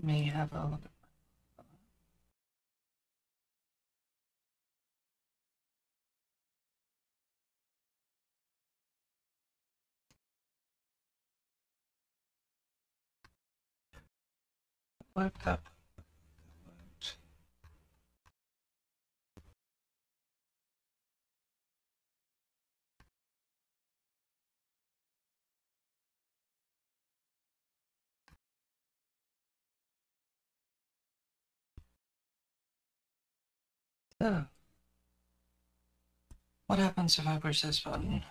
me have a look. Worked up. So, what happens if I push this button?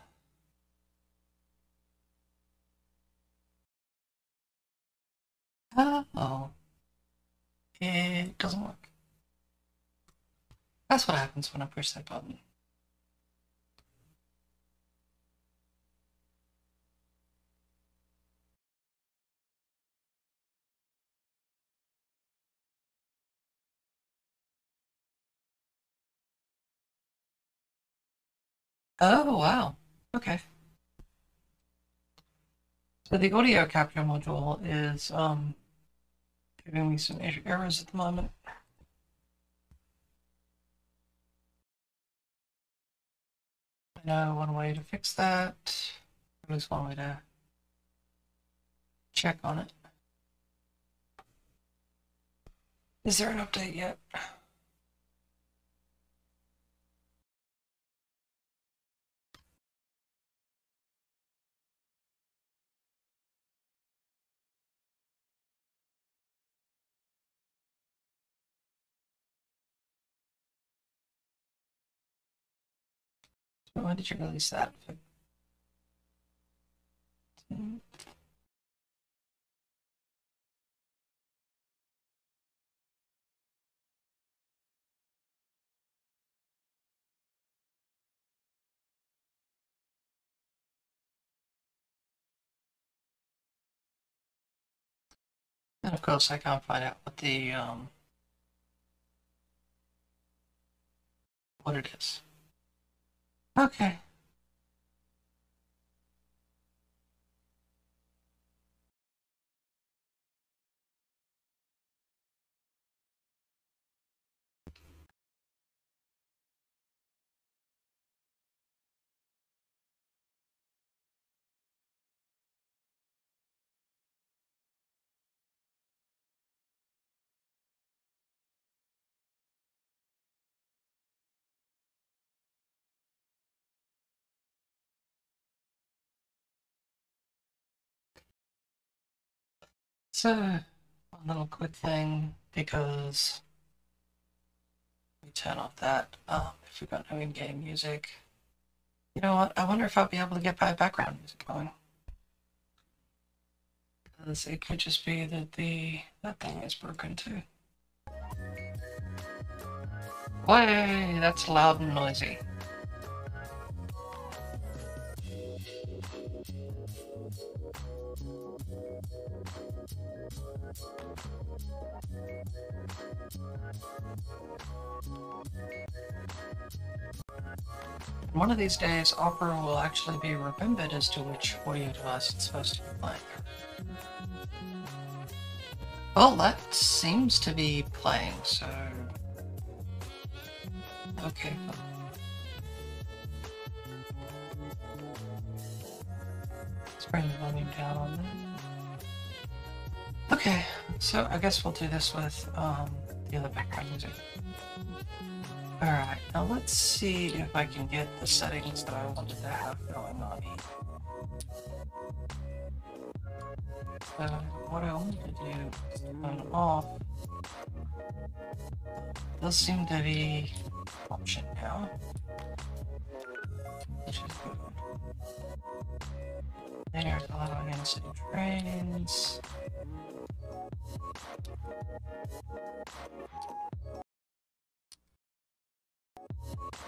Oh, it doesn't work. That's what happens when I push that button. Oh, wow. Okay. So the audio capture module is giving me some errors at the moment. I know one way to fix that. At least one way to check on it. Is there an update yet? So when did you release that? And of course I can't find out what the what it is. Okay. So one little quick thing, because we turn off that if we've got no in-game music. You know what? I wonder if I'll be able to get my background music going. Because it could just be that that thing is broken too. Way, that's loud and noisy. One of these days, Opera will actually be remembered as to which audio device it's supposed to be playing. Well, that seems to be playing, so... Okay. Let's bring the volume down on that. Okay, so I guess we'll do this with the other background music. Alright, now let's see if I can get the settings that I wanted to have going on here. So what I want to do is turn off. Does seem to be an option now, which is good. There's allowing in city trains.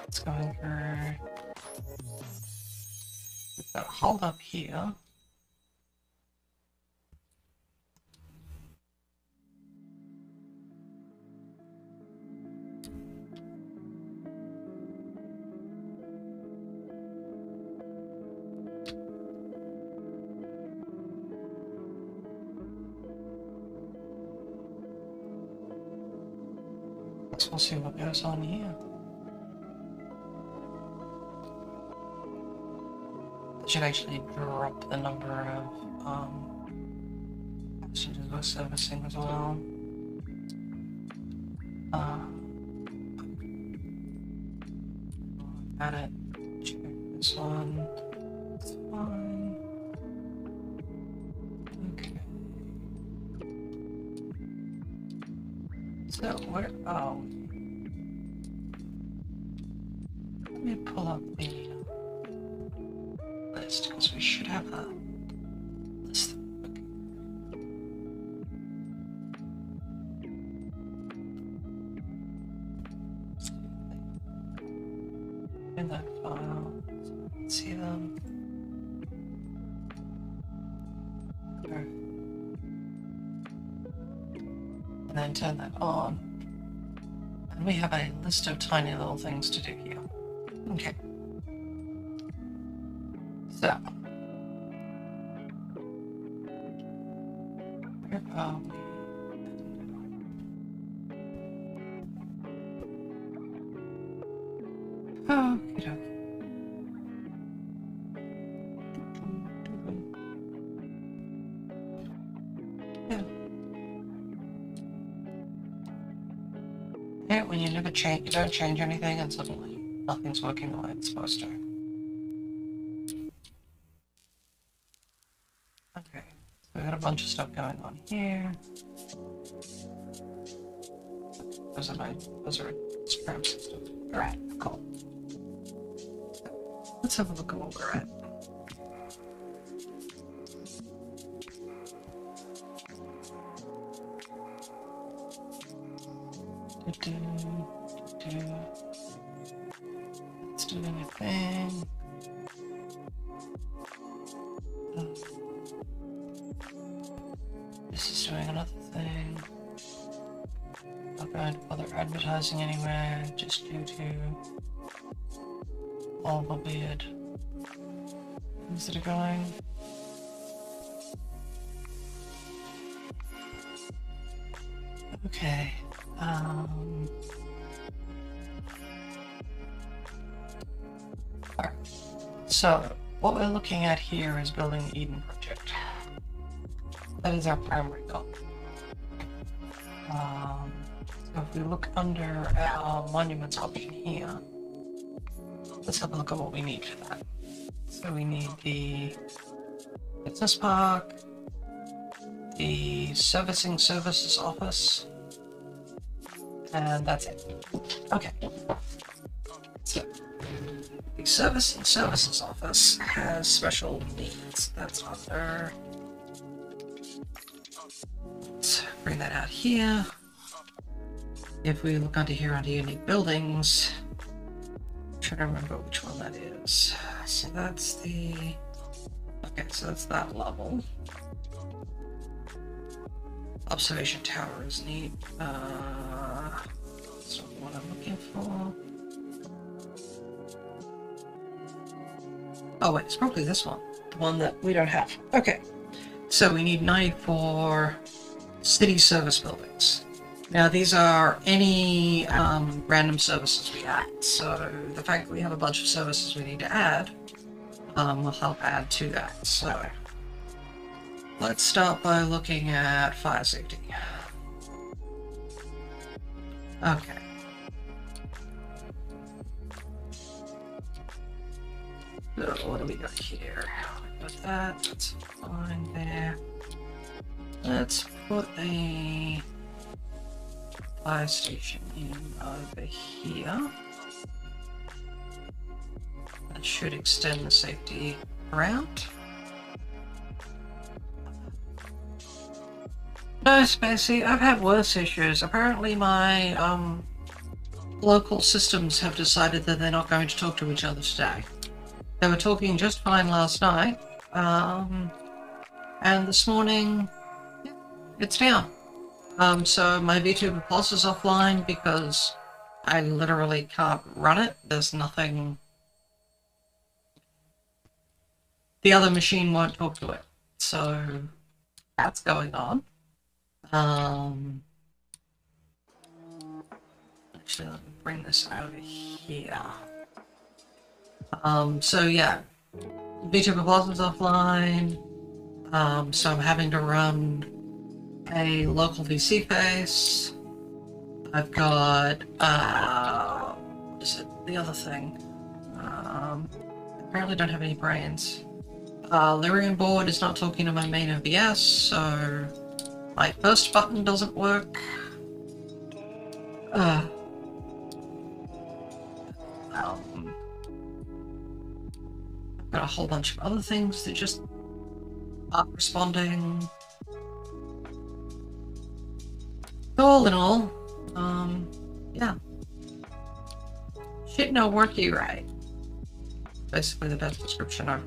It's going for... We've got hold up here. Guess we'll see what goes on here. It should actually drop the number of passengers we're servicing as well. At it. Check this one. It's fine. Okay. So where are we? Let me pull up the list because we should have a list. Okay. In that file, so we can see them. And then turn that on. And we have a list of tiny little things to do here. Okay. So. Where are we? Okay. Yeah. Yeah, when you never change, you don't change anything, and suddenly nothing's working the way it's supposed to. Okay, so we got a bunch of stuff going on here. Those are scram systems. All right, cool. Let's have a look at what we're at. It's doing a thing. This is doing another thing. Not going to bother advertising anywhere, just due to all the weird things that are going. Okay. Alright. So, what we're looking at here is building the Eden project. That is our primary goal. So if we look under our monuments option here, let's have a look at what we need for that. So we need the business park, the servicing services office, and that's it. Okay. So the servicing services office has special needs. That's under. Let's bring that out here. If we look under here under unique buildings, I'm trying to remember which one that is. So that's the. Okay, so that's that level. Observation tower is neat. That's not what I'm looking for. Oh wait, it's probably this one. The one that we don't have. Okay. So we need 94 city service buildings. Now these are any random services we add. So the fact that we have a bunch of services we need to add will help add to that. So let's start by looking at fire safety. Okay. So what do we got here? Got that, that's fine there. Let's put a fire station in over here. That should extend the safety around. No, Spacey, I've had worse issues. Apparently my local systems have decided that they're not going to talk to each other today. They were talking just fine last night, and this morning, it's down. So my Vtuber Plus is offline because I literally can't run it. There's nothing. The other machine won't talk to it. So that's going on. Actually, let me bring this over here. So yeah, Vtuber Blossoms offline. So I'm having to run a local VC face. I've got, what is it? The other thing. Apparently don't have any brains. Lyrian board is not talking to my main OBS, so my first button doesn't work. I've got a whole bunch of other things that just aren't responding. So all in all, yeah. Shit no worky right. Basically the best description I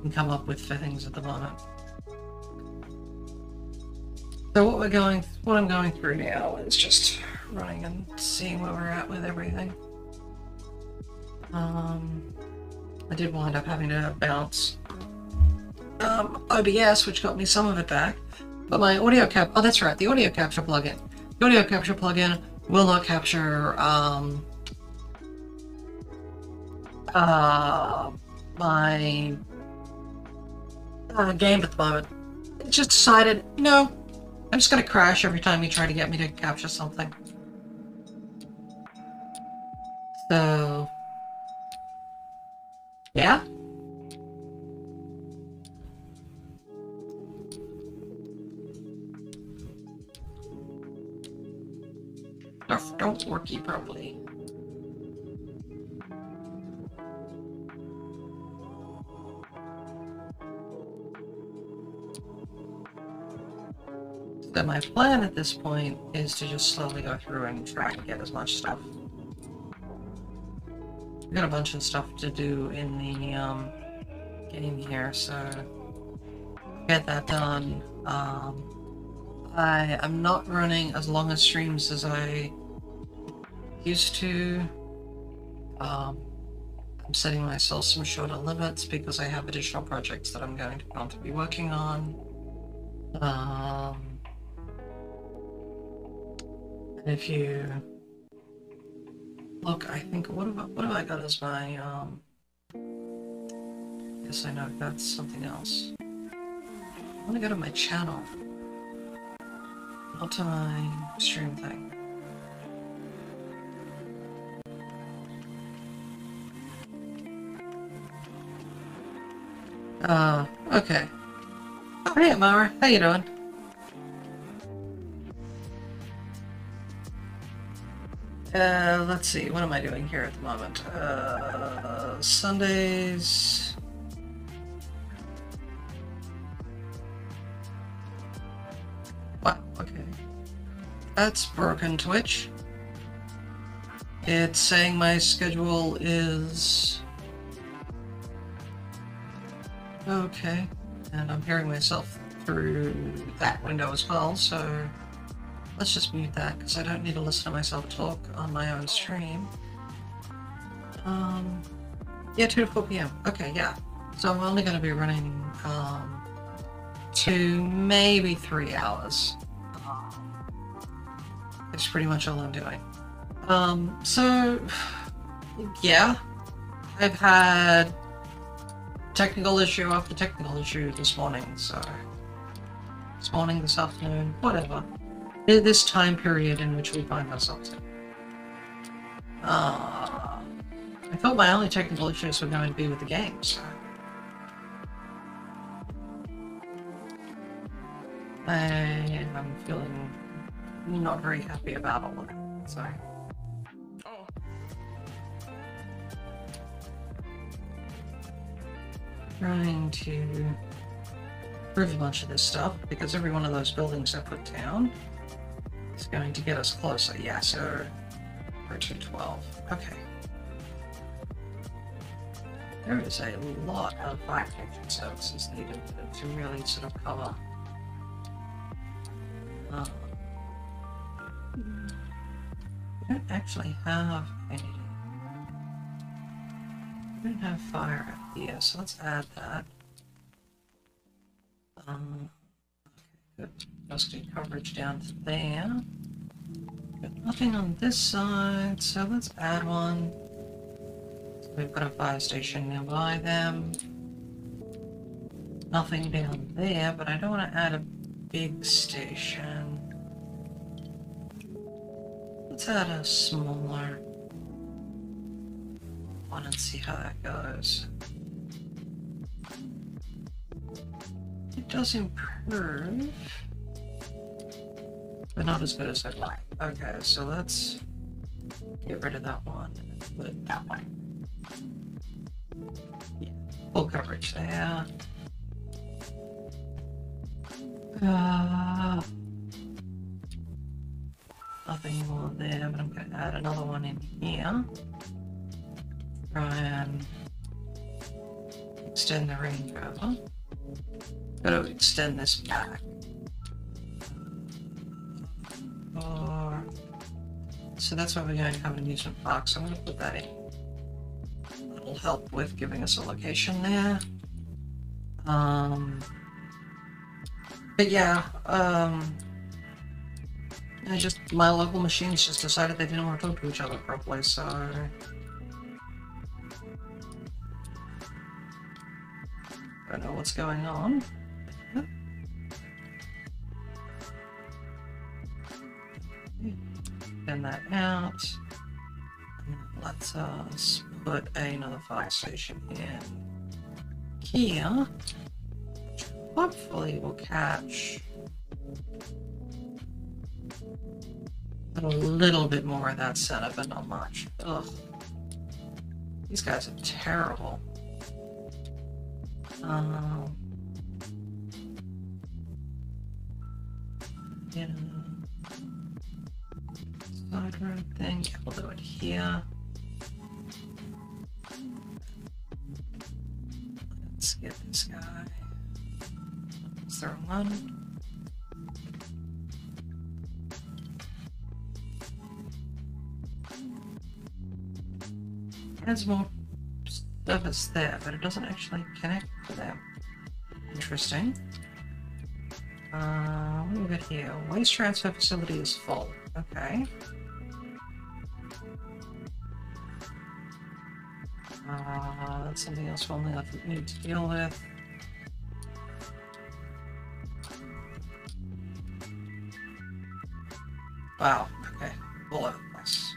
can come up with for things at the moment. So what I'm going through now is just running and seeing where we're at with everything. I did wind up having to bounce OBS, which got me some of it back, but my audio oh that's right, the audio capture plugin. The audio capture plugin will not capture my game at the moment. It just decided, no, I'm just gonna crash every time you try to get me to capture something. So, yeah. Stuff don't worky properly. So my plan at this point is to just slowly go through and try and get as much stuff. We've got a bunch of stuff to do in the game here, so get that done. I am not running as long as streams as I used to. I'm setting myself some shorter limits because I have additional projects that I'm going to be working on. And if you look, I think what have I got as my yes, I know that's something else. I want to go to my channel, not to my stream thing. Okay. Oh, hey, Mara. How you doing? Let's see. What am I doing here at the moment? Sundays. Wow, okay. That's broken Twitch. It's saying my schedule is... okay. And I'm hearing myself through that window as well, so let's just mute that, because I don't need to listen to myself talk on my own stream. Yeah, 2 to 4 p.m. Okay, yeah. So I'm only going to be running 2, maybe 3 hours. It's pretty much all I'm doing. So, yeah. I've had technical issue after technical issue this morning, so... this morning, this afternoon, whatever. This time period in which we find ourselves in. I thought my only technical issues were going to be with the game, so... I am feeling not very happy about all of it, so... Trying to improve a bunch of this stuff, because every one of those buildings I put down is going to get us closer. Yeah, so we're to 12. Okay. There is a lot of fire protection services needed to really sort of cover. I don't actually have any. We don't have fire out here, so let's add that. Okay, good. Let's do coverage down to there. But nothing on this side, so let's add one. So we've got a fire station nearby them. Nothing down there, but I don't want to add a big station. Let's add a smaller one and see how that goes. It does improve, but not as good as I'd like. Okay, so let's get rid of that one and put it that way. Yeah, full coverage there. Nothing more there, but I'm going to add another one in here. Try and extend the range over. Got to extend this back. So that's why we're going to have an amusement park, so I'm going to put that in. That'll help with giving us a location there. But yeah, my local machines just decided they didn't want to talk to each other properly, so... I don't know what's going on. Send that out. And let's us put another fire station in here. Hopefully we'll catch a little bit more of that setup, but not much. Ugh. These guys are terrible. Yeah. Side road thing, yeah, we'll do it here. Let's get this guy. Is there one? Adds more service there, but it doesn't actually connect to them. Interesting. What do we got here? Waste transfer facility is full. Okay. That's something else we'll need to deal with. Wow, okay. All over the place.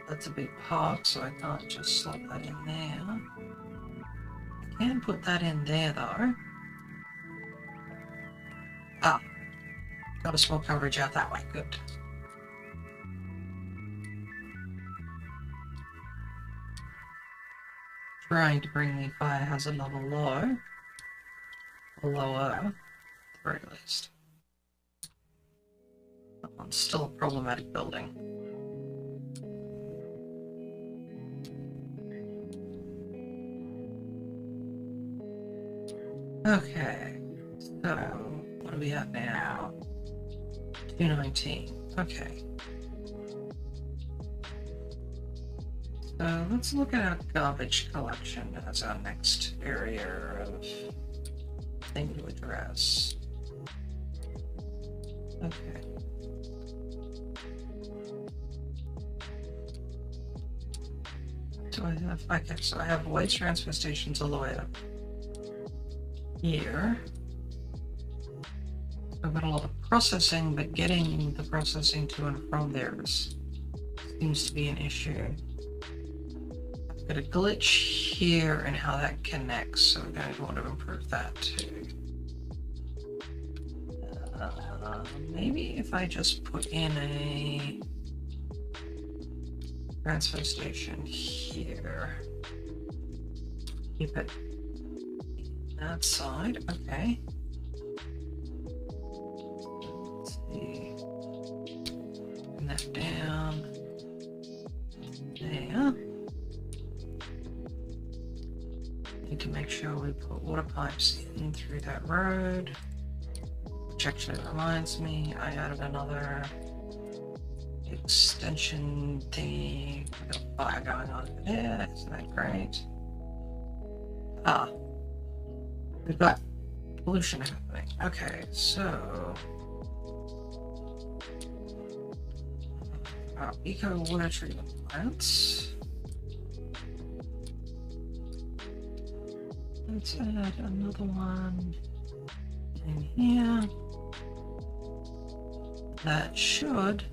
That's a big park, so I can't just slot that in there. I can put that in there, though. Ah. Got a small coverage out that way, good. Trying to bring the fire hazard level low. Or lower, at the very least. That one's still a problematic building. Okay, so what are we at now? 219. Okay. So let's look at our garbage collection as our next area of thing to address. Okay. So I have, okay, so I have waste transfer stations all the way up here. I've got a lot of processing, but getting the processing to and from there seems to be an issue. I've got a glitch here in how that connects, so we're going to want to improve that too. Maybe if I just put in a transfer station here. Keep it that side, okay. Let's see. Bring that down there. Need to make sure we put water pipes in through that road. Which actually reminds me, I added another extension thingy. We've got fire going on over there, isn't that great? Ah. We've got pollution happening. Okay, so eco water treatment plants. Let's add another one in here. That should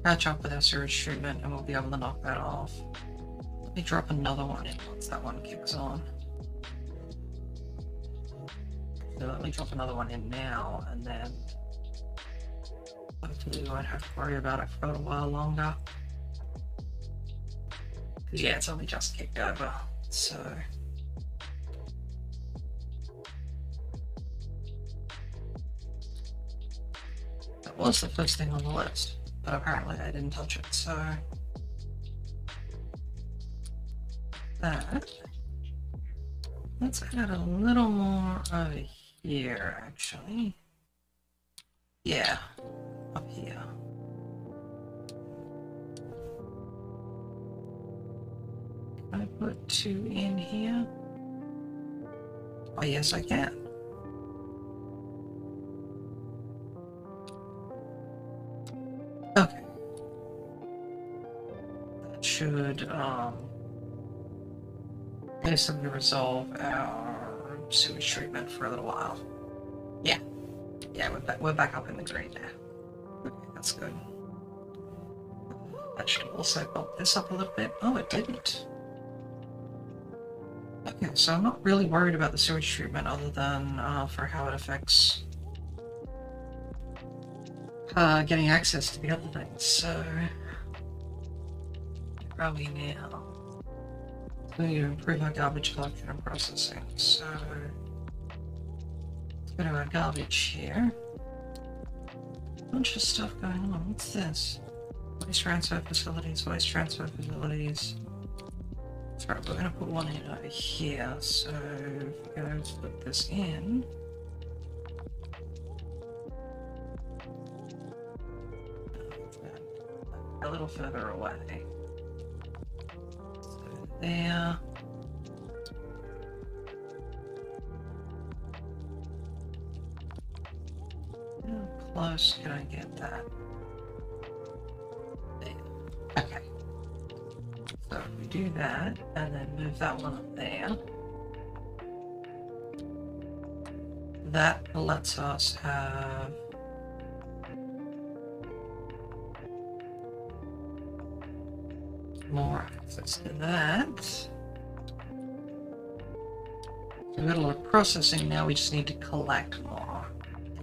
catch up with our sewage treatment and we'll be able to knock that off. Let me drop another one in once that one kicks on. So let me drop another one in now and then hopefully we won't have to worry about it for a little while longer. Because yeah, it's only just kicked over, so... That was the first thing on the list, but apparently I didn't touch it, so... That... Let's add a little more over here, actually. Yeah, up here. Can I put 2 in here? Oh, yes, I can. Okay. That should, basically resolve our sewage treatment for a little while. Yeah. Yeah, we're back up in the green now. Okay, that's good. That should also bump this up a little bit. Oh, it didn't. Okay, so I'm not really worried about the sewage treatment other than for how it affects getting access to the other things. So, where are we now? We need to improve our garbage collection and processing. So, let's go to our garbage here. Bunch of stuff going on. What's this? Waste transfer facilities, waste transfer facilities. Sorry, we're going to put one in over here. So, if we go to put this in. A little further away. So there. How close can I get that? There. Okay. So if we do that, and then move that one up there, that lets us have more access to that. So we've got a lot of processing now, we just need to collect more.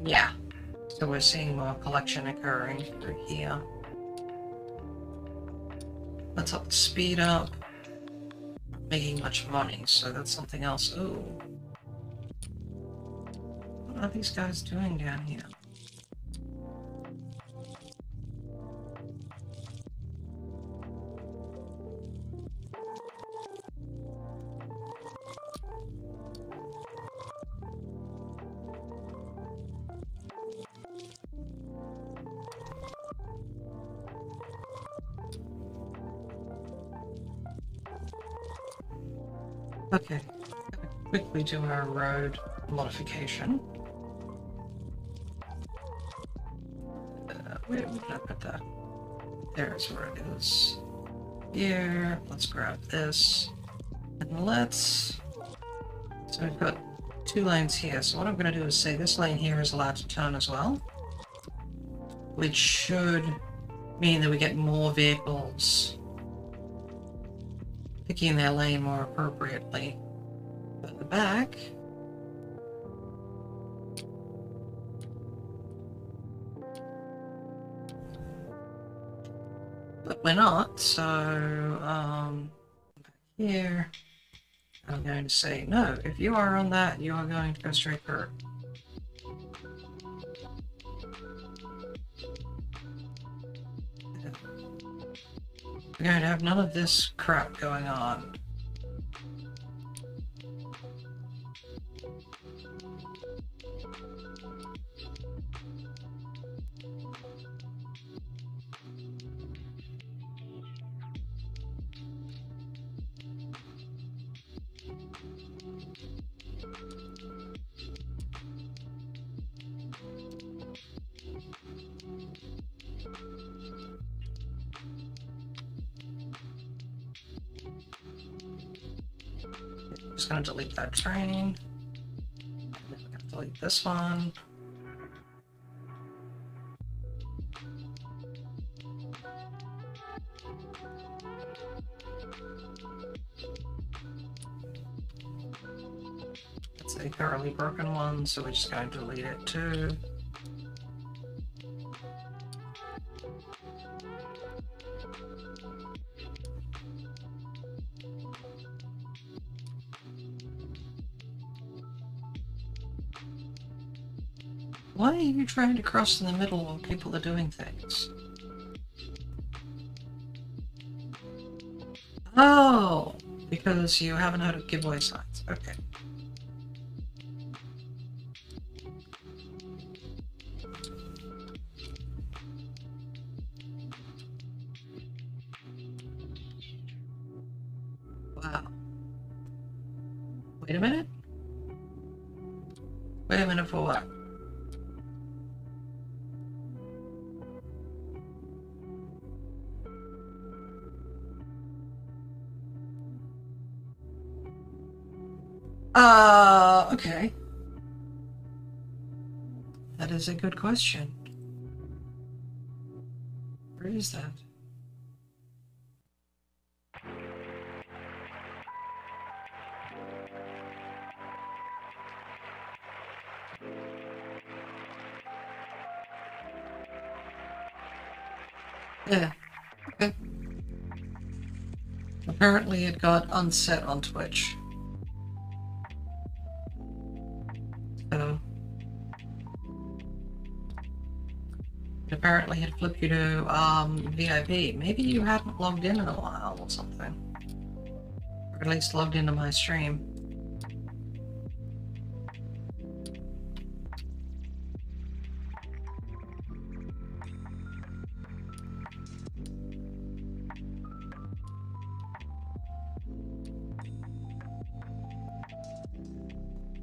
Yeah. So we're seeing more collection occurring through here. Let's up the speed up. Not making much money, so that's something else. Ooh. What are these guys doing down here? Okay, quickly do our road modification. Where did I put that? There's where it is. Here, let's grab this. And let's... So we've got 2 lanes here, so what I'm going to do is say this lane here is allowed to turn as well. Which should mean that we get more vehicles picking their lane more appropriately. At the back, but we're not, so here I'm going to say no, if you are on that, you are going to go straight through. We're going to have none of this crap going on. just gonna delete that train. And then we're gonna delete this one. It's a thoroughly broken one, so we're just going to delete it too. Why are you trying to cross in the middle while people are doing things? Oh, because you haven't heard of giveaway signs. Okay. Wow. Wait a minute. Wait a minute for what? Okay. That is a good question. Where is that? Yeah. Okay. Apparently it got unset on Twitch. So it apparently had flipped you to VIP. Maybe you hadn't logged in a while or something. Or at least logged into my stream.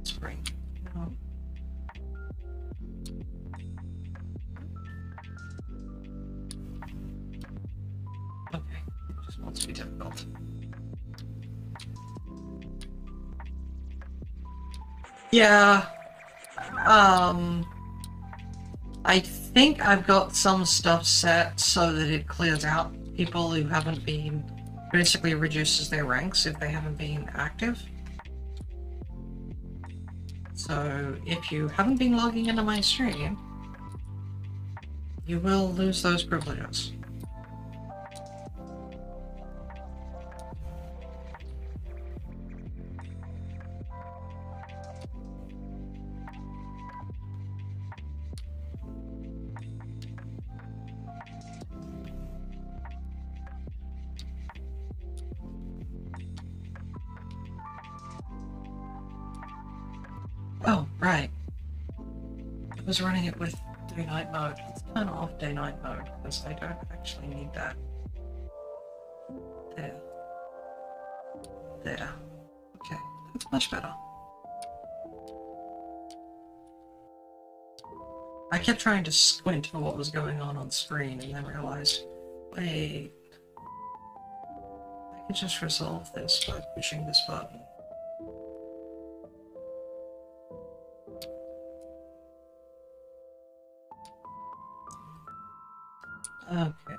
Spring. No. Okay. It just wants to be difficult. Yeah. I think I've got some stuff set so that it clears out people who haven't been, basically reduces their ranks if they haven't been active. So if you haven't been logging into my stream, you will lose those privileges. Oh, right. I was running it with day-night mode. Let's turn off day-night mode, because I don't actually need that. There. There. Okay, that's much better. I kept trying to squint at what was going on screen and then realized, wait, I could just resolve this by pushing this button. Okay.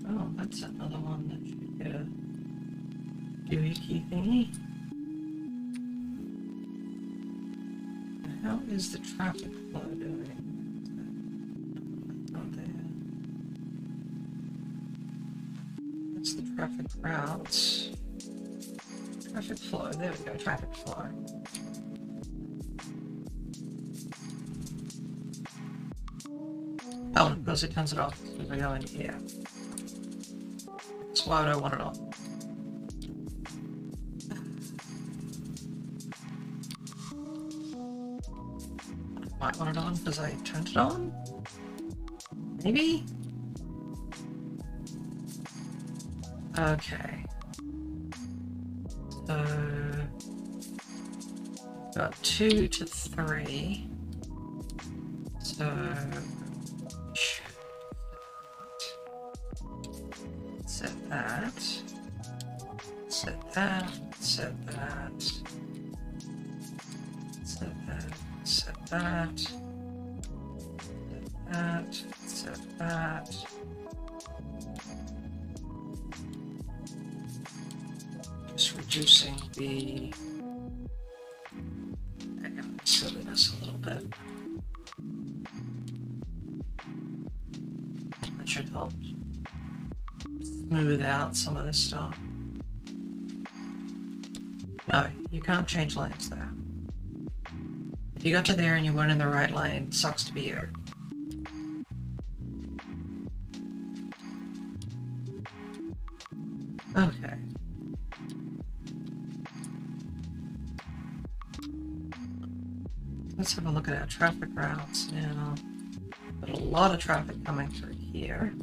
Oh, that's another one that should get a doohickey thingy. How is the traffic flow doing? Not there. That's the traffic routes. Traffic flow, there we go, traffic flow. Oh, because it turns it off as I go in here. That's why I don't want it on. I might want it on because I turned it on? Maybe? Okay. So... got 2 to 3. So... that, set that, set that, set that, set that, set that. Just reducing the silliness a little bit. That should help smooth out some of this stuff. No, you can't change lanes there. If you got to there and you weren't in the right lane, sucks to be you. Okay. Let's have a look at our traffic routes now. Got a lot of traffic coming through here.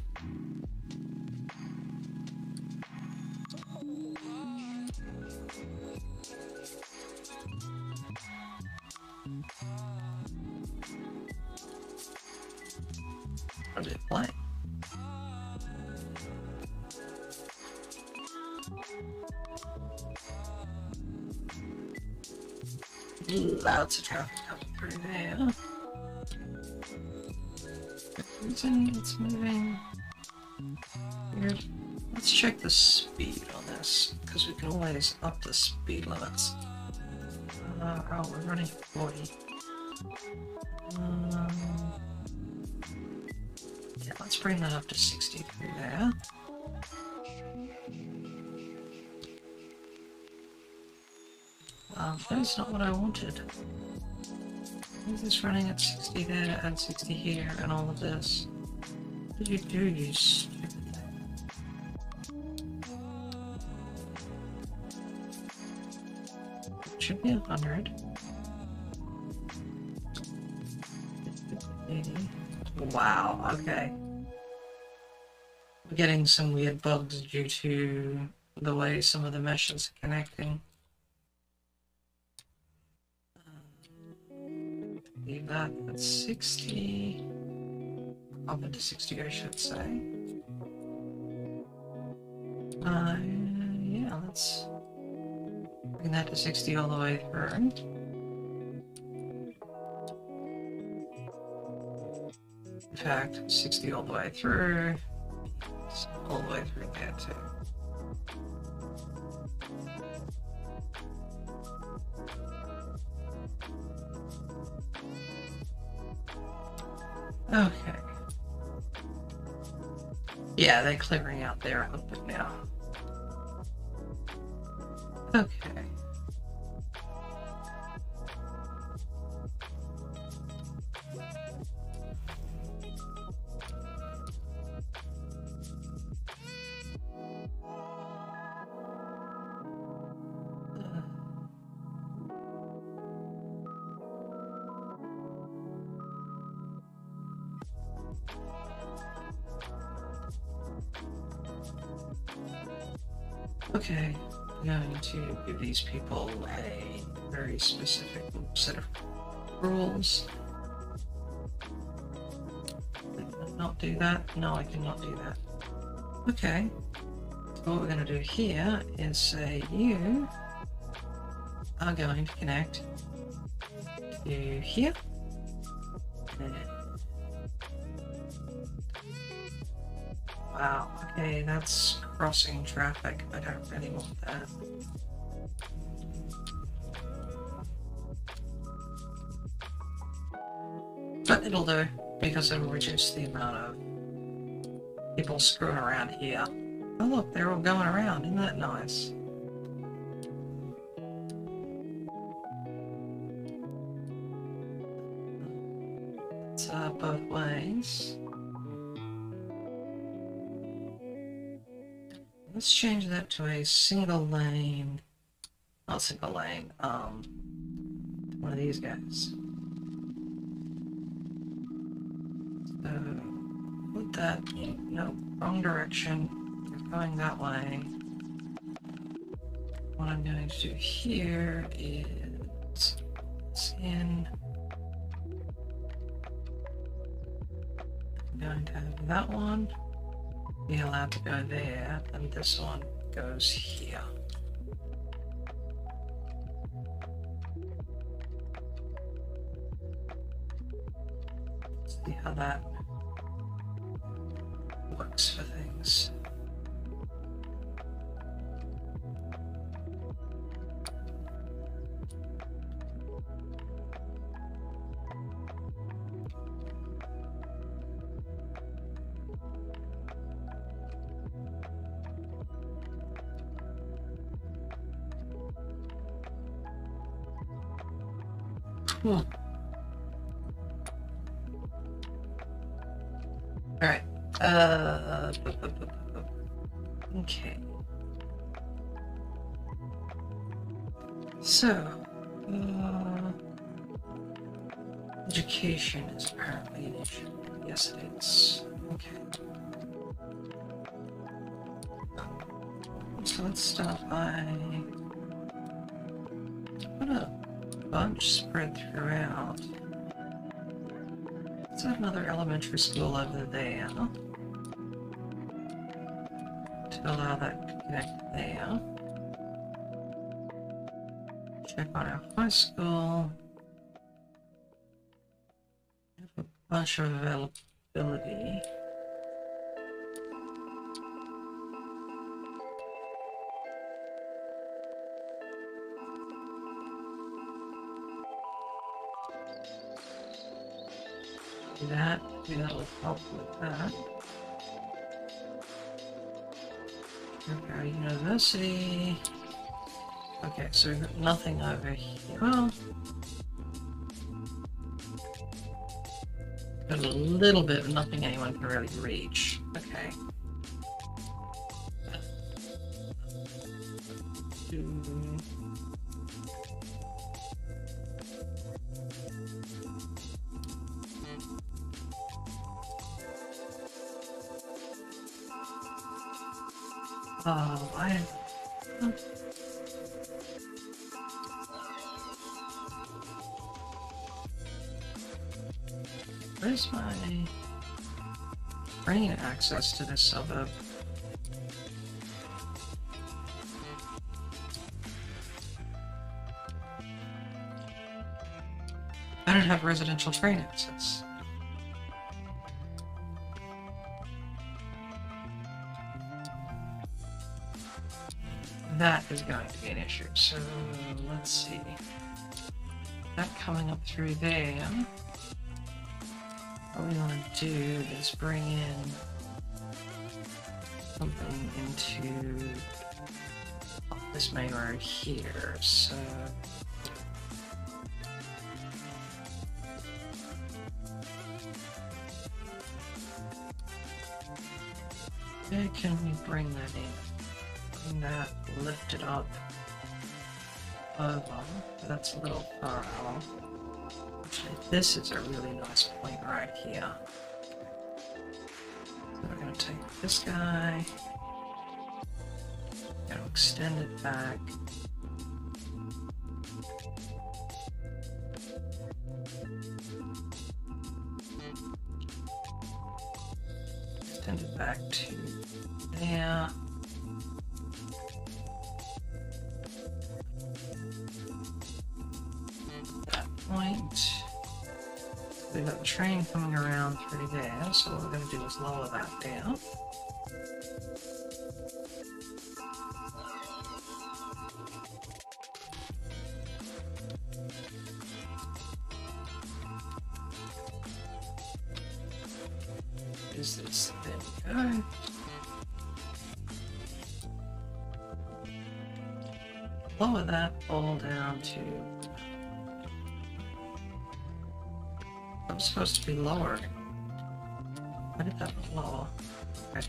What is it playing? Lots of traffic coming through there. It's moving. Weird. Let's check the speed on this, because we can always up the speed limits. Oh, we're running 40. Yeah, let's bring that up to 60 through there. That's not what I wanted. Is this running at 60 there and 60 here and all of this? What did you do, you stupid thing? It should be 100. 80. Wow, okay. We're getting some weird bugs due to the way some of the meshes are connecting. Leave that at 60. Up into 60, I should say. Yeah, let's bring that to 60 all the way through. In fact, 60 all the way through. All the way through there too. Okay. Yeah, they're clearing out their output now. Okay. Okay, I'm going to give these people a very specific set of rules. Can I not do that? No, I cannot do that. Okay, so what we're going to do here is say you are going to connect to here. Wow, okay, that's crossing traffic. I don't really want that. But it'll do, because it'll reduce the amount of people screwing around here. Oh look, they're all going around, isn't that nice? It's both ways. Let's change that to a single lane, not single lane, one of these guys. So, put that in, no, wrong direction, we're going that way. What I'm going to do here is, it's in, I'm going to have that one be allowed to go there, and this one goes here. See how that works for things. All right. Okay. So, education is apparently an issue. Yes, it is. Okay. So let's start by put a bunch spread throughout. Let's have another elementary school over there to allow that to connect there. Check on our high school. Have a bunch of availability. Maybe that'll help with that. Okay, university. Okay, so we've got nothing over here. Well, got a little bit, but nothing anyone can really reach. Okay. Where's my train access to this suburb? I don't have residential train access. That is going to be an issue. So let's see. That coming up through there. What we want to do is bring in something into this main road here. So where can we bring that in? Bring that lifted up over. That's a little far off. Actually, this is a really nice point right here. So we're going to take this guy, going to extend it back. Extend it back to there. That point. We've got the train coming around through there, so what we're going to do is lower that down. Is this? There we go. Lower that all down to... I'm supposed to be lower. Why did that lower? Okay.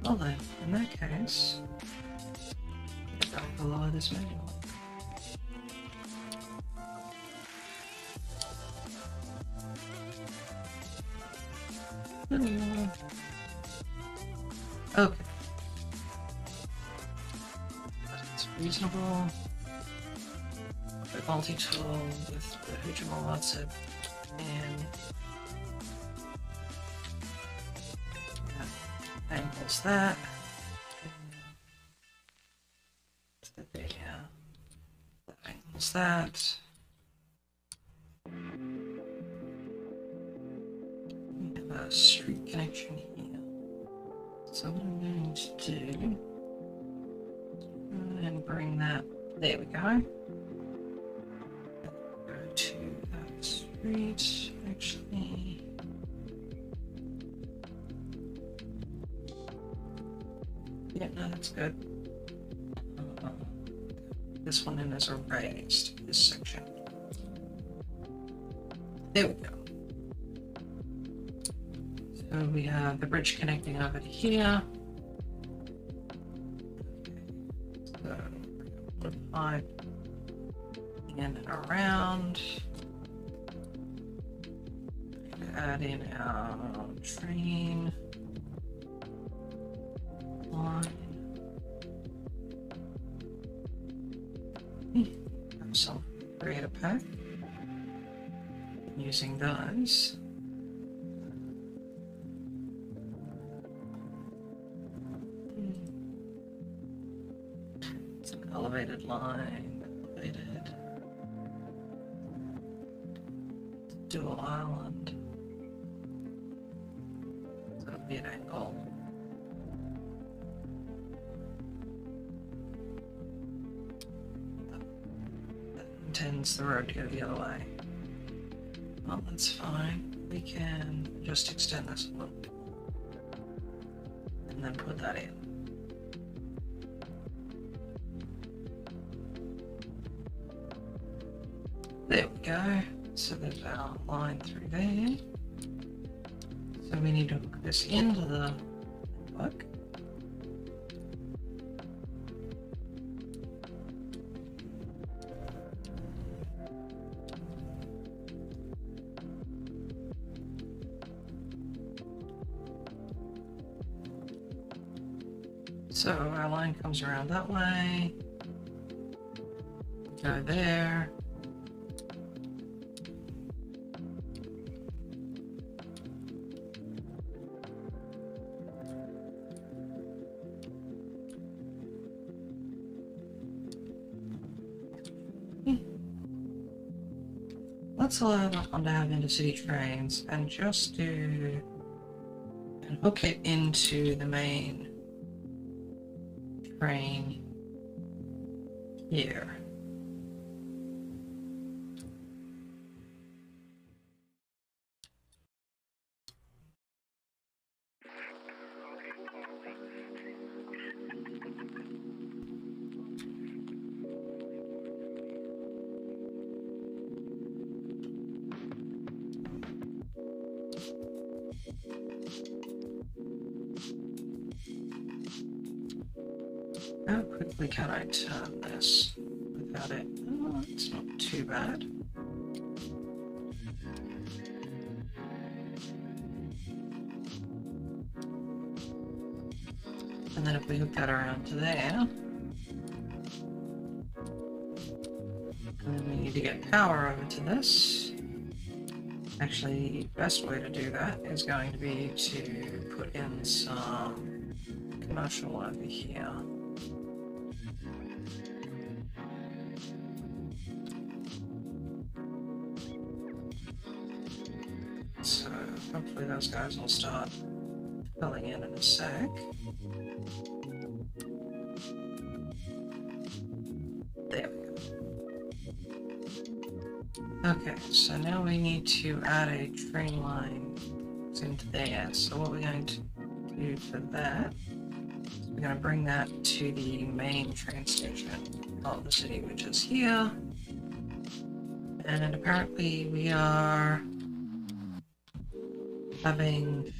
Well then, in that case, I have to lower this manually. Okay. That's reasonable. The multi-tool with the Vtuber wants it, and that angles that. That angles that. a street connection here. So what I'm going to do, and bring that, there we go. Go to that street, actually. Yeah, no, that's good. This one in is erased, this section. There we go. So we have the bridge connecting over to here. So put a pipe in and around. Add in our train line. Have some create a pack. Using those. It's an elevated line, elevated dual island. So it'll be an angle. That intends the road to go the other way. Well, that's fine. We can just extend this a little bit. And then put that in. There we go. So there's our line through there. So we need to hook this into the network. So our line comes around that way, go there, let's allow that one to have intercity trains and just do and hook it into the main train here. How quickly can I turn this without it? Oh, it's not too bad. And then if we hook that around to there, and then we need to get power over to this. Actually, the best way to do that is going to be to put in some commercial over here. So hopefully those guys will start filling in a sec. There we go. Okay, so now we need to add a train line into there. So what we're going to do for that is we're going to bring that to the main train station of the city, which is here. And apparently we are having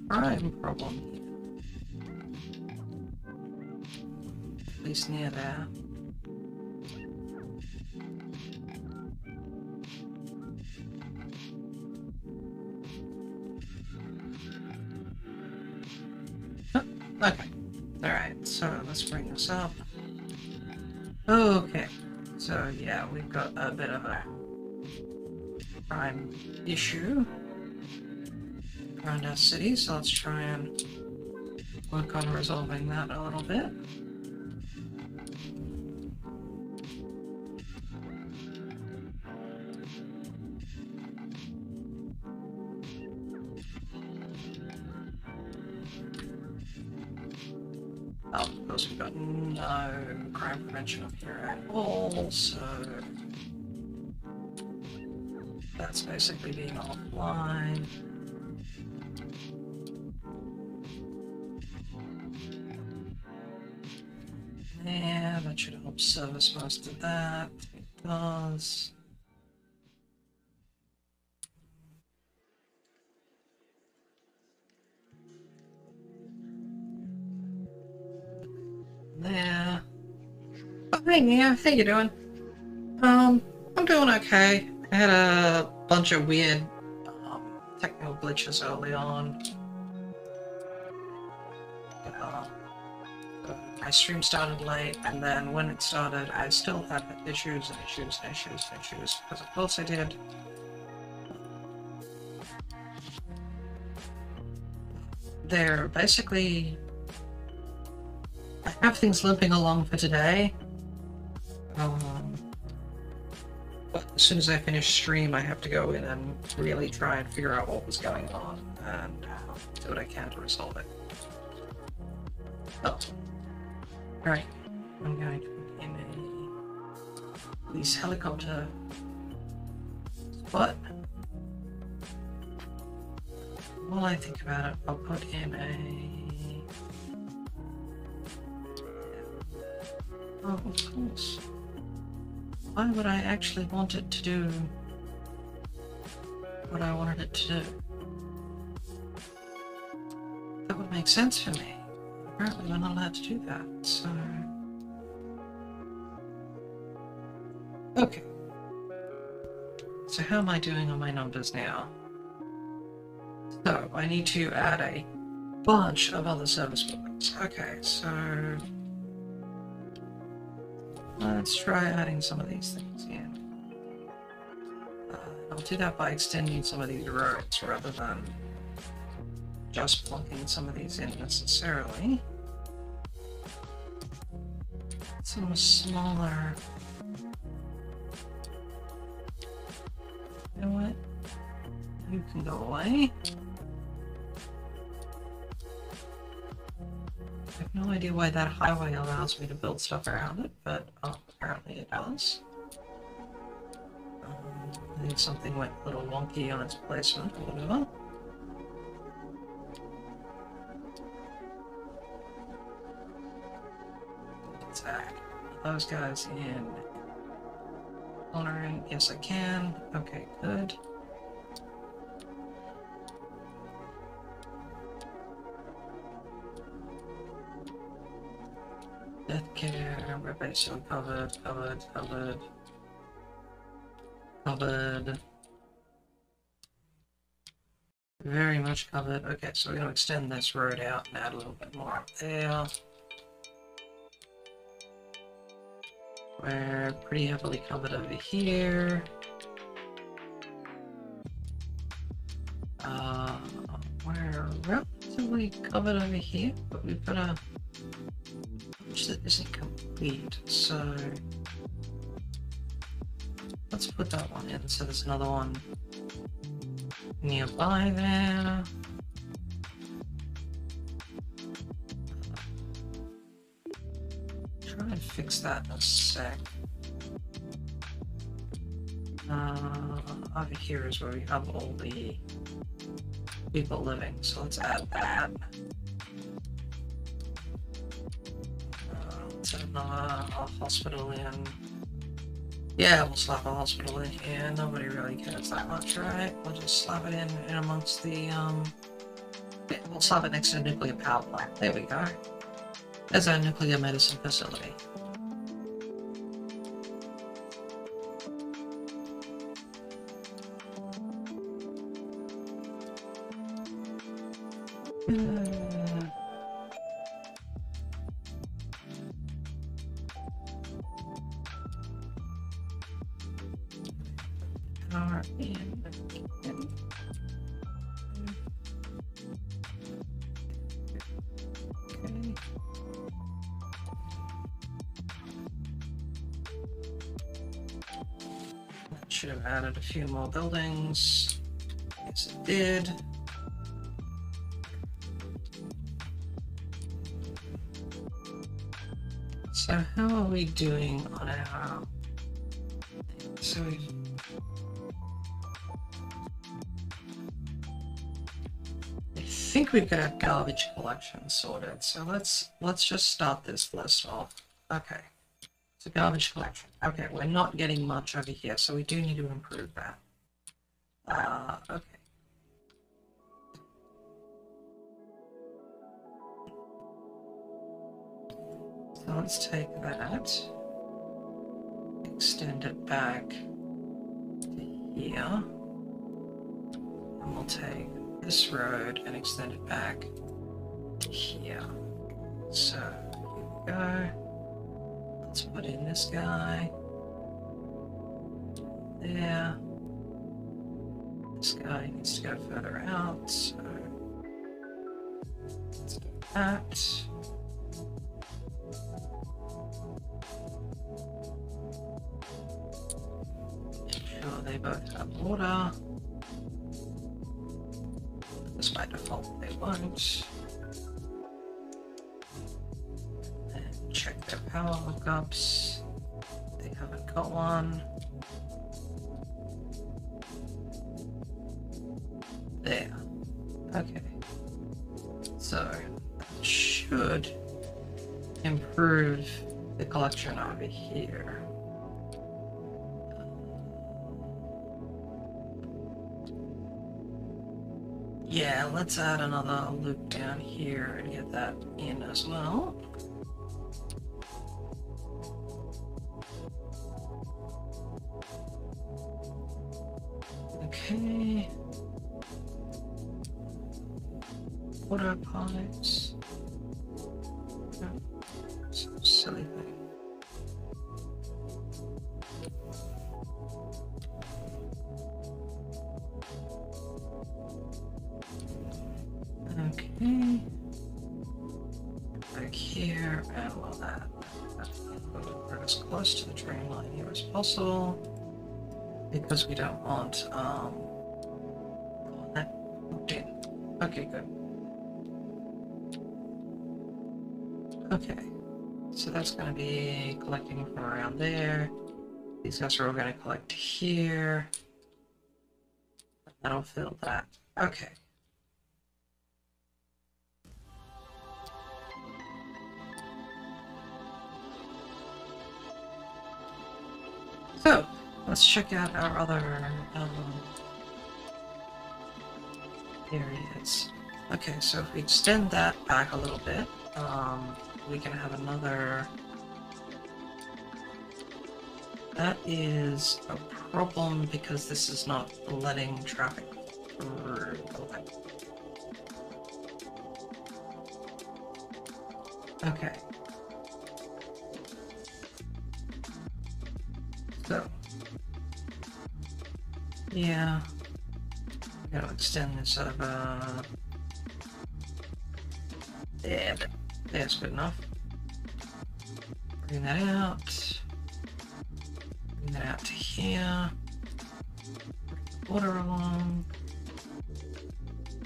a crime problem, at least near there. Okay, alright, so let's bring this up. Okay, so yeah, we've got a bit of a crime issue around our city, so let's try and work on resolving that a little bit. Of course, we've got no crime prevention up here at all, so that's basically being offline. Yeah, that should help service most of that. It does. There. Oh, hey Nia, how you doing? I'm doing okay. I had a bunch of weird technical glitches early on. Uh, my stream started late, and then when it started, I still had issues and issues and issues and issues, because of course I did. They're basically... I have things limping along for today. But as soon as I finish stream, I have to go in and really try and figure out what was going on, and do what I can to resolve it. Oh. Alright. I'm going to put in a police helicopter spot. While I think about it, I'll put in a... Oh, of course. Why would I actually want it to do what I wanted it to do? That would make sense for me. Apparently we're not allowed to do that, so... Okay. So how am I doing on my numbers now? So, I need to add a bunch of other service buildings. Okay, so... let's try adding some of these things in. I'll do that by extending some of these roads rather than just plugging some of these in necessarily. Some smaller... You know what? You can go away. I have no idea why that highway allows me to build stuff around it, but apparently it does. I think something went a little wonky on its placement or whatever. Let's add those guys in. Honoring, yes I can. Okay, good. Deathcare, we're basically covered. Very much covered. Okay, so we're going to extend this road out and add a little bit more up there. We're pretty heavily covered over here. We're relatively covered over here, but we've got a which that isn't complete, so let's put that one in. So there's another one nearby there. Try and fix that in a sec. Over here is where we have all the people living, so let's add that. Let's add another hospital in. Yeah, we'll slap a hospital in here. Nobody really cares that much, right? We'll just slap it in amongst the, yeah, we'll slap it next to a nuclear power plant. There we go. There's our nuclear medicine facility. Power in. Okay. That should have added a few more buildings. Yes, it did. So how are we doing on our... So we've... I think we've got our garbage collection sorted. So let's just start this list off. Okay. So garbage collection. Okay, we're not getting much over here, so we do need to improve that. Okay. So let's take that, extend it back to here, and we'll take this road and extend it back to here. So here we go. Let's put in this guy there. This guy needs to go further out, so let's do that. Sure, they both have water. This by default they won't. And check their power hookups. They haven't got one. There. Okay. So that should improve the collection over here. Yeah, let's add another loop down here and get that in as well. Okay. Water pipes. Oh, some silly thing. Okay. Back here, and well that bring as close to the train line here as possible, because we don't want that looped in. Okay, good. Okay, so that's going to be collecting from around there. These guys are all going to collect here. That'll fill that. Okay. So, let's check out our other areas. Okay, so if we extend that back a little bit, we can have another... That is a problem because this is not letting traffic through. Okay. So, yeah, I'm gonna extend this over. Yeah, that's good enough. Bring that out. Bring that out to here. Bring the water along.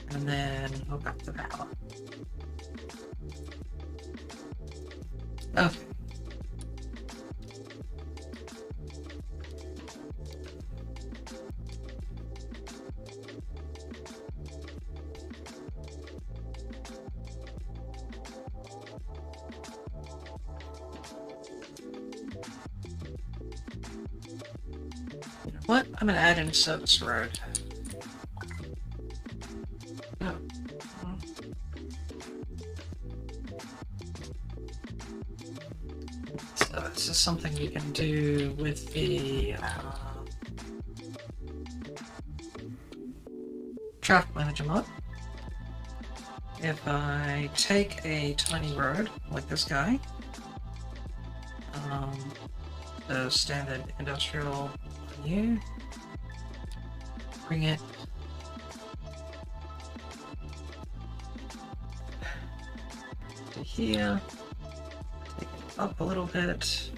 And then hook up the power. Okay. What? I'm gonna add in a service road. No. So this is something you can do with the traffic manager mod. If I take a tiny road like this guy, the standard industrial menu, bring it to here, take it up a little bit,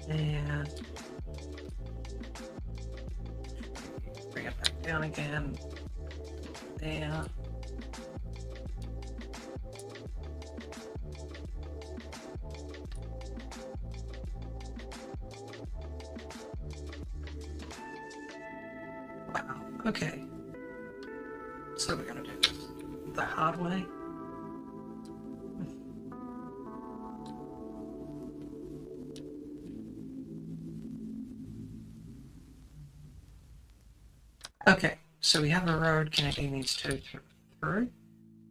and bring it back down again, there. Okay. So we're gonna do this the hard way. Okay, so we have a road connecting these two through.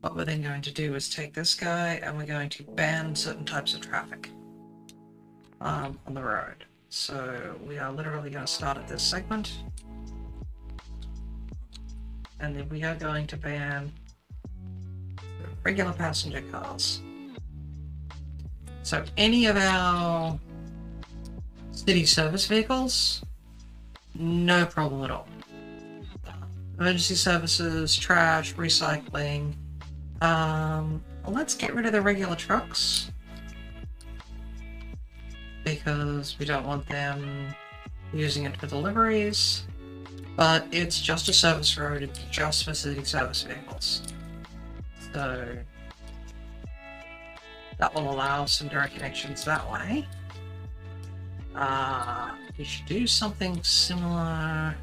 What we're then going to do is take this guy and we're going to ban certain types of traffic on the road. So we are literally going to start at this segment. And then we are going to ban regular passenger cars. So any of our city service vehicles, no problem at all. Emergency services, trash, recycling. Let's get rid of the regular trucks because we don't want them using it for deliveries. But it's just a service road, it's just for city service vehicles. So that will allow some direct connections that way. We should do something similar.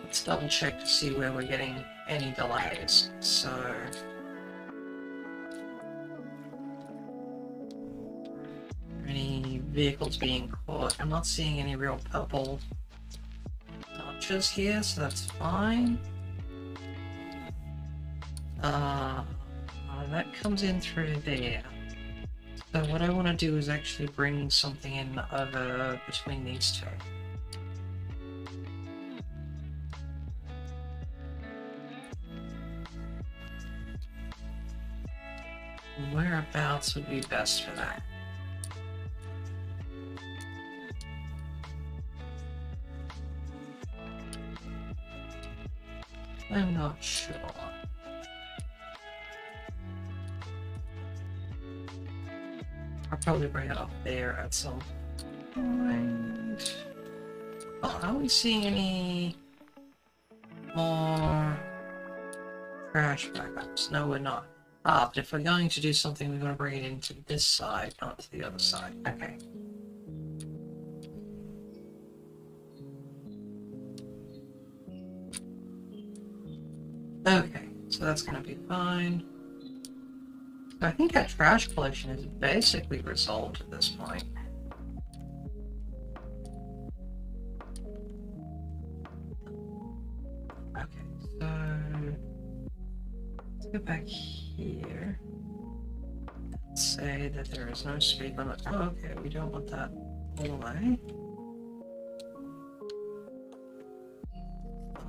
Let's double check to see where we're getting any delays. So any vehicles being caught. I'm not seeing any real purple notches here, so that's fine. That comes in through there. So what I want to do is actually bring something in over between these two. Whereabouts would be best for that? I'm not sure. I'll probably bring it up there at some point. Oh, are we seeing any more crash backups? No, we're not. But if we're going to do something, we're going to bring it into this side, not to the other side. Okay. Okay, so that's going to be fine. So I think our trash collection is basically resolved at this point. Okay, so let's go back here. Let's say that there is no speed limit. Oh, okay, we don't want that all the way.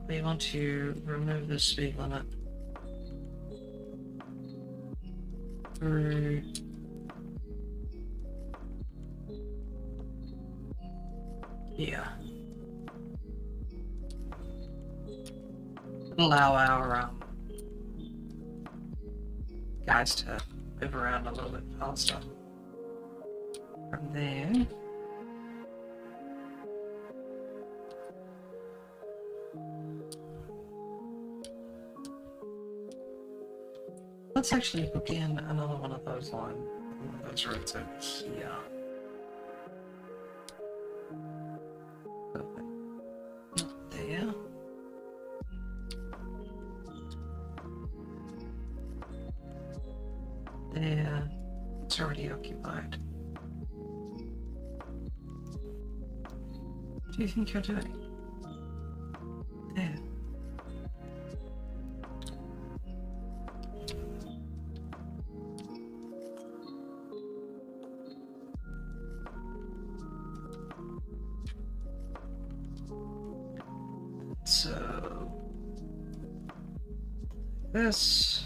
We want to remove the speed limit through here. Allow our guys to move around a little bit faster. From there. Let's actually hook in another one of those roads over here. Perfect. Not there. There. It's already occupied. What do you think you're doing? There. So this,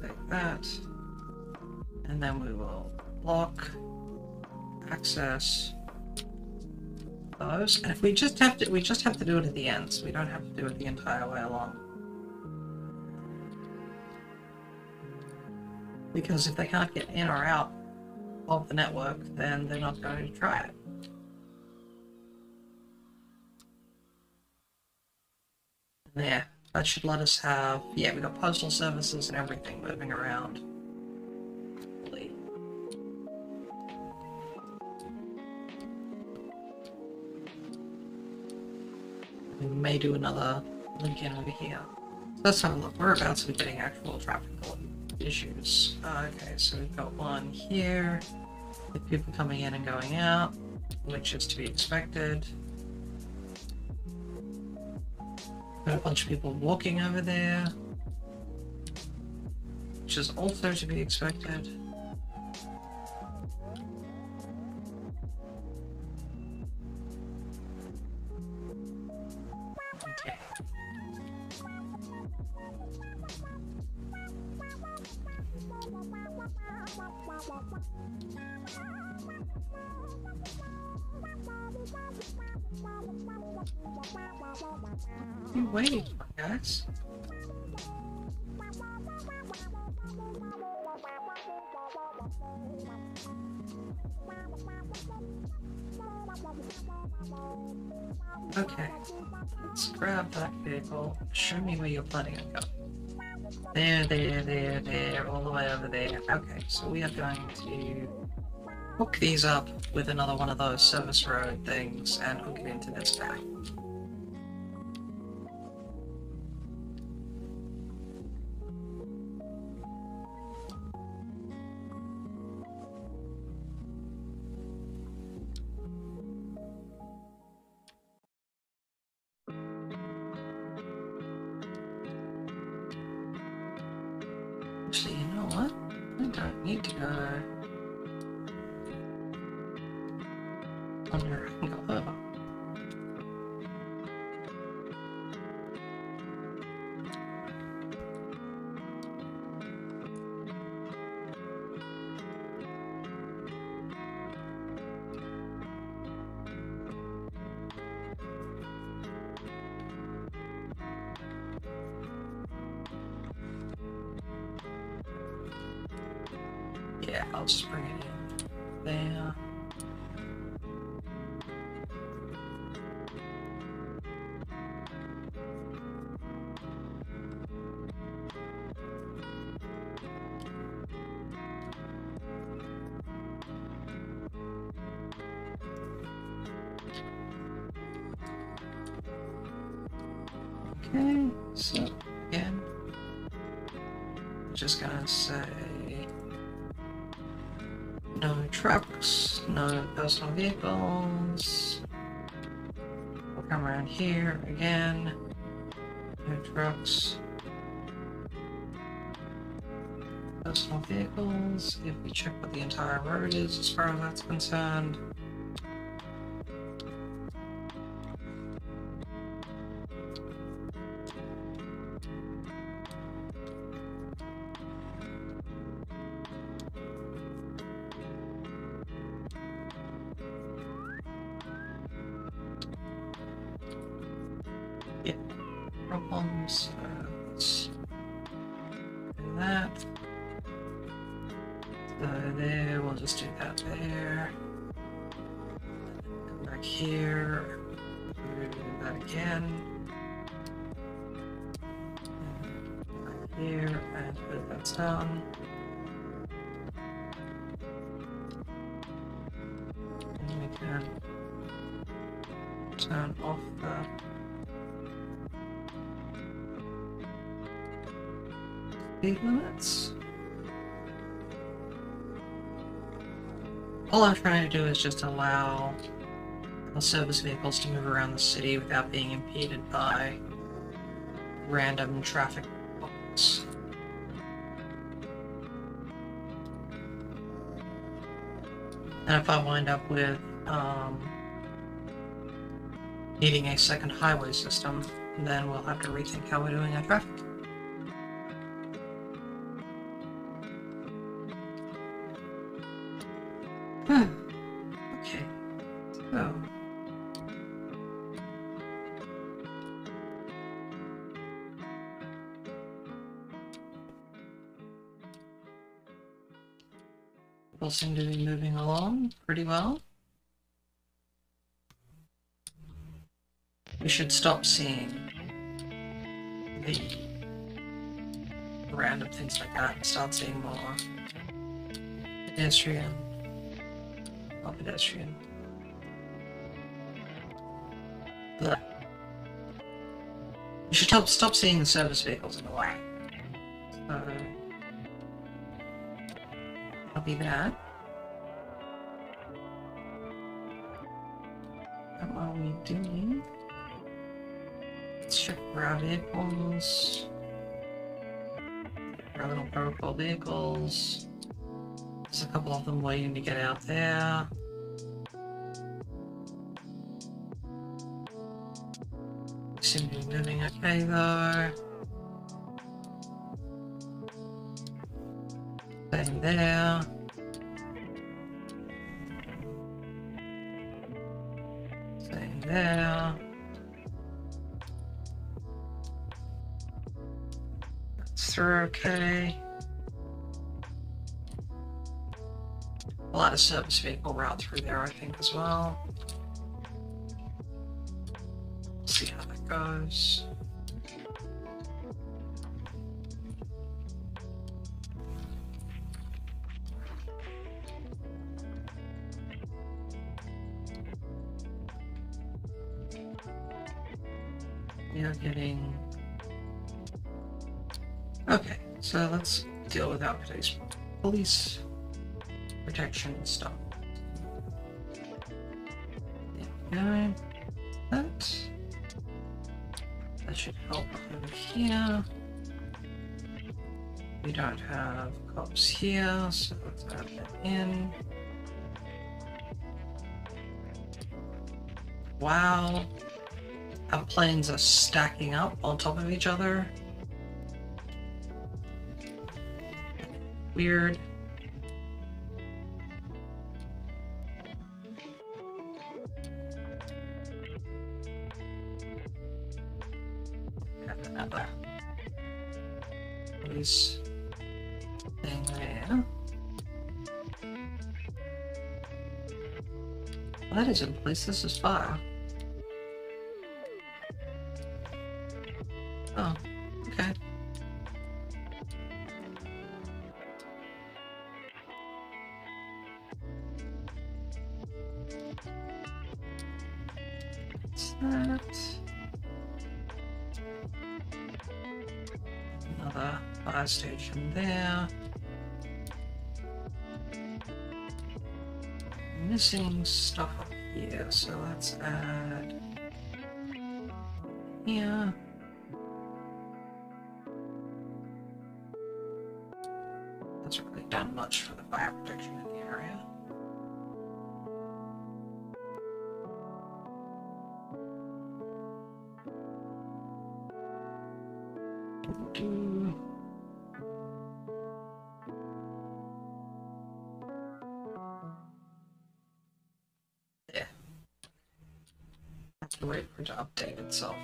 take that, and then we will block access those. And if we just have to, do it at the ends. We don't have to do it the entire way along. Because if they can't get in or out of the network, then they're not going to try it. There, that should let us have, yeah, we got postal services and everything moving around. We may do another link in over here. Let's have a look. Whereabouts are we getting actual traffic issues? Okay, so we've got one here with people coming in and going out, which is to be expected. Got a bunch of people walking over there, which is also to be expected. Okay. You waiting for, guys? Okay, let's grab that vehicle. Show me where you're planning on going. There, all the way over there. Okay, so we are going to hook these up with another one of those service road things and hook it into this guy. Actually, you know what? I don't need to go under. I can go over. Yeah, I'll just bring it in there. Okay, so again, just gonna say no trucks, no personal vehicles. We'll come around here again. No trucks. Personal vehicles. If we check what the entire road is as far as that's concerned. Yeah, problems. Let's do that. So there, we'll just do that there. Come back here. Do that again. Back here, and put that down. And we can turn off the speed limits. All I'm trying to do is just allow the service vehicles to move around the city without being impeded by random traffic blocks. And if I wind up with needing a second highway system, then we'll have to rethink how we're doing our traffic. Okay, so people seem to be moving along pretty well. We should stop seeing the random things like that and start seeing more pedestrian. Not pedestrian. But You should stop seeing the service vehicles in the way. So, that'll be that. What are we doing? Let's check for our vehicles. Our little protocol vehicles. There's a couple of them waiting to get out there. Seem to be moving okay though. Same there. Same there. That's through okay. A lot of service vehicle route through there, I think, as well. We'll see how that goes. We are getting... Okay, so let's deal with our police protection stuff. There we go. That should help over here. We don't have cops here, so let's add that in. Wow. Our planes are stacking up on top of each other. Weird. Have another police thing there. Well, that is in place. This is fire. Oh, okay. What's that? Another fire station there. Missing stuff up here, so let's add here. Hasn't really done much for the fire protection in the area. Yeah. Have to wait for it to update itself.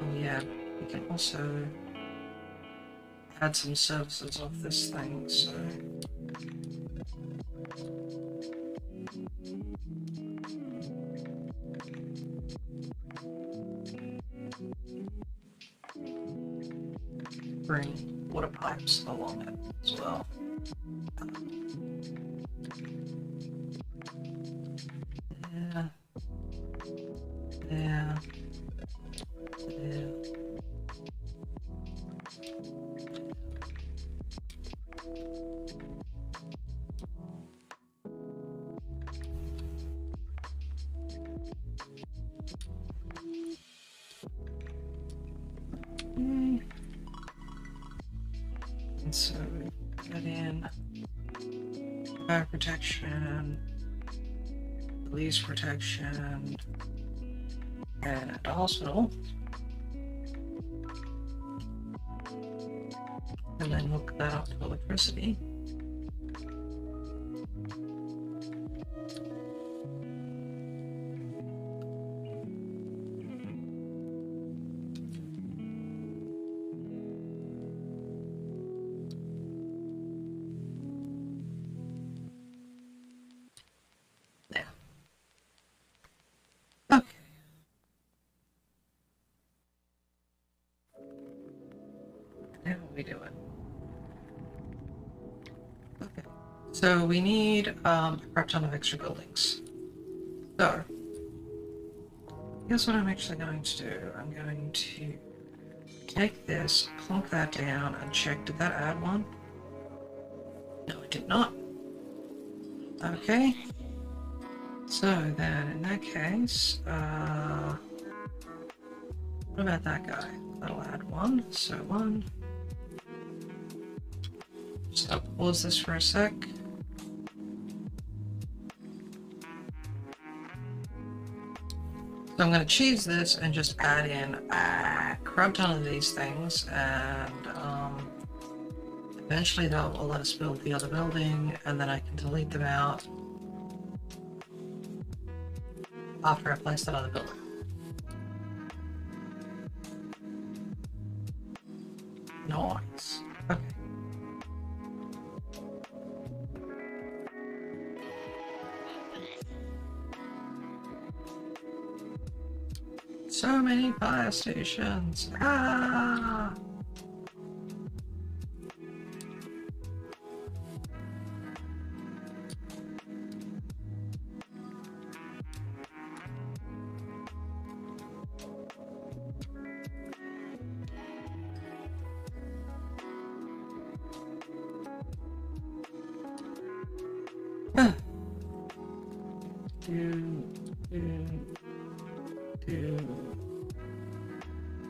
Oh yeah, we can also add some services off this thing, so... bring water pipes along it as well. Yeah. Yeah. Yeah. And so put in fire protection, police protection, and at the hospital. And then hook that up to electricity. There. Okay. So we need a crap ton of extra buildings. So, here's what I'm actually going to do. I'm going to take this, plonk that down, and check, did that add one? No, it did not. Okay. So then, in that case, what about that guy? That'll add one, so one. Just gonna pause this for a sec. So I'm going to cheese this and just add in a crap ton of these things, and eventually that will let us build the other building, and then I can delete them out after I place that other building. Nice. Okay. So many fire stations. Ah!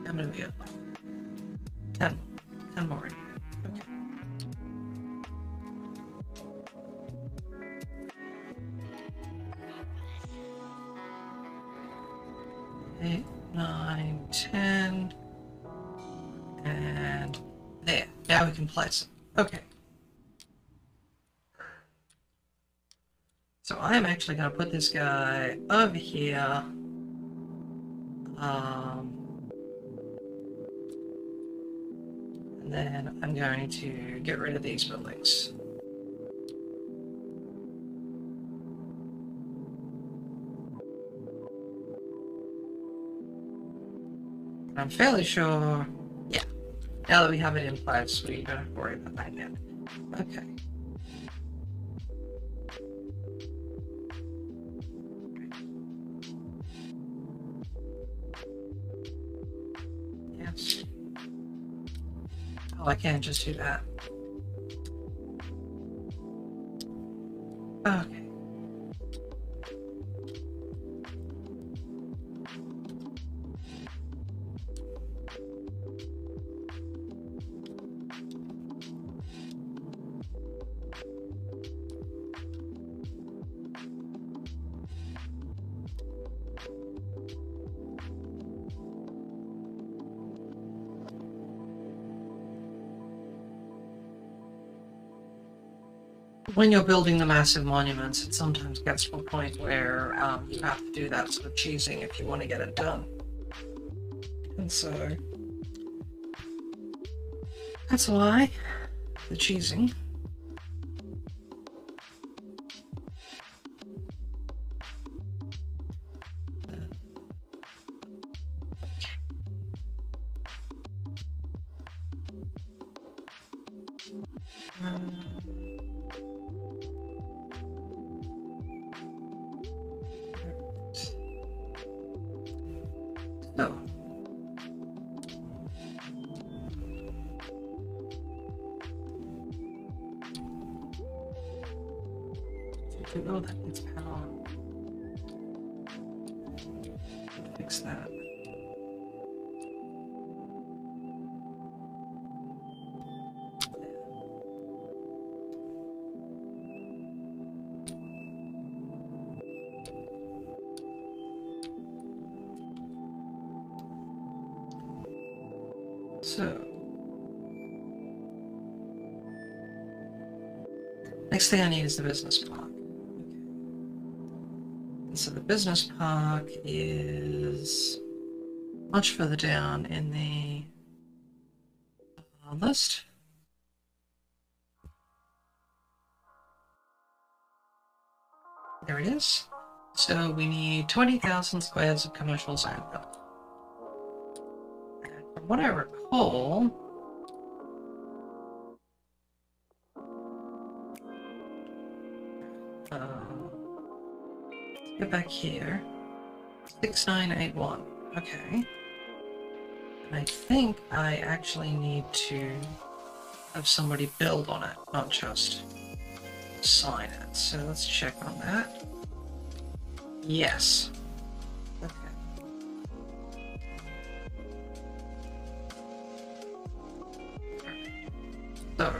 I'm gonna be at 10. 10 more. Okay. 8, 9, 10. And there. Now we can place it. Okay. So I am actually going to put this guy over here. And then I'm going to get rid of these buildings. I'm fairly sure, yeah, now that we have it in place, we don't have to worry about that yet. Okay. Yes. Oh, I can't just do that. Okay. When you're building the massive monuments, it sometimes gets to a point where you have to do that sort of cheesing if you want to get it done. And so that's why the cheesing. No. Oh, that needs power. Fix that. So, next thing I need is the business park. Okay. And so the business park is much further down in the list. There it is. So we need 20,000 squares of commercial zone. And from what I recall, Let's get back here. 6981. Okay. And I think I actually need to have somebody build on it, not just sign it. So let's check on that. Yes. Okay. So.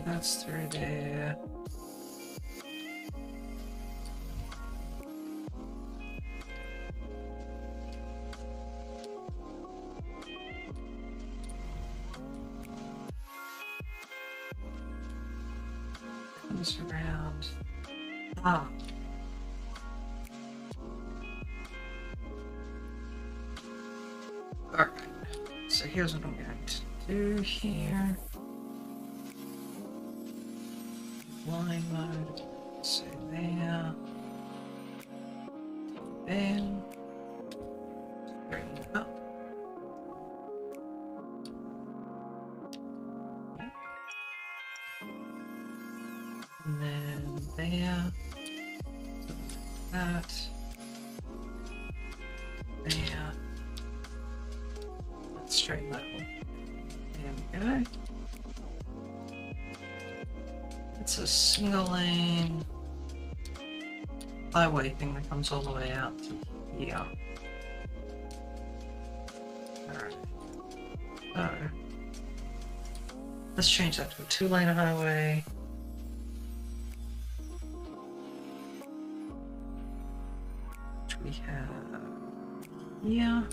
That's through there. Comes around. Ah. Alright. So here's what I'm going to do here. Line mode. So there. Then bring it up. And then there. That. There. That's straight level. There we go. It's a single lane highway thing that comes all the way out to here. Alright. So let's change that to a 2-lane highway. Which we have here.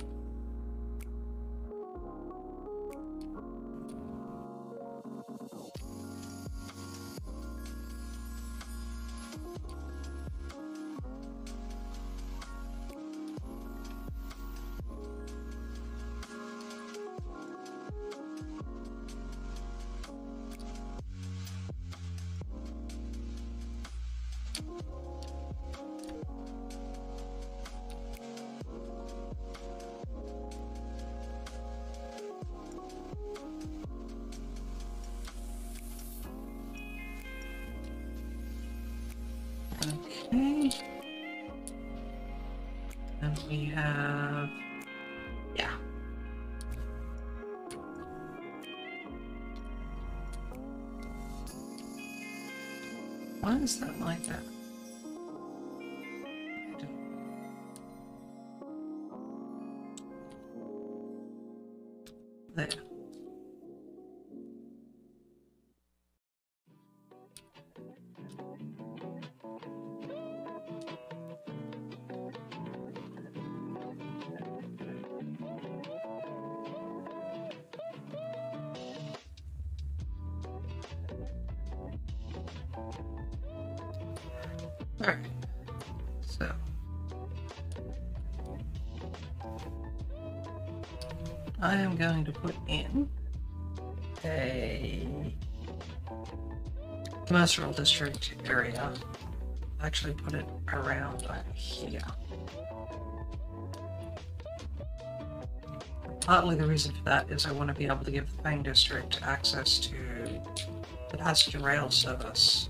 Okay. And we have, yeah. Why is that like that? There. Alright, so I am going to put in a commercial district area. Actually put it around here. Partly the reason for that is I want to be able to give the Fang District access to the passenger rail service,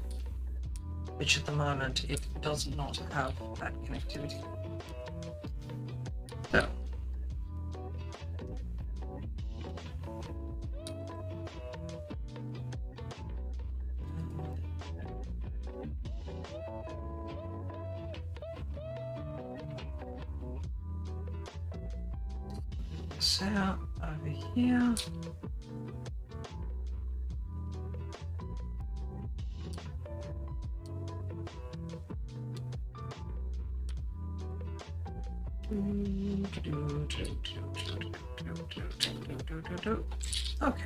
which at the moment it does not have that connectivity. So, this out over here. Okay.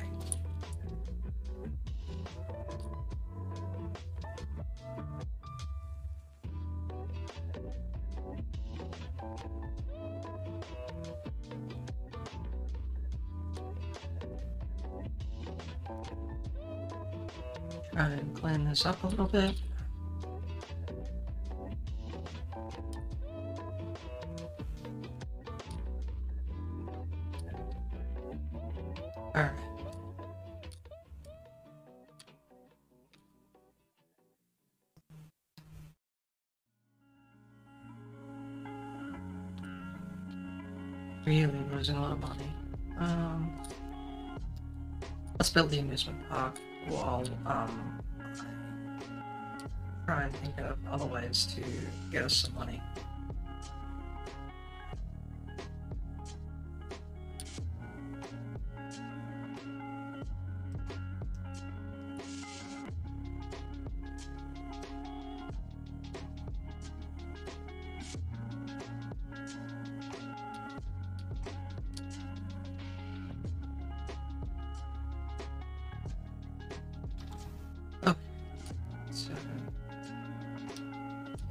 Try and clean this up a little bit. Alright. Really losing a lot of money. Let's build the amusement park while I try and think of other ways to get us some money.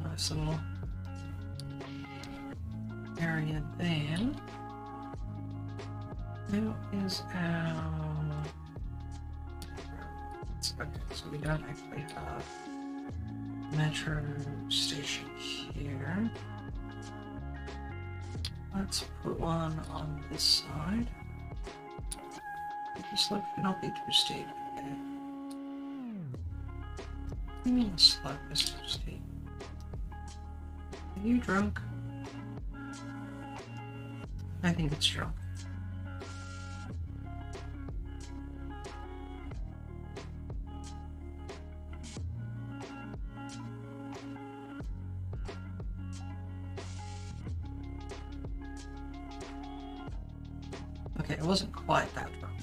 Nice little area there. Now is our... Okay, so we don't actually have metro station here. Let's put one on this side. The slope should not be too steep. Okay. What do you mean slope is too steep? Are you drunk? I think it's drunk. Okay, it wasn't quite that drunk.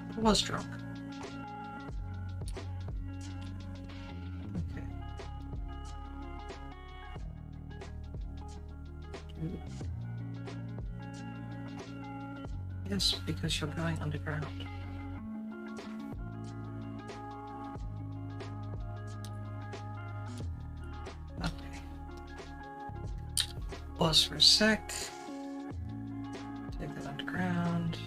It was drunk. Okay. Yes, because you're going underground. Okay. Pause for a sec. Take that underground.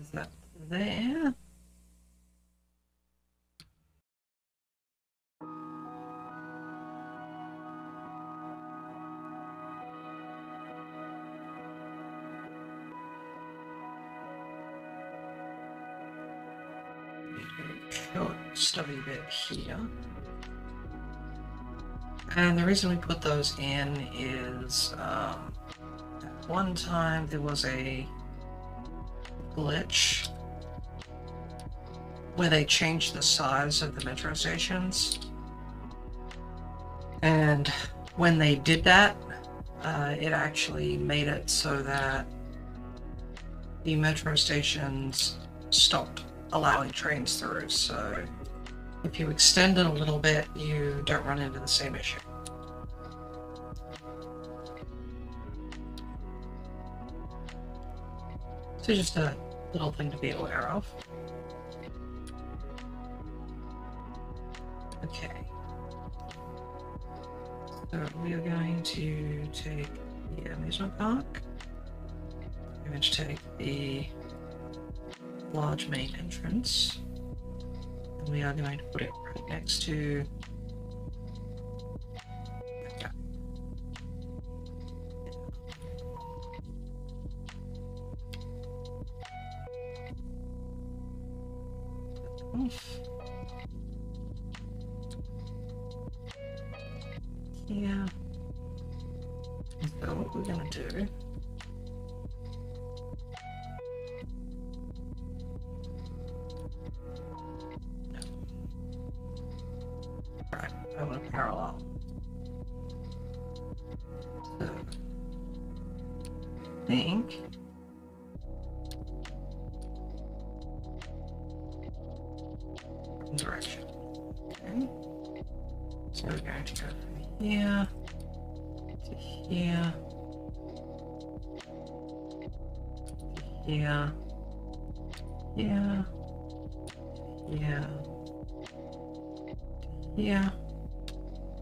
Is that there? Short stubby bit here. And the reason we put those in is at one time there was a glitch where they changed the size of the metro stations, and when they did that, it actually made it so that the metro stations stopped allowing trains through. So if you extend it a little bit, you don't run into the same issue. So just a little thing to be aware of. Okay. So we are going to take the amusement park. We're going to take the large main entrance. And we are going to put it right next to... Okay. Yeah. So what we're gonna do... No. Right, I want to parallel. So... I think So we're going to go from here to here, here, here, here, here.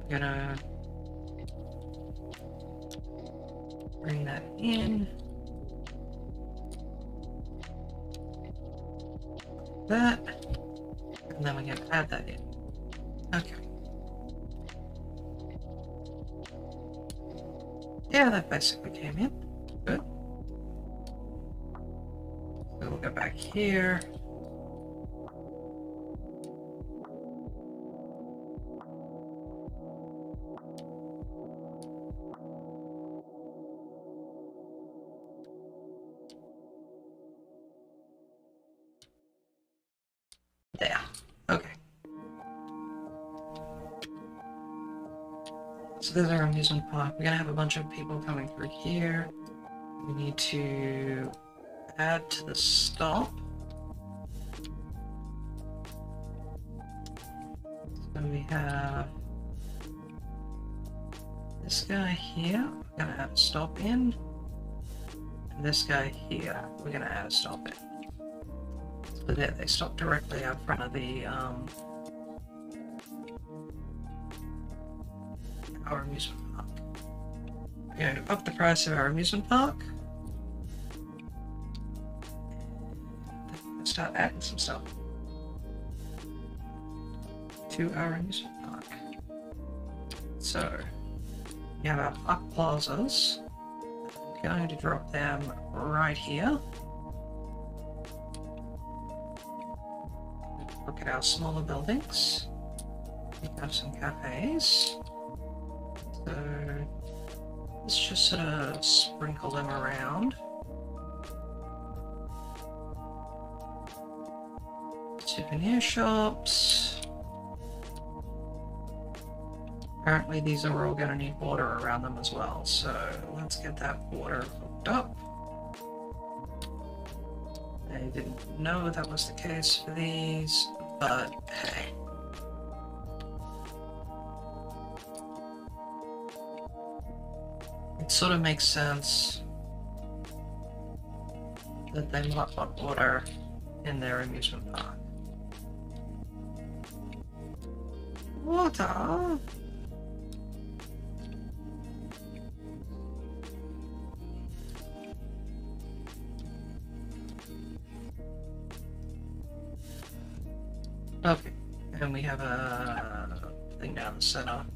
We're gonna bring that in. That. And then we can add that in. Okay. Yeah, that basically came in. Good. So we'll go back here. There. Okay. So there's our amusement park. We're gonna have a bunch of people coming through here. We need to add to the stop. So we have this guy here. We're gonna add a stop in. And this guy here, we're gonna add a stop in. So there, they stop directly out front of the our amusement park. We're going to up the price of our amusement park. And start adding some stuff to our amusement park. So we have our park plazas. I'm going to drop them right here. Look at our smaller buildings. We have some cafes. So let's just sort of sprinkle them around. Souvenir shops. Apparently these are all going to need water around them as well, so let's get that water hooked up. I didn't know that was the case for these, but hey. It sort of makes sense that they might want water in their amusement park. Water? Okay, and we have a thing down the center.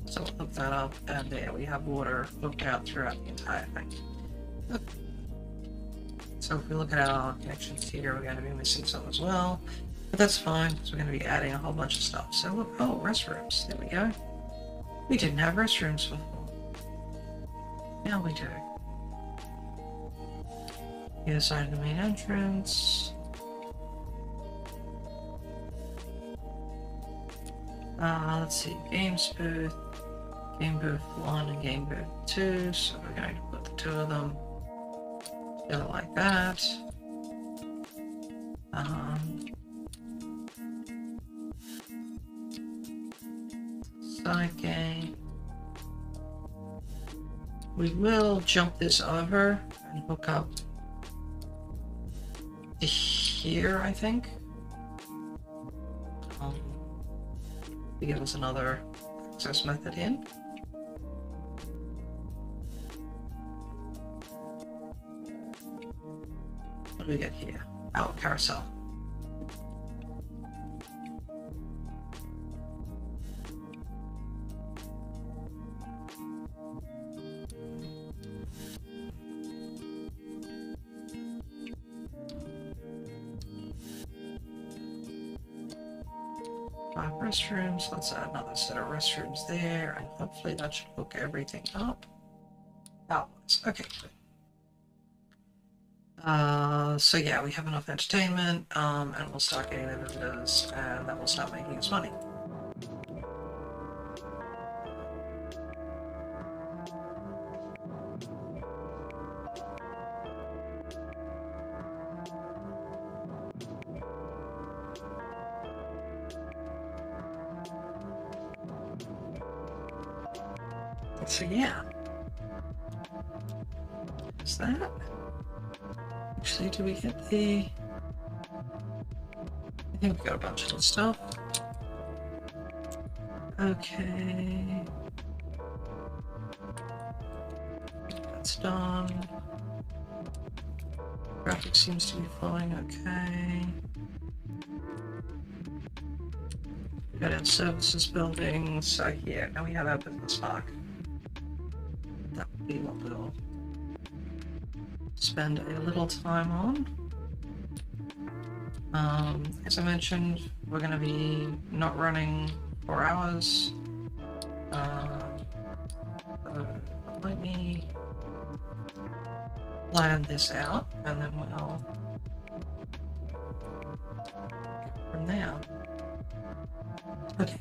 So we'll hook that up, and there we have water hooked out throughout the entire thing. Okay. So if we look at our connections here, we're going to be missing some as well. But that's fine, because we're going to be adding a whole bunch of stuff. So look, oh, restrooms. There we go. We didn't have restrooms before. Now we do. Either side of the main entrance. Let's see, games booth, game booth 1 and game booth 2, so we're going to put the two of them together like that. Side game. We will jump this over and hook up to here, I think. To give us another access method in. What do we get here? Oh, carousel. Restrooms, let's add another set of restrooms there, and hopefully that should hook everything up. Outlets, okay, good. So yeah, we have enough entertainment, and we'll start getting the visitors, and that will start making us money. So yeah. Is that? Actually, do we get the... I think we got a bunch of stuff. Okay. That's done. Graphics seems to be flowing okay. We got our services building, so yeah, now we have our business park. That would be what we'll spend a little time on. As I mentioned, we're going to be not running 4 hours. Let me plan this out, and then we'll go from there. Okay.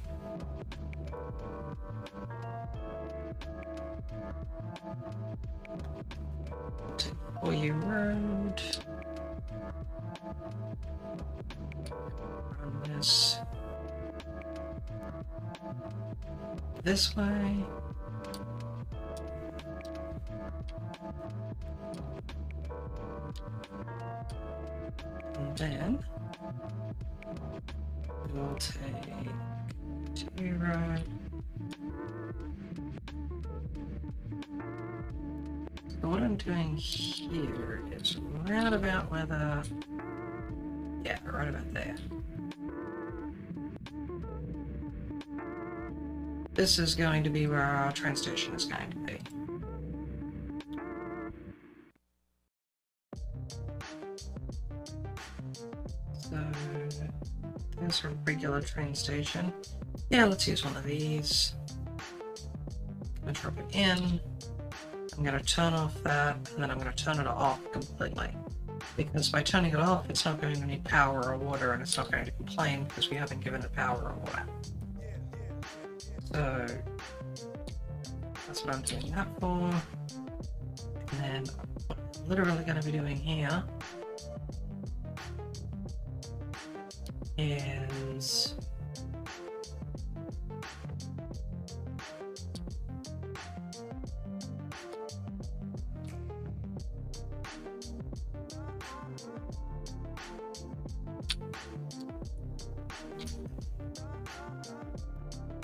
Take Boyu Road. Run this way. And then we'll take 2 road. So what I'm doing here is right about where the... yeah, right about there. This is going to be where our train station is going to be. So, there's a regular train station. Yeah, let's use one of these. I'm going to drop it in. I'm going to turn off that, and then I'm going to turn it off completely. Because by turning it off, it's not going to need power or water, and it's not going to complain because we haven't given it power or water. So, that's what I'm doing that for. And then, what I'm literally going to be doing here is...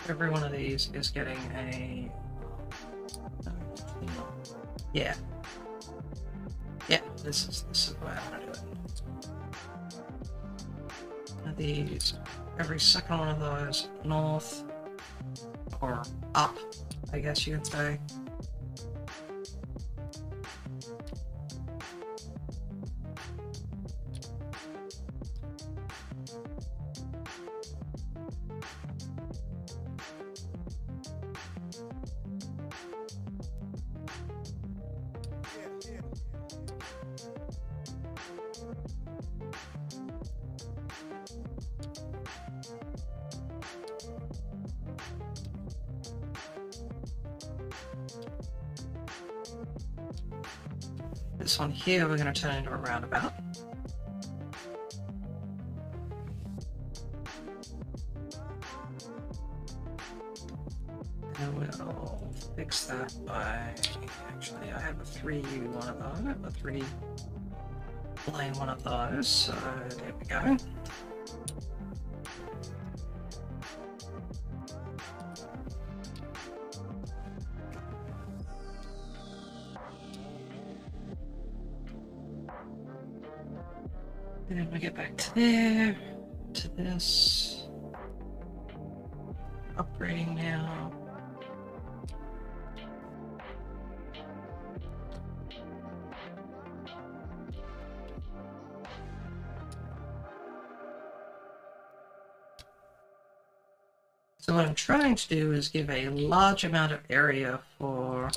every one of these is getting a... yeah. Yeah, this is the way I want to do it. One of these, every second one of those, north, or up, I guess you could say. This one here we're going to turn into a roundabout. And we'll fix that by... actually, I have a 3U one of those, a 3 lane one of those, so there we go. And then we get back to there, to this. Upgrading now. So what I'm trying to do is give a large amount of area for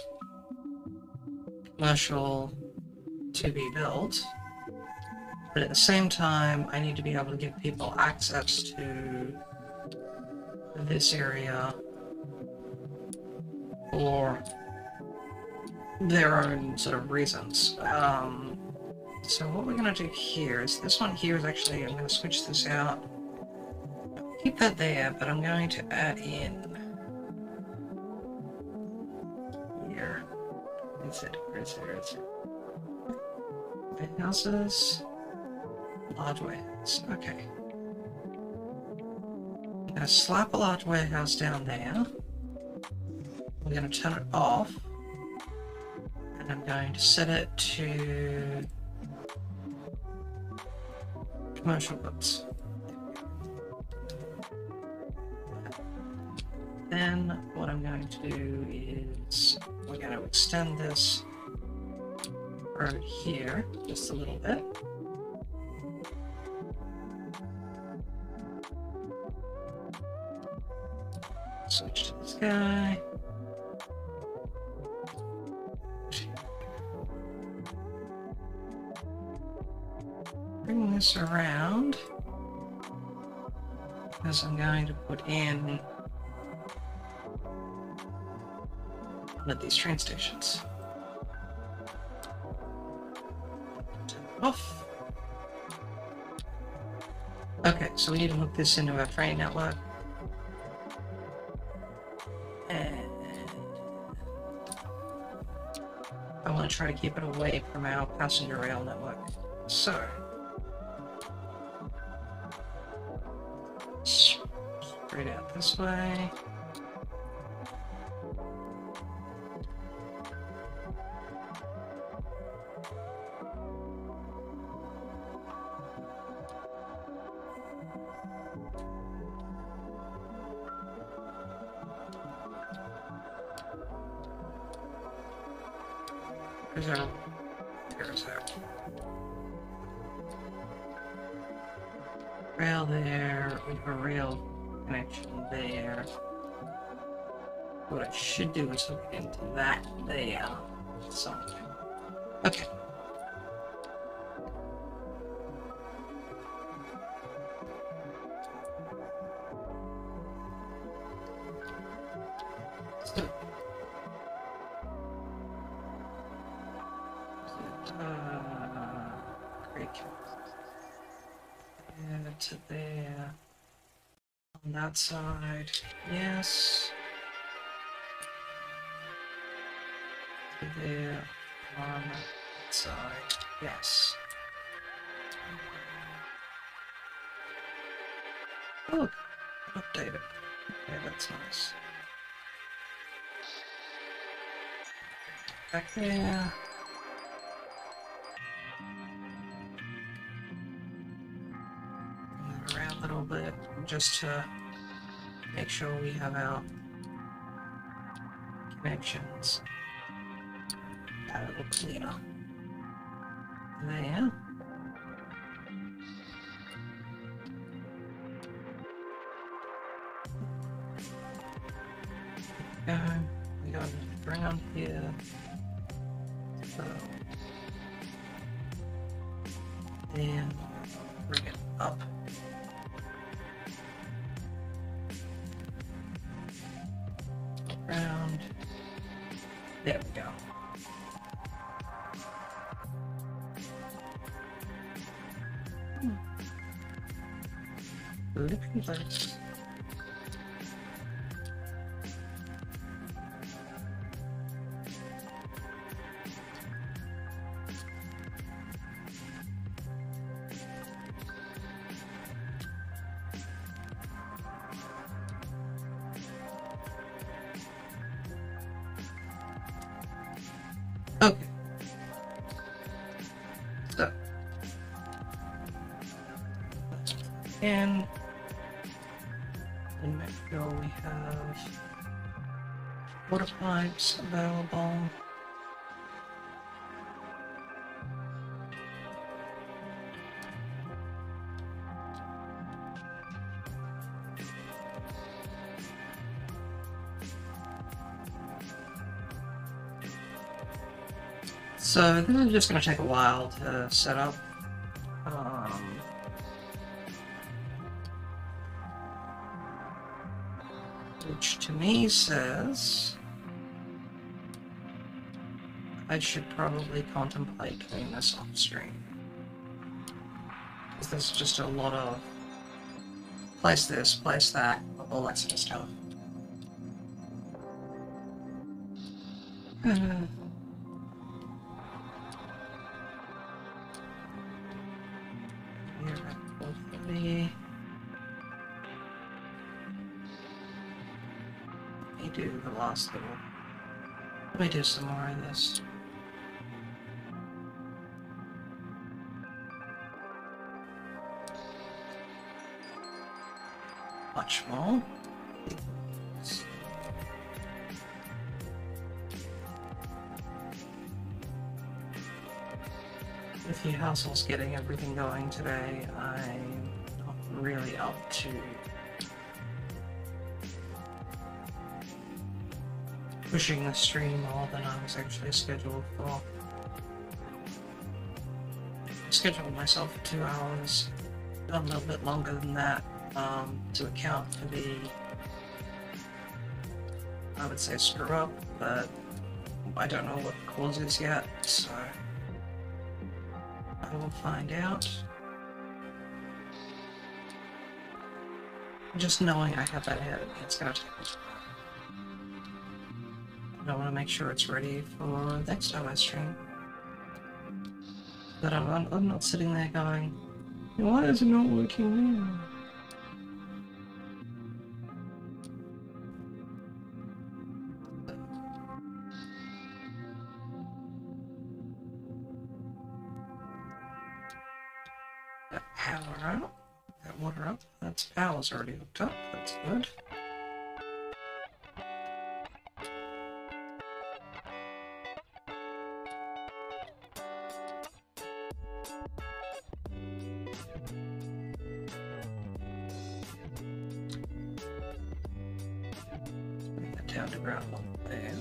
commercial to be built. But at the same time, I need to be able to give people access to this area for their own sort of reasons. So what we're going to do here is, this one here is actually, I'm going to switch this out. Keep that there, but I'm going to add in is it? Where is it? Where is it? Houses. Large warehouse. Okay. I'm gonna slap a large warehouse down there. We're gonna turn it off. And I'm going to set it to commercial goods. Then what I'm going to do is we're going to extend this right here just a little bit. Switch to this guy. Bring this around because I'm going to put in one of these train stations. Turn it off. Okay, so we need to hook this into our train network. And I want to try to keep it away from our passenger rail network. So, straight out this way. There's our rail there, we have a rail connection there. What I should do is hook into that there. Something. Okay. So, great. There to there. On that side, yes. To there. On that side, yes. Oh, look, update it. Yeah, that's nice. Back there. Move around a little bit just to make sure we have our connections a little cleaner. There. Go. We got ground here. So, and bring it up. Around. There we go. Looking nice. Okay. So. And in Mexico we have water pipes available. So this is just going to take a while to set up. Which to me says I should probably contemplate doing this off stream. Because there's just a lot of place this, place that, all that sort of stuff. Here at 4:30. Let me do the last little. Let me do some more of this. Much more. With the households getting everything going today, I'm not really up to pushing the stream more than I was actually scheduled for. I scheduled myself for 2 hours, a little bit longer than that, to account for the, I would say, screw up, but I don't know what the cause is yet, so I will find out. Just knowing I have that ahead of me, it's gonna take me time. I want to make sure it's ready for next time I stream. But I'm not sitting there going, why is it not working now? That power out, that water up, that's power's already hooked up, that's good. Bring that down to ground level there.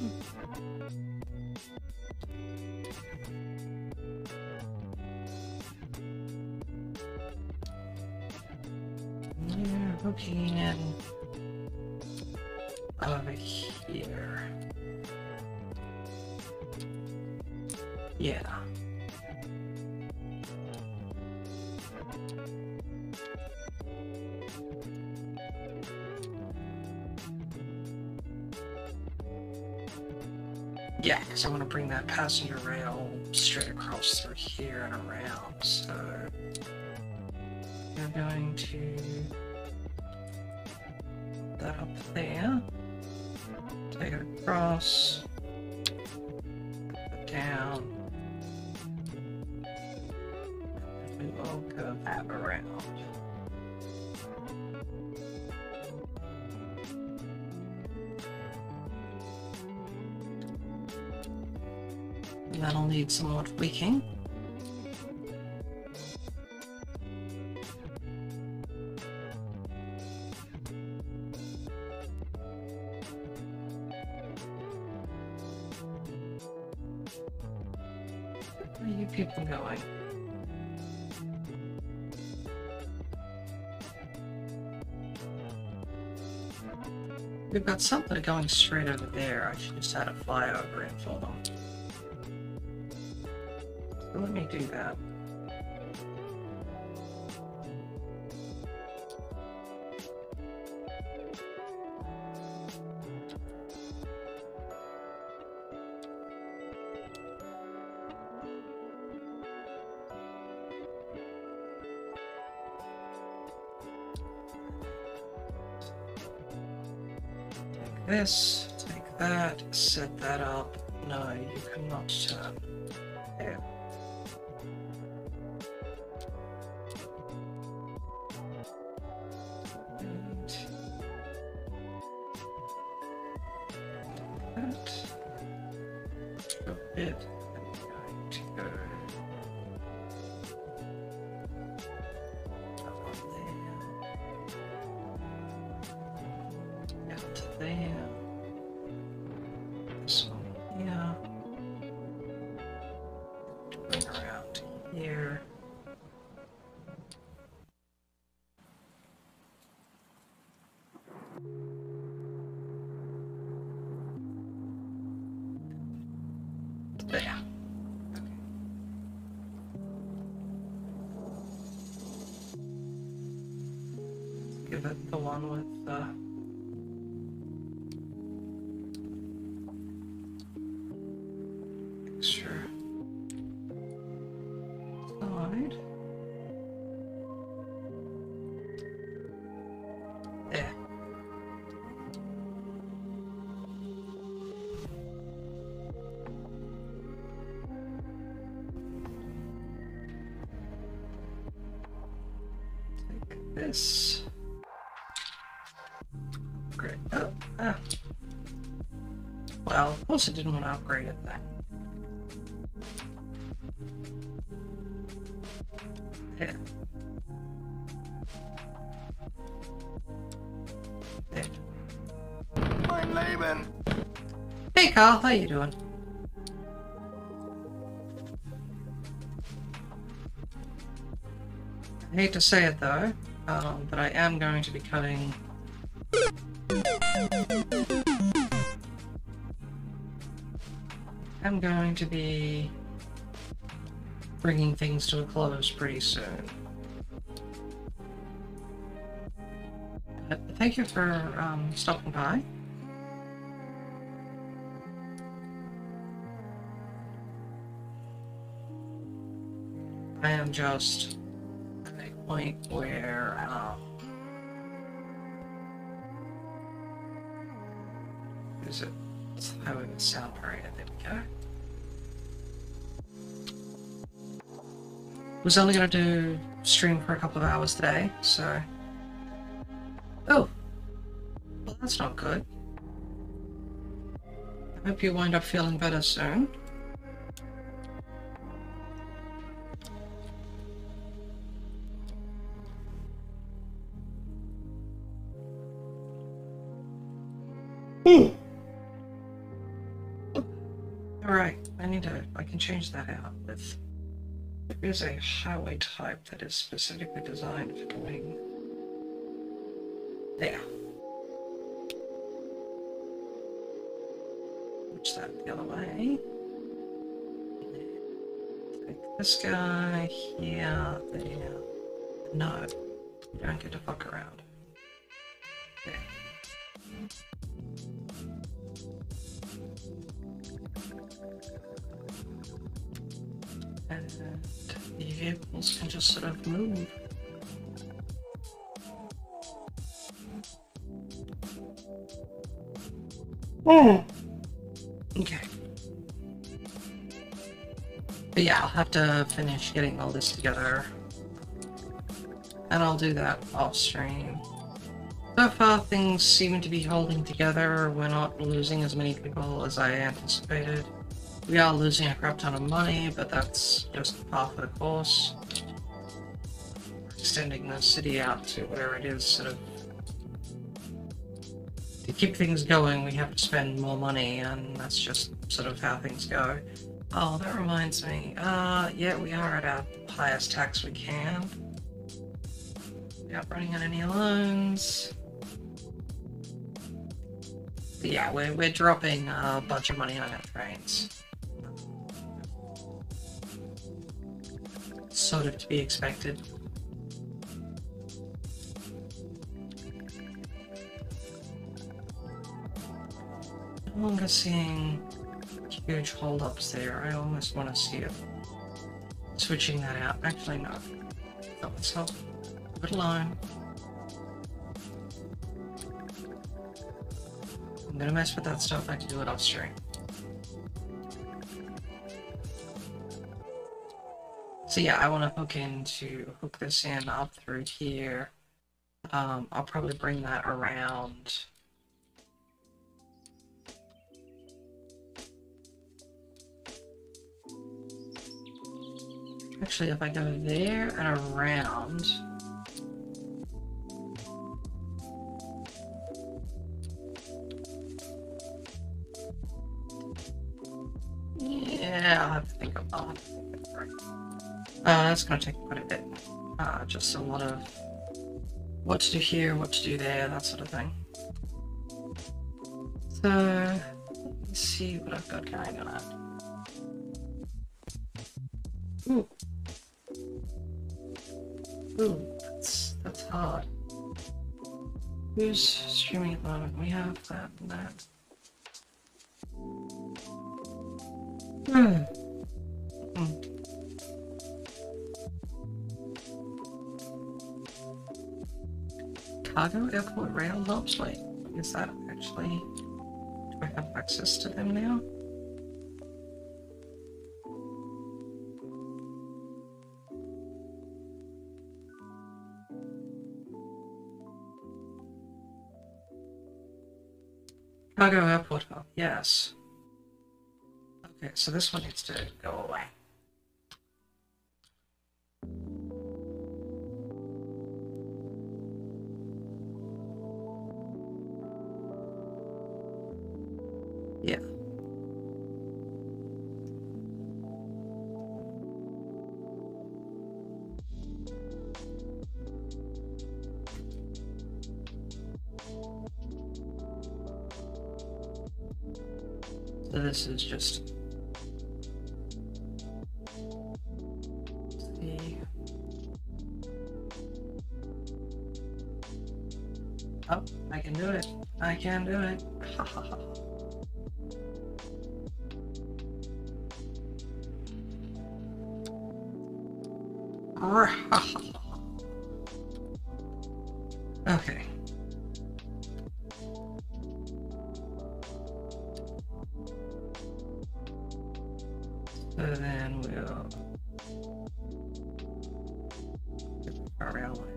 Yeah, hooking in over here. Yeah. Yeah, because I want to bring that passenger rail straight across through here and around, so we're going to put that up there, take it across, put it down, and we will curve that around. That'll need some more tweaking. Where are you people going? We've got some that are going straight over there. I should just add a flyover in for them. So let me do that. Take this, take that, set that up. No, you cannot turn. There. It. I'm going to go up on there, down to there, this one here, bring around here. There. Okay. Give it the one with the extra side. this. Great. Oh, ah. Well, of course I didn't want to upgrade it then. There. There. Mein Leben! Hey Carl, how you doing? I hate to say it though, but I am going to be cutting. I'm going to be bringing things to a close pretty soon. Thank you for stopping by. I am just at a point where is it? It's the highway with sound area. There we go. Was only gonna do stream for a couple of hours today, so. Oh, well that's not good. I hope you wind up feeling better soon. Alright, I can change that out with, there is a highway type that is specifically designed for doing, there. Switch that the other way. Take this guy here, there. No, you don't get to fuck around. There. And the vehicles can just sort of move. Okay. But yeah, I'll have to finish getting all this together. And I'll do that off stream. So far, things seem to be holding together. We're not losing as many people as I anticipated. We are losing a crap ton of money, but that's just par for the course. Extending the city out to where it is, sort of. To keep things going, we have to spend more money, and that's just sort of how things go. Oh, that reminds me. Yeah, we are at our highest tax we can. Without running out any loans. But yeah, we're dropping a bunch of money on our trains. Sort of to be expected. No longer seeing huge holdups there. I almost want to see it switching that out. Actually, no. Not myself. Leave it alone. I'm gonna mess with that stuff. I can do it off stream. So yeah, I want to hook this in up through here. I'll probably bring that around. Actually, if I go there and around. Yeah, I'll have to think of it. Right. That's gonna take quite a bit. Just a lot of what to do here, what to do there, that sort of thing. So, let's see what I've got going on. Ooh. Ooh, that's hard. Who's streaming at the moment? We have that and that. Cargo airport rail lobs? Wait, is that actually... Do I have access to them now? Cargo airport hub, yes. Okay, so this one needs to go away. Yeah. So this is just... see. Oh, I can do it. I can do it. Okay. So then we'll around line.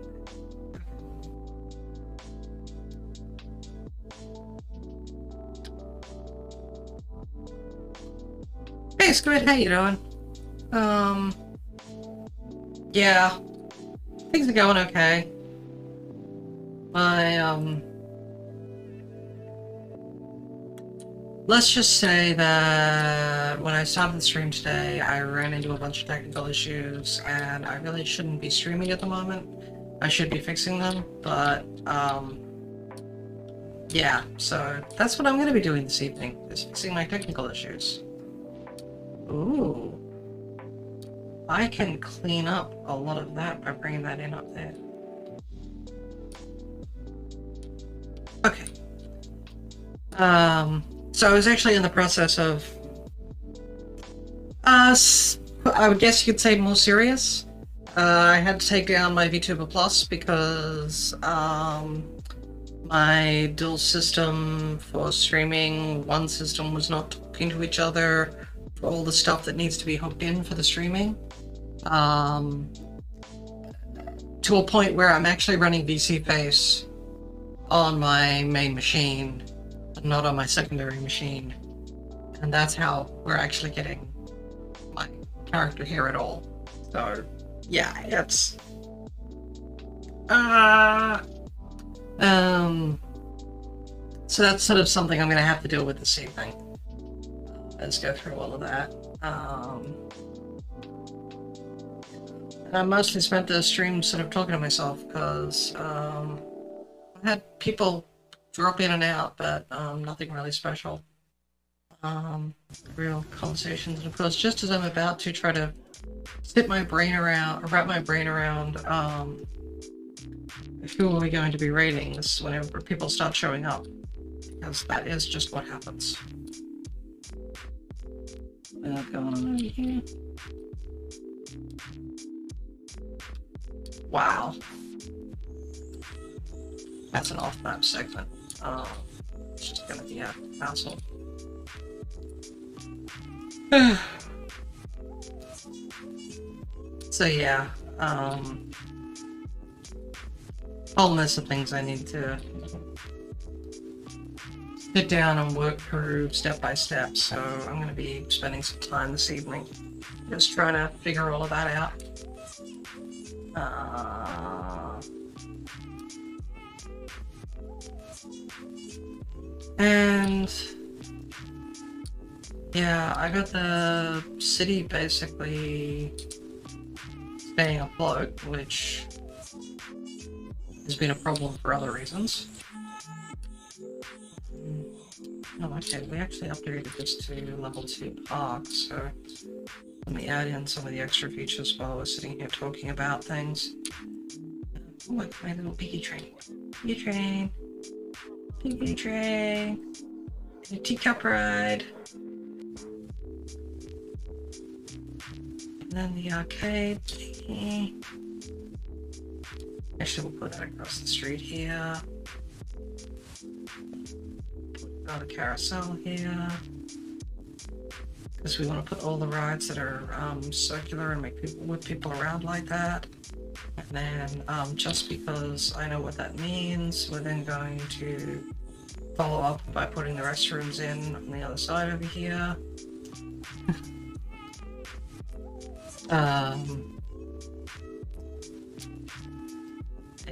Hey, Squid, how you doing? Yeah, things are going okay. Let's just say that when I started the stream today, I ran into a bunch of technical issues, and I really shouldn't be streaming at the moment. I should be fixing them, but, yeah, so that's what I'm going to be doing this evening, is fixing my technical issues. Ooh. I can clean up a lot of that by bringing that in up there. Okay. So I was actually in the process of, I would guess you could say more serious. I had to take down my Vtuber Plus because, my dual system for streaming, one system was not talking to each other for all the stuff that needs to be hooked in for the streaming. To a point where I'm actually running VC Face on my main machine, not on my secondary machine. And that's how we're actually getting my character here at all. So, yeah, it's... So that's sort of something I'm going to have to deal with this evening. Let's go through all of that. And I mostly spent the stream sort of talking to myself because I had people drop in and out, but nothing really special. Real conversations, and of course, just as I'm about to try to wrap my brain around, who are we going to be raiding this whenever people start showing up, because that is just what happens. What's going on over here? Wow. That's an off-map segment. It's just gonna be a hassle. So yeah, whole list of things I need to sit down and work through step by step, so I'm going to be spending some time this evening just trying to figure all of that out. And yeah, I got the city basically staying afloat, which has been a problem for other reasons. Oh, okay, we actually updated this to level 2 park, so let me add in some of the extra features while we're sitting here talking about things. Oh, look, my little piggy train. Piggy train. Piggy train. And a teacup ride. And then the arcade thingy. Actually, we'll put that across the street here. Got a carousel here. Because we want to put all the rides that are circular and make people whip people around like that. And then, just because I know what that means, we're then going to follow up by putting the restrooms in on the other side over here. And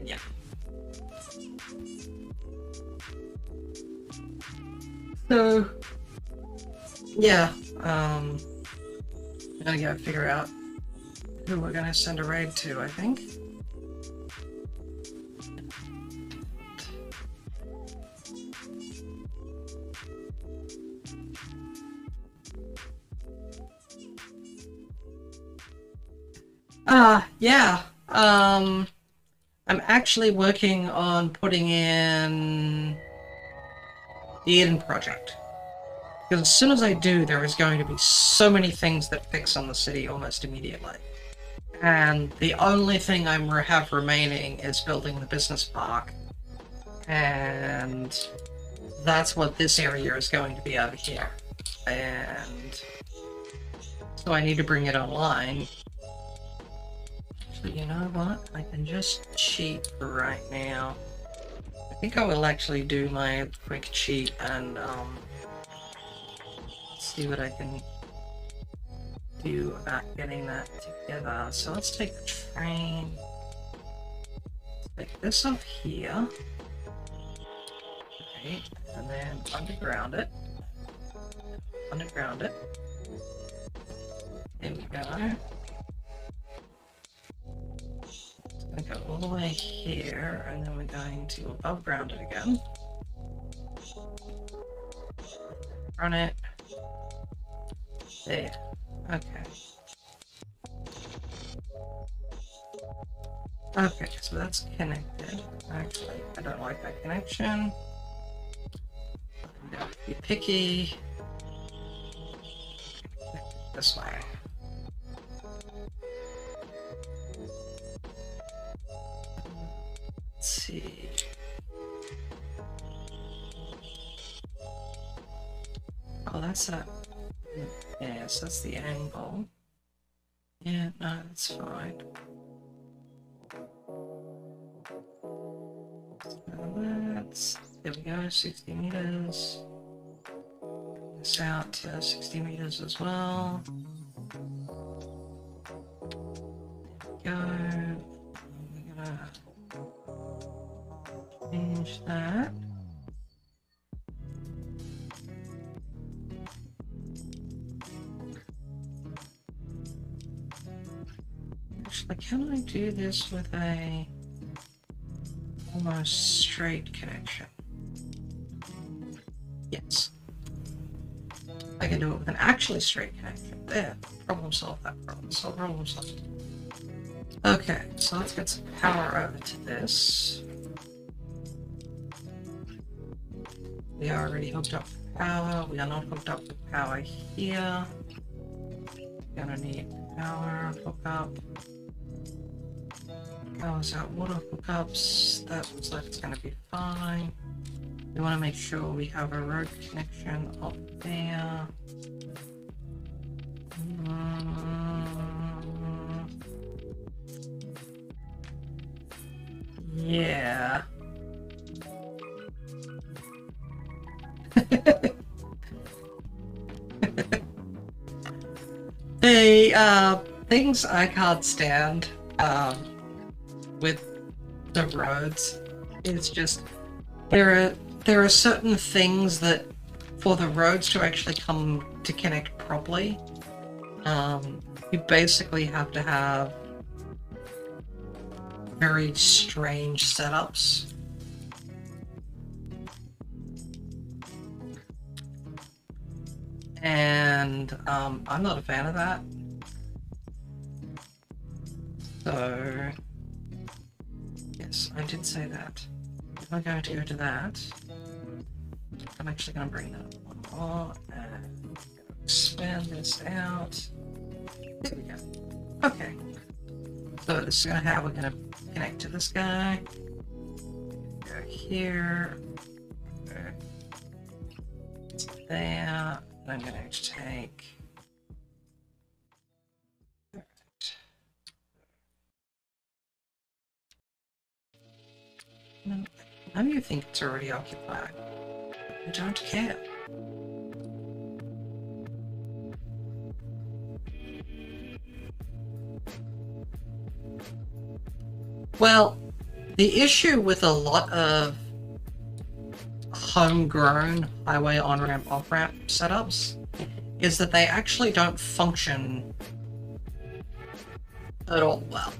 yeah. So, yeah, we gotta go figure out who we're gonna send a raid to, I think. Yeah. I'm actually working on putting in the Eden project. Because as soon as I do, there is going to be so many things that fix on the city almost immediately. And the only thing I have remaining is building the business park. And that's what this area is going to be over here. And so I need to bring it online. But you know what? I can just cheat right now. I think I will actually do my quick cheat and see what I can do about getting that together. So let's take the train. Let's take this up here. Okay, and then underground it. Underground it. There we go. It's gonna go all the way here, and then we're going to above ground it again. Run it. There. Okay. Okay, so that's connected. Actually, I don't like that connection. Be picky. This way. Let's see. Oh, that's a... Yes, that's the angle. Yeah, no, that's fine. So there we go, 60 meters. This out to 60 meters as well. There we go. We're gonna change that. Actually, can I do this with a almost straight connection? Yes. I can do it with an actually straight connection. There. Problem solved. That problem solved. Problem solved. Okay, so let's get some power over to this. We are already hooked up for power. We are not hooked up for power here. We're gonna need power hookup. Power's out, water hookups. That looks like it's gonna be fine. We want to make sure we have a road connection up there. Yeah. The things I can't stand with the roads is just there are certain things that for the roads to actually come to connect properly, you basically have to have very strange setups. And I'm not a fan of that. So yes, I did say that. If I'm going to go to that, I'm actually going to bring that one more and expand this out. There we go. Okay. So this is going to how we're going to connect to this guy. Go here. Go there. And I'm going to take. How do you think it's already occupied? I don't care. Well, the issue with a lot of homegrown highway on-ramp, off-ramp setups is that they actually don't function at all well.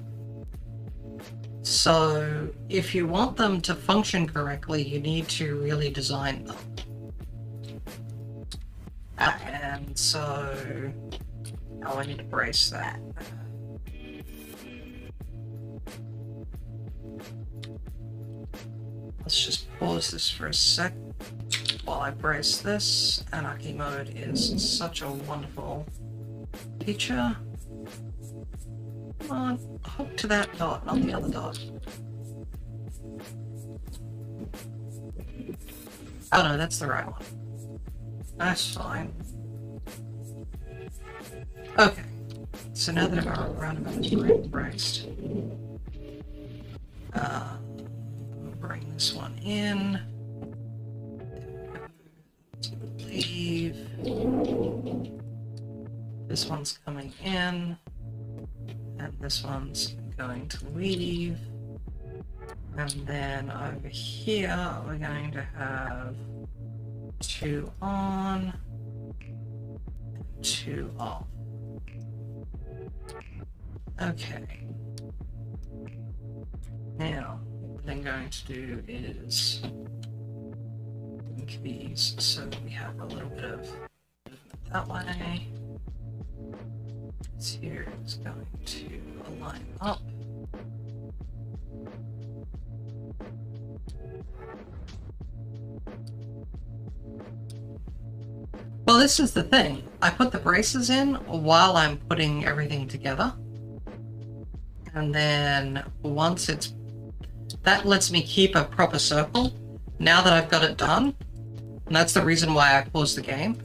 So if you want them to function correctly, you need to really design them. And so I need to brace that. Let's just pause this for a sec while I brace this. Anarchy mode is such a wonderful feature. Come on, hook to that dot, not the other dot. Oh no, that's the right one. That's fine. Okay, so now that our roundabout is braced, bring this one in. Leave. This one's coming in, and this one's going to leave. And then over here, we're going to have 2 on, 2 off. Okay. Now, what I'm going to do is link these so that we have a little bit of movement that way. This here is going to align up. Well, this is the thing. I put the braces in while I'm putting everything together. And then once it's... that lets me keep a proper circle. Now that I've got it done, and that's the reason why I paused the game.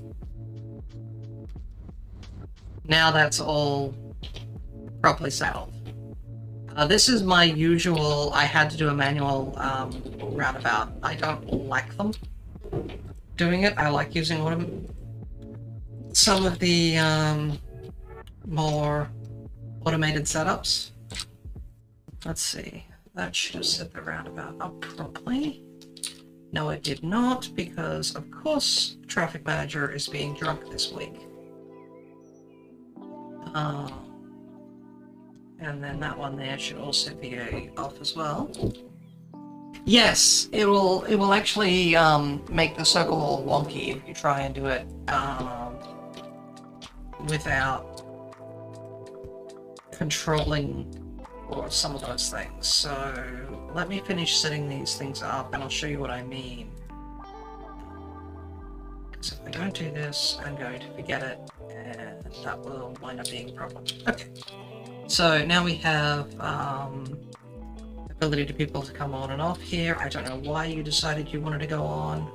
Now that's all properly settled. This is my usual, I had to do a manual roundabout. I don't like them doing it. I like using some of the more automated setups. Let's see, that should have set the roundabout up properly. No, it did not, because of course Traffic Manager is being drunk this week. And then that one there should also be off as well. Yes, it will actually make the circle all wonky if you try and do it without controlling or some of those things. So let me finish setting these things up and I'll show you what I mean. So if I don't do this, I'm going to forget it and that will wind up being a problem. Okay, so now we have ability to people to come on and off here. I don't know why you decided you wanted to go on.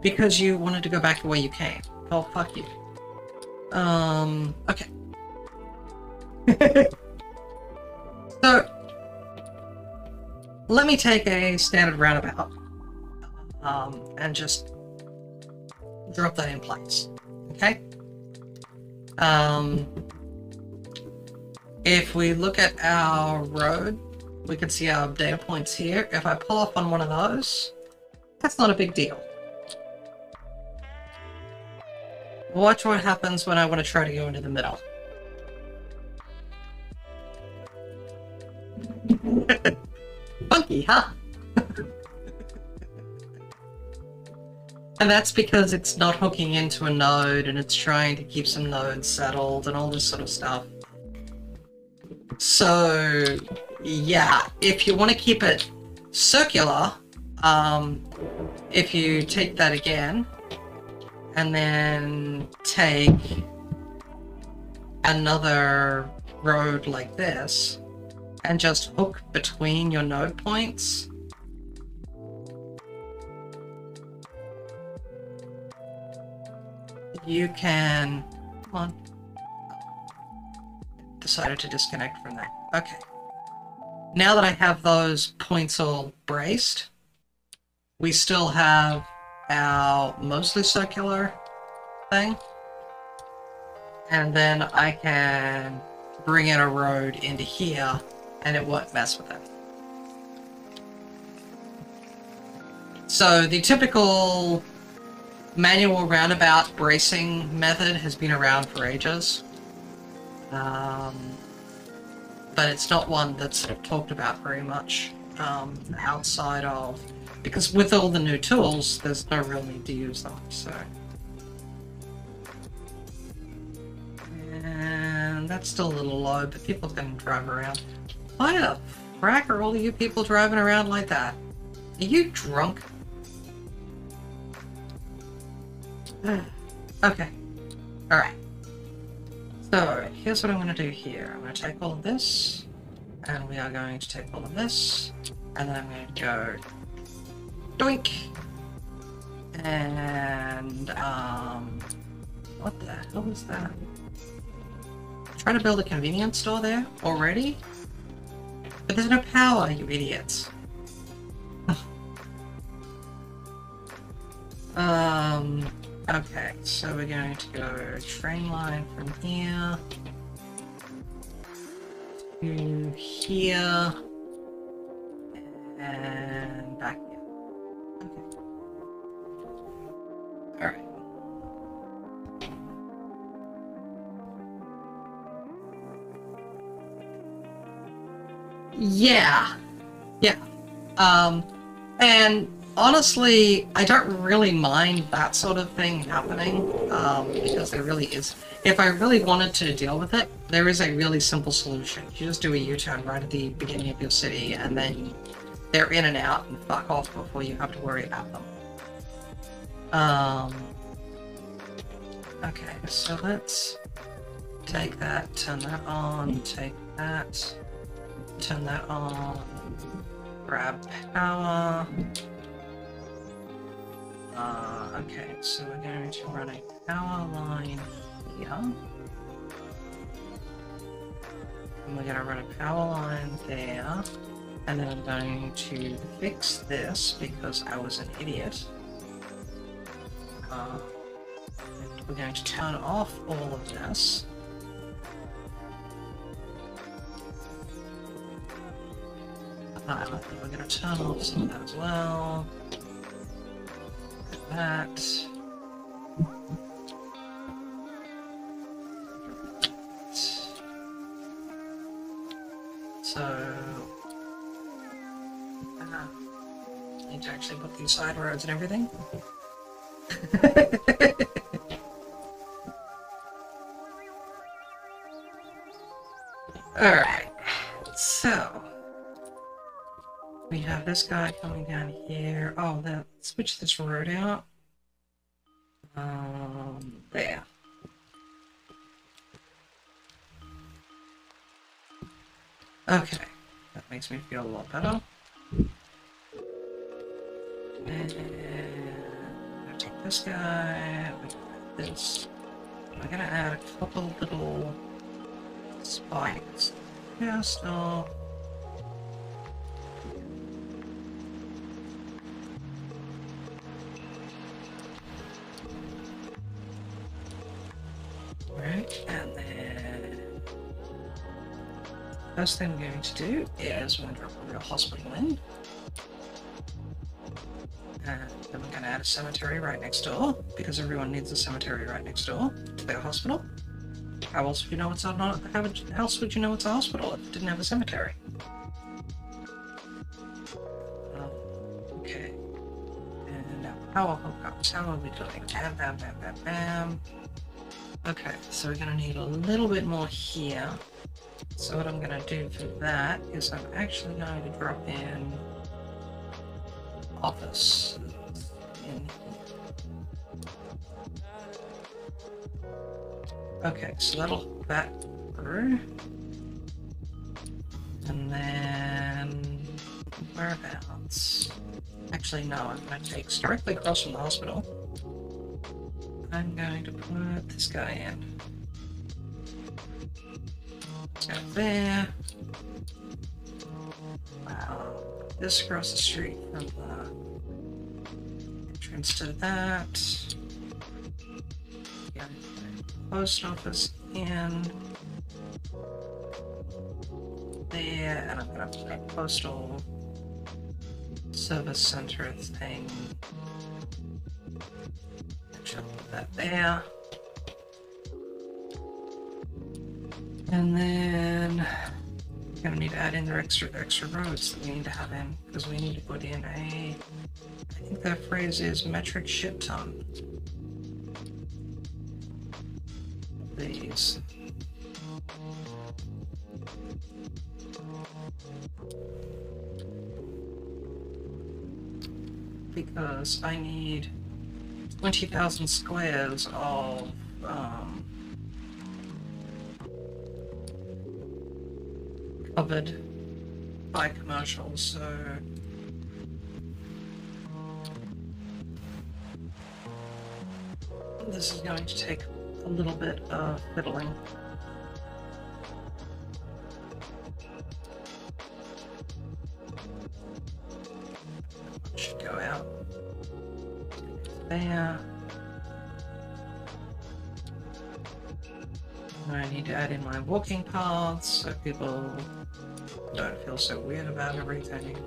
Because you wanted to go back the way you came. Oh, fuck you. Okay. So, let me take a standard roundabout and just drop that in place, okay? If we look at our road, we can see our data points here. If I pull off on one of those, that's not a big deal. Watch what happens when I want to try to go into the middle. Funky, huh? And that's because it's not hooking into a node and it's trying to keep some nodes settled and all this sort of stuff. So, yeah, if you want to keep it circular, if you take that again, and then take another road like this, and just hook between your node points, you can... Come on. Decided to disconnect from that. Okay. Now that I have those points all braced, we still have our mostly circular thing. And then I can bring in a road into here, and it won't mess with it. So the typical manual roundabout bracing method has been around for ages. But it's not one that's talked about very much outside of... Because with all the new tools, there's no real need to use them, so... And that's still a little low, but people can drive around. Why the frack are all of you people driving around like that? Are you drunk? Okay. Alright. So, here's what I'm going to do here. I'm going to take all of this, and we are going to take all of this, and then I'm going to go... Doink! And, what the hell is that? Trying to build a convenience store there already? But there's no power, you idiots. Okay, so we're going to go train line from here to here and back here. Okay. Alright. Yeah. Yeah. And honestly, I don't really mind that sort of thing happening, because there really is... If I really wanted to deal with it, there is a really simple solution. You just do a U-turn right at the beginning of your city, and then they're in and out and fuck off before you have to worry about them. Okay, so let's take that, turn that on, take that, turn that on, grab power. Okay, so we're going to run a power line here. And we're going to run a power line there. And then I'm going to fix this because I was an idiot. We're going to turn off all of this. We're going to turn off some of that as well. That. So, I need to actually put these side roads and everything. Alright, so we have this guy coming down here. Oh, let's switch this road out. There. Okay, that makes me feel a lot better. And I'm gonna take this guy, we can add this. I'm gonna add a couple little spikes. Yeah, still. Right, and then first thing we're going to do is we're going to drop a real hospital in. And then we're going to add a cemetery right next door, because everyone needs a cemetery right next door to their hospital. How else would you know it's a hospital if it didn't have a cemetery? Okay. And now power hookups. How are we doing? Bam, bam, bam, bam, bam. Okay, so we're gonna need a little bit more here. So what I'm gonna do for that is I'm actually going to drop in office in here. Okay, so that'll hook that through. And then whereabouts? Actually, no, I'm going to take directly across from the hospital. I'm going to put this guy in. Go there. Wow. This across the street from the entrance to that. Yeah, post office in there, and I'm gonna put a postal service center thing. Should put that there. And then we're gonna need to add in the extra roads that we need to have in, because we need to put in a, I think that phrase is metric ship ton. These. Because I need 20,000 squares of covered by commercials, so this is going to take a little bit of fiddling. Should go out there. I need to add in my walking paths so people don't feel so weird about everything.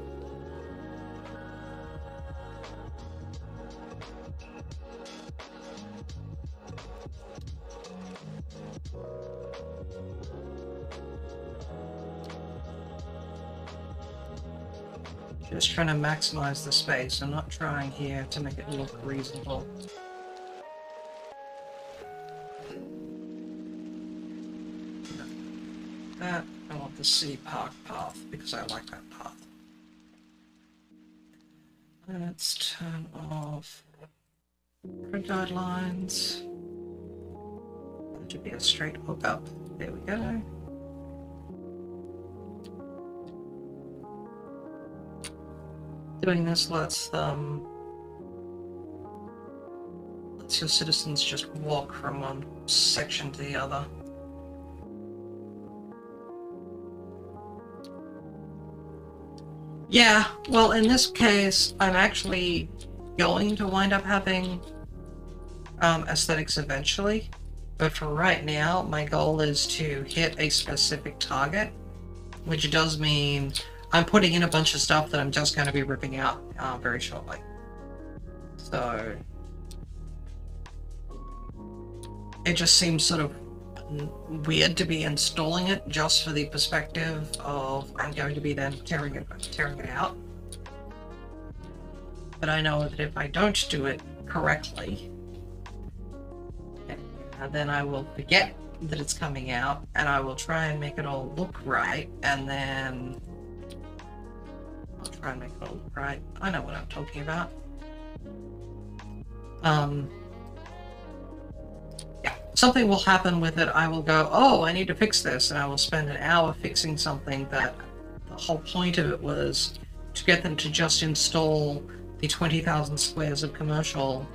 Just trying to maximize the space. I'm not trying here to make it look reasonable. That, I want the city park path because I like that path. Let's turn off road guidelines. That should be a straight hookup. There we go. Doing this lets your citizens just walk from one section to the other. Yeah, well, in this case, I'm actually going to wind up having aesthetics eventually, but for right now, my goal is to hit a specific target, which does mean I'm putting in a bunch of stuff that I'm just going to be ripping out very shortly. So it just seems sort of weird to be installing it just for the perspective of I'm going to be then tearing it out. But I know that if I don't do it correctly, then I will forget that it's coming out, and I will try and make it all look right, and then I'll try and make it all look right. I know what I'm talking about. Yeah, something will happen with it. I will go, oh, I need to fix this, and I will spend an hour fixing something that the whole point of it was to get them to just install the 20,000 squares of commercial,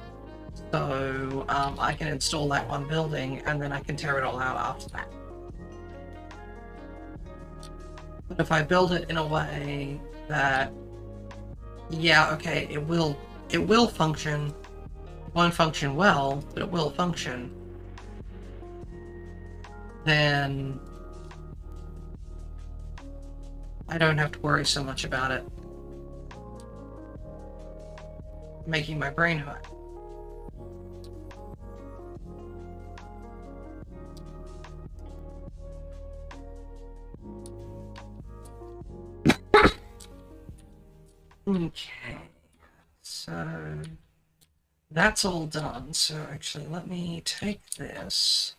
so I can install that one building, and then I can tear it all out after that. But if I build it in a way that, yeah, okay, it will function. It won't function well, but it will function. Then I don't have to worry so much about it making my brain hurt. Okay, so that's all done. So actually, let me take this,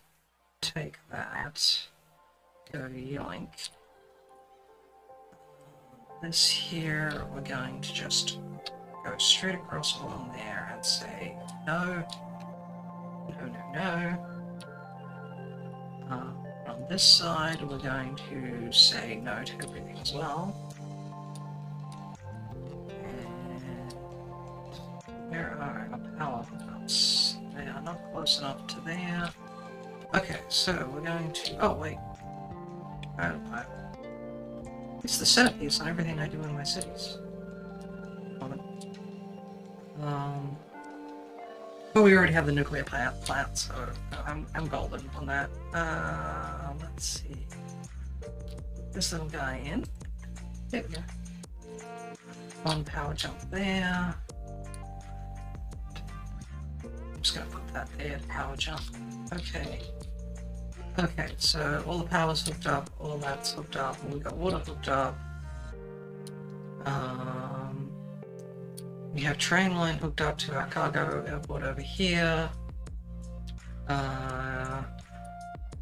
take that, go yoink. This here, we're going to just go straight across along there and say no, no, no, no. On this side, we're going to say no to everything as well. Where are our power hookups? They are not close enough to there. Okay, so we're going to... Oh, wait. It's the centerpiece on everything I do in my cities. But we already have the nuclear plant, so I'm golden on that. Let's see. This little guy in. There we go. One power jump there. I'm just gonna put that there to power jump. Okay. Okay, so all the power's hooked up, all that's hooked up, and we've got water hooked up. We have train line hooked up to our cargo airport over here. I'm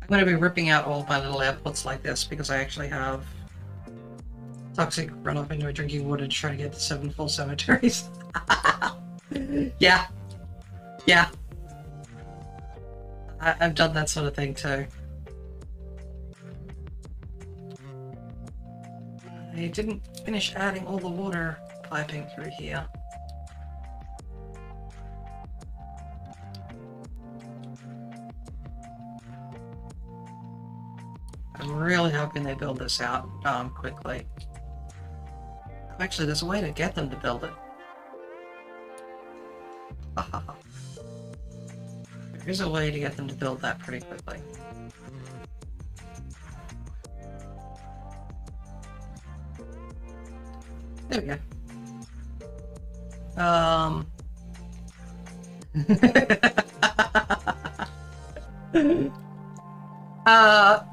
going to be ripping out all my little airports like this because I actually have toxic runoff into drinking water to try to get to 7 full cemeteries. Yeah. Yeah. I've done that sort of thing too. I didn't finish adding all the water piping through here. I'm really hoping they build this out quickly. Actually, there's a way to get them to build it. There is a way to get them to build that pretty quickly. There we go.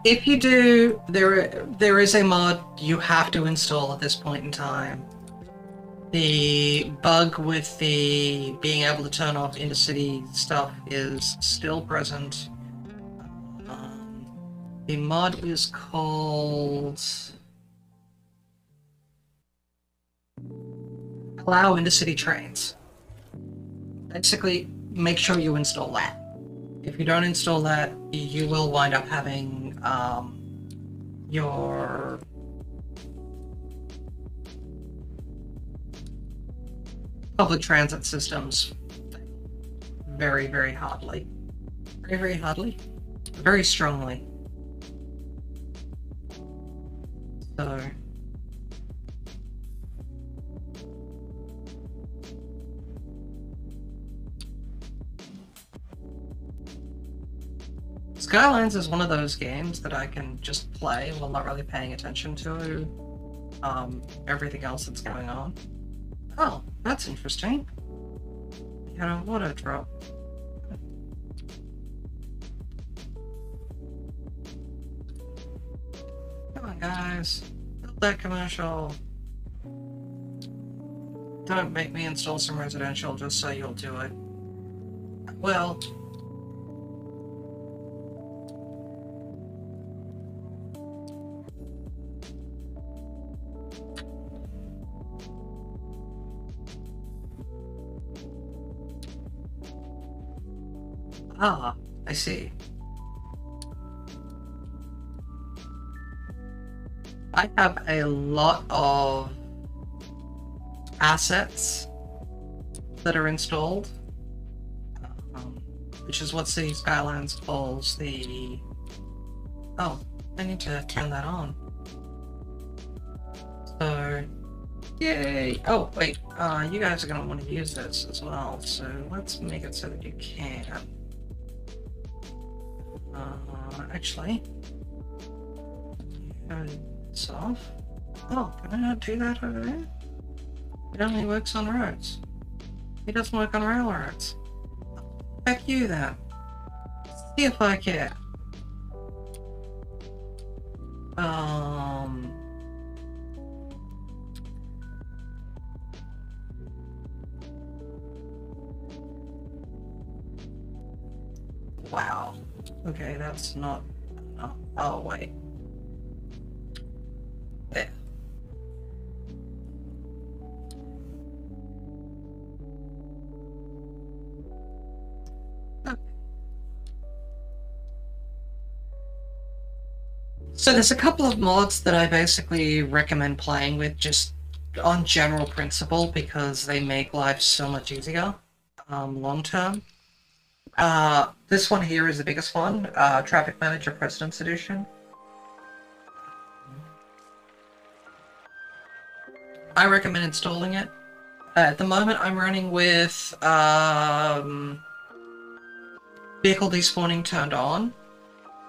If you do, there is a mod you have to install at this point in time. The bug with the being able to turn off intercity stuff is still present. The mod is called Allow Intercity Trains. Basically, make sure you install that. If you don't install that, you will wind up having your public transit systems very, very hardly. Very, very hardly? Very strongly. So... Skylines is one of those games that I can just play while not really paying attention to everything else that's going on. Oh, that's interesting. You had a water drop. Come on, guys. Build that commercial. Don't make me install some residential just so you'll do it. Well... Ah, I see. I have a lot of assets that are installed, which is what City Skylines calls the... Oh, I need to turn that on. So, yay! Oh, wait, you guys are going to want to use this as well, so let's make it so that you can. Actually, it's off. Oh, can I not do that over there? It only works on roads. It doesn't work on railroads. Heck you then. See if I care. Wow. Okay, that's not... Oh, wait. There. Okay. So there's a couple of mods that I basically recommend playing with just on general principle because they make life so much easier long term. This one here is the biggest one, Traffic Manager President's Edition. I recommend installing it. At the moment I'm running with vehicle despawning turned on,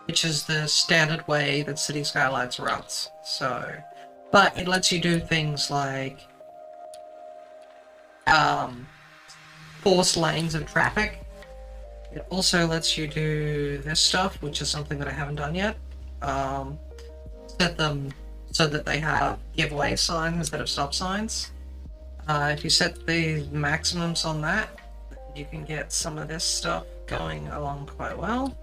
which is the standard way that City Skylines runs. So, but it lets you do things like force lanes of traffic. It also lets you do this stuff, which is something that I haven't done yet. Set them so that they have giveaway signs instead of stop signs. If you set the maximums on that, you can get some of this stuff going along quite well.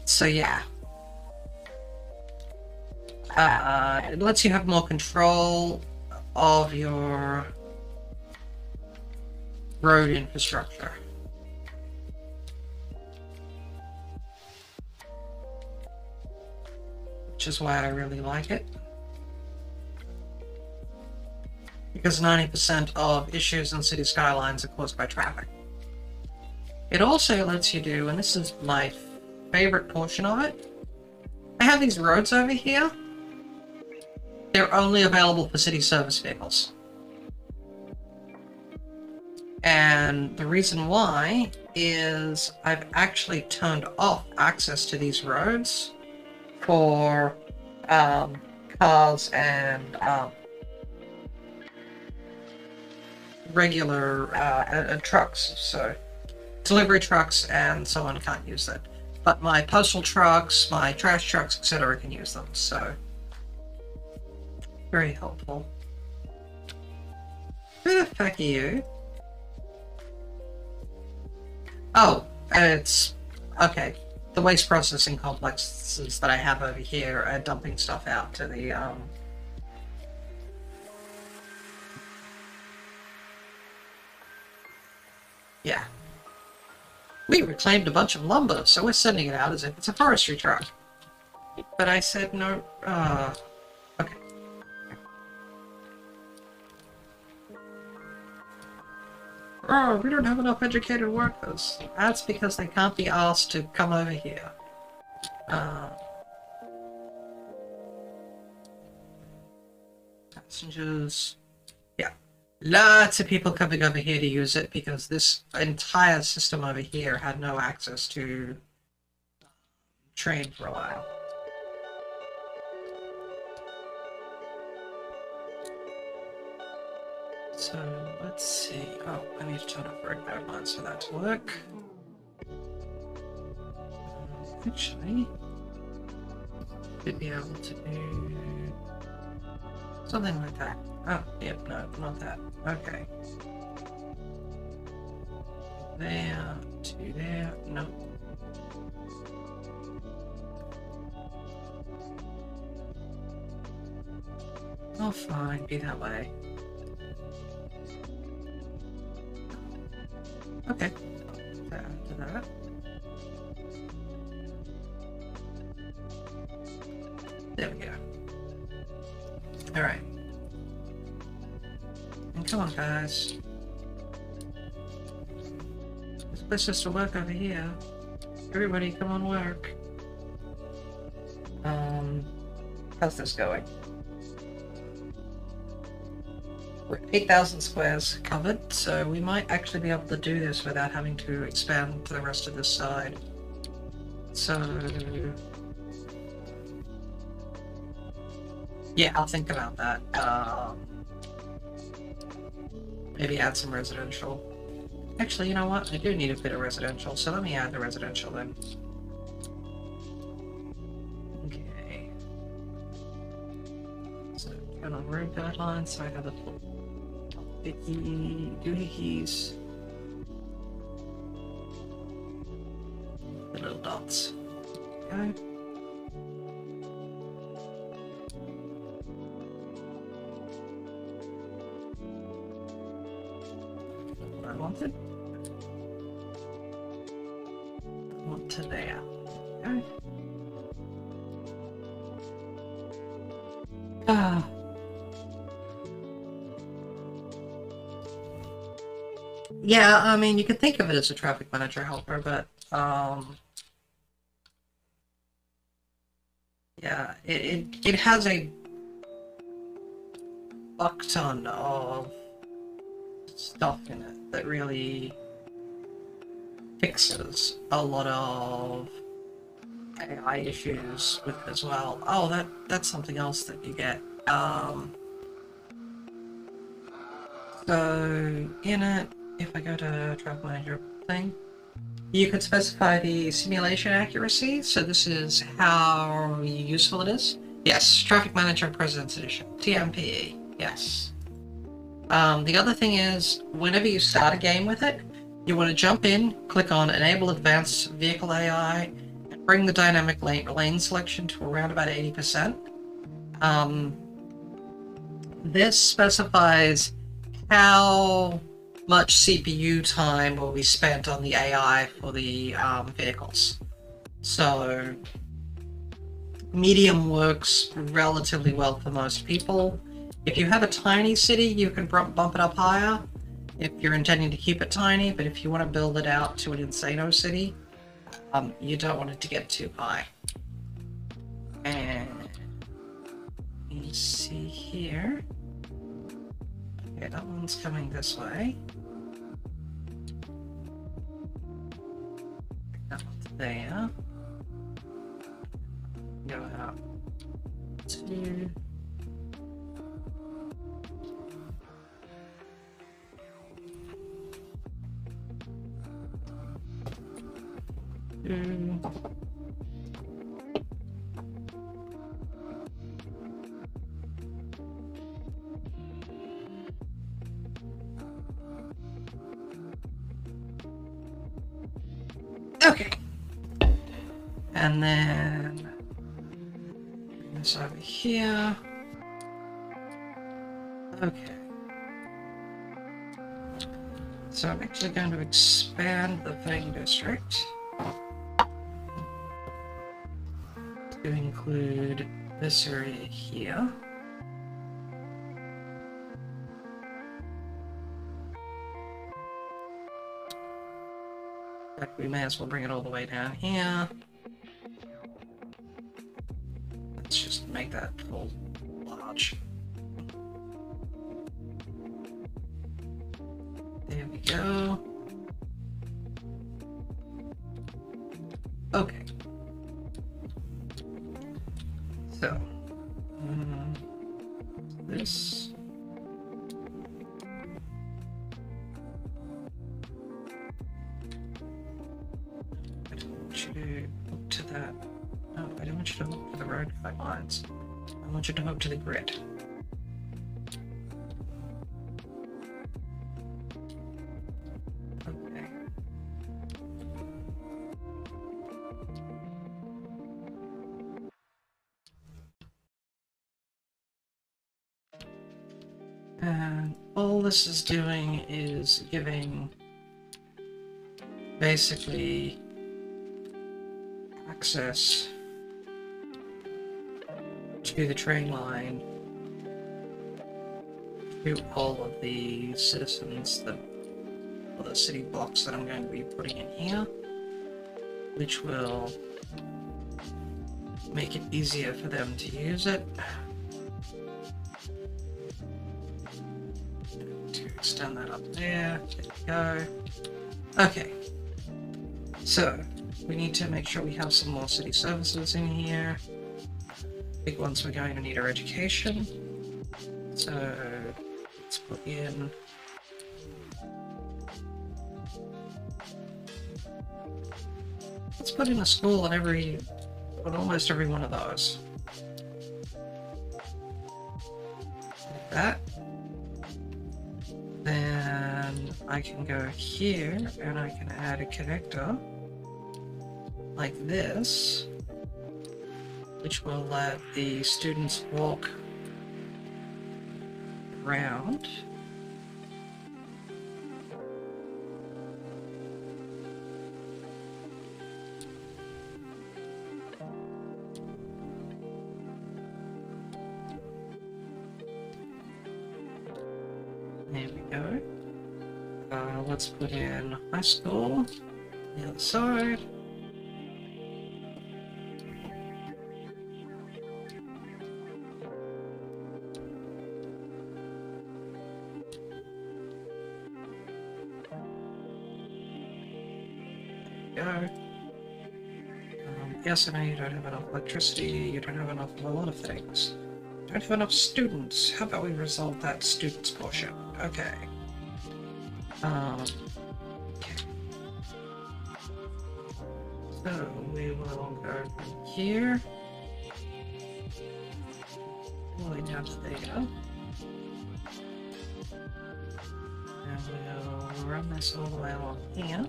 So yeah. It lets you have more control of your road infrastructure. Which is why I really like it. Because 90% of issues in City Skylines are caused by traffic. It also lets you do, and this is my favorite portion of it, I have these roads over here. They're only available for city service vehicles. And the reason why is I've actually turned off access to these roads for cars and regular trucks. So delivery trucks and so on can't use that. But my postal trucks, my trash trucks, etc. can use them. So very helpful. Who the fuck are you? Oh, it's okay. The waste processing complexes that I have over here are dumping stuff out to the yeah. We reclaimed a bunch of lumber, so we're sending it out as if it's a forestry truck. But I said no. Okay. Oh, we don't have enough educated workers. That's because they can't be asked to come over here. Passengers. Yeah. Lots of people coming over here to use it because this entire system over here had no access to train for a while. So let's see. Oh, I need to turn off road guidelines for that to work. Actually, should be able to do something like that. Oh, yep, no, not that. Okay. There to there. No. Oh, fine. Be that way. Okay. After that. There we go. Alright. And come on, guys. This place has to work over here. Everybody, come on, work. How's this going? We're 8,000 squares covered, so we might actually be able to do this without having to expand to the rest of this side. So yeah, I'll think about that. Maybe add some residential. Actually, you know what? I do need a bit of residential, so let me add the residential then. Okay. So turn on road guidelines, so I have a doohickeys. The little dots. Okay. What I wanted. I want to there. Okay. Ah. Yeah, I mean, you could think of it as a traffic manager helper, but yeah, it has a fuck ton of stuff in it that really fixes a lot of AI issues with it as well. Oh, that's something else that you get. So in it, if I go to Traffic Manager thing, you could specify the simulation accuracy. So this is how useful it is. Yes, Traffic Manager President's Edition, TMPE. Yes. The other thing is, whenever you start a game with it, you want to jump in, click on Enable Advanced Vehicle AI, and bring the dynamic lane selection to around about 80%. This specifies how much CPU time will be spent on the AI for the vehicles. So, medium works relatively well for most people. If you have a tiny city, you can bump it up higher if you're intending to keep it tiny, but if you want to build it out to an insano city, you don't want it to get too high. And you see here, okay, that one's coming this way. That one's there. Go out to... Okay. And then this over here. Okay. So I'm actually going to expand the thing district to include this area here. In fact, we may as well bring it all the way down here. Let's just make that full large. There we go. Okay. So, this. I don't want you to hook to that. No, I don't want you to hook to the road guidelines. I want you to hook to the grid. Okay. And all this is doing is giving basically access to the train line to all of the citizens that, or the city blocks that I'm going to be putting in here, which will make it easier for them to use it. To extend that up there. There we go. Okay. So, we need to make sure we have some more city services in here. Big ones, we're going to need our education. So, let's put in... Let's put in a school in almost every one of those. Like that. Then I can go here and I can add a connector like this, which will let the students walk around. There we go. Let's put in high school on the other side. go. Yes, I know you don't have enough electricity, you don't have enough of a lot of things. You don't have enough students. How about we resolve that students portion? Okay. Okay. So we will go from here. All the way down to there. And we'll run this all the way along here.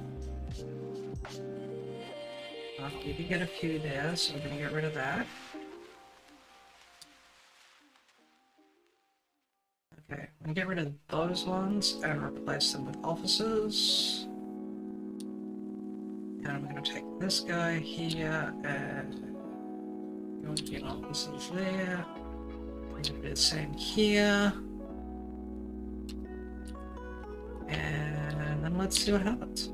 We did get a few there, so we're going to get rid of that. Okay, I'm going to get rid of those ones and replace them with officers. And I'm going to take this guy here and going to get officers there. I'm going to do the same here. And then let's see what happens.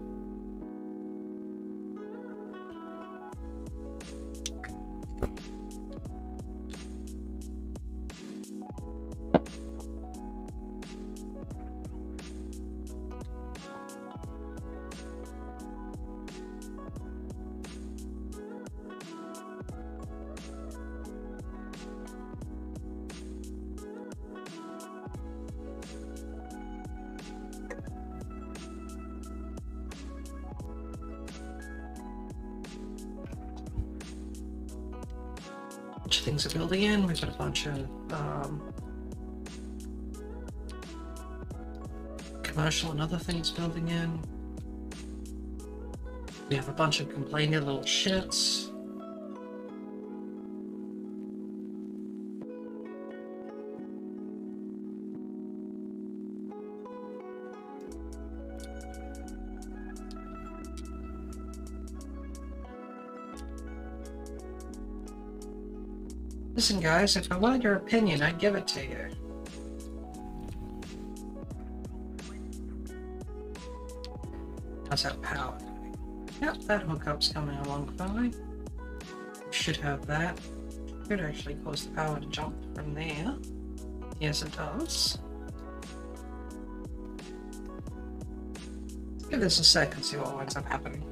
Of things are building in. We've got a bunch of commercial and other things building in. We have a bunch of complaining little shits. Listen, guys, if I wanted your opinion, I'd give it to you. How's that power? Yep, that hookup's coming along fine. We should have that. Could actually cause the power to jump from there. Yes, it does. Give this a sec and see what winds up happening.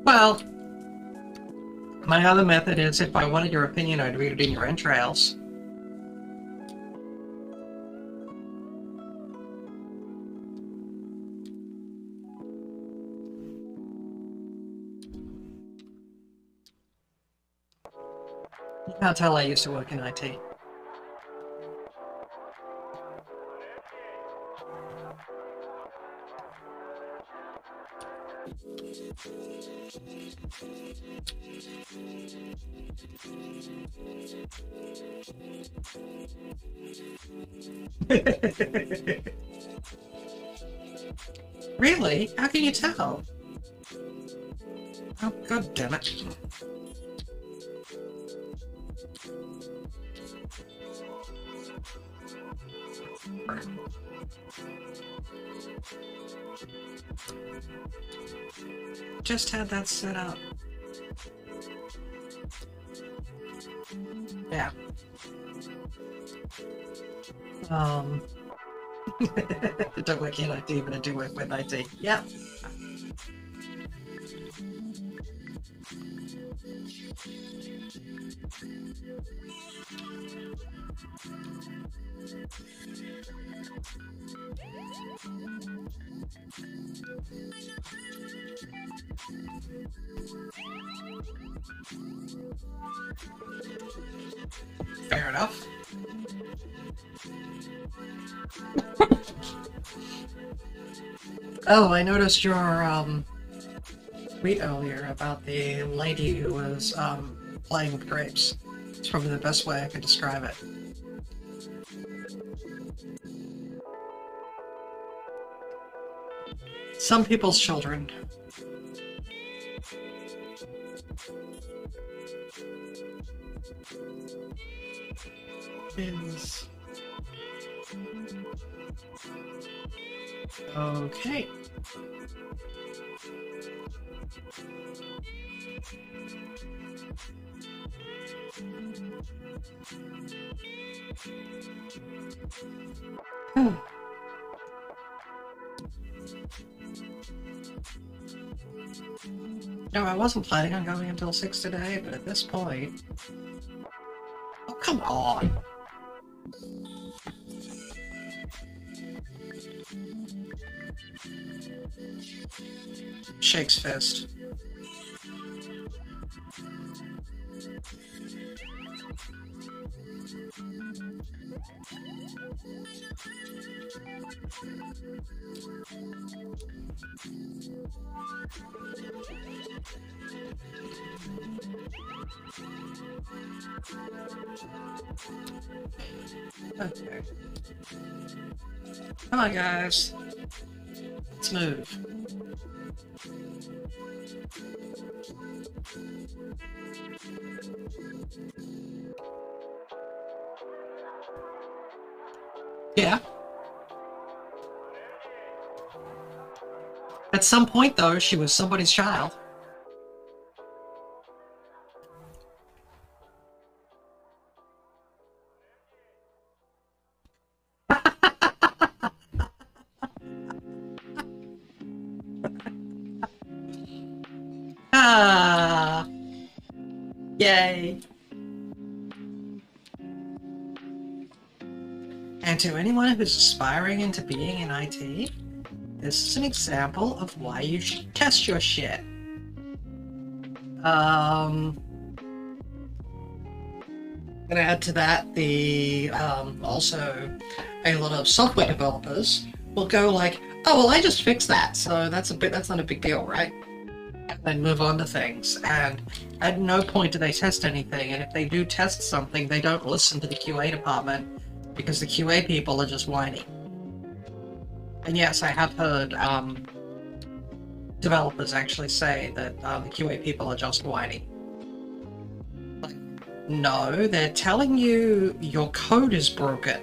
Well, my other method is if I wanted your opinion, I'd read it in your entrails. You can't tell I used to work in IT. Really? How can you tell? Oh, god damn it. Just had that set up. Yeah. Don't work in IT, but I do work with IT. Yeah. Fair enough. Oh, I noticed your tweet earlier about the lady who was playing with grapes. It's probably the best way I could describe it. Some people's children. is okay. No, I wasn't planning on going until 6 today, but at this point... Oh, come on! Shakes fist. Okay. Come on, guys. Let's move. Yeah. At some point, though, she was somebody's child. Ah! Yay! And to anyone who's aspiring into being in IT, this is an example of why you should test your shit. I'm gonna add to that the also a lot of software developers will go like, oh well, I just fixed that, so that's not a big deal, right? And then move on to things, and at no point do they test anything, and if they do test something, they don't listen to the QA department because the QA people are just whiny. And yes, I have heard developers actually say that the QA people are just whiny. Like, no, they're telling you your code is broken.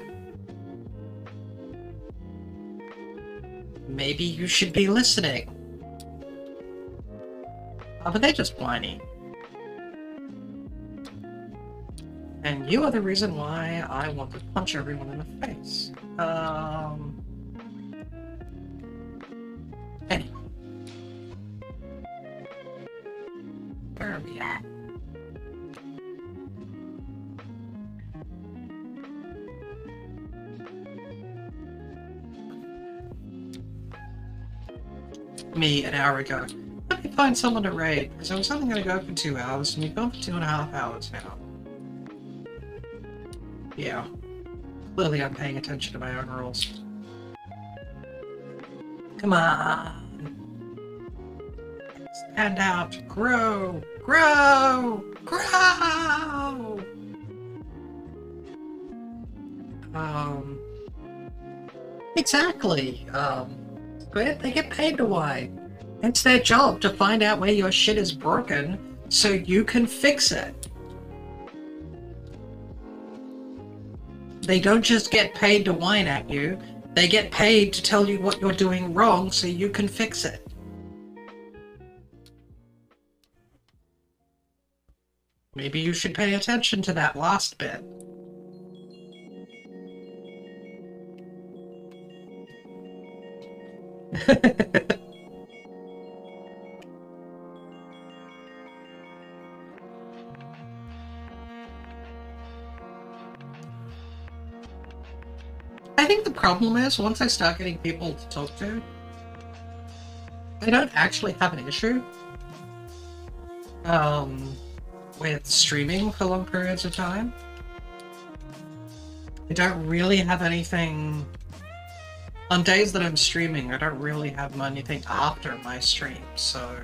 Maybe you should be listening. But they're just whiny. And you are the reason why I want to punch everyone in the face. Anyway. Where are we at? Me an hour ago. Let me find someone to raid, because I was only going to go for 2 hours, and we've gone for 2.5 hours now. Yeah. Clearly I'm paying attention to my own rules. Come on! Stand out! Grow! Grow! Grow! Exactly. They get paid to whine. It's their job to find out where your shit is broken so you can fix it. They don't just get paid to whine at you, they get paid to tell you what you're doing wrong so you can fix it. Maybe you should pay attention to that last bit. I think the problem is, once I start getting people to talk to, I don't actually have an issue with streaming for long periods of time. I don't really have anything... On days that I'm streaming, I don't really have anything after my stream, so...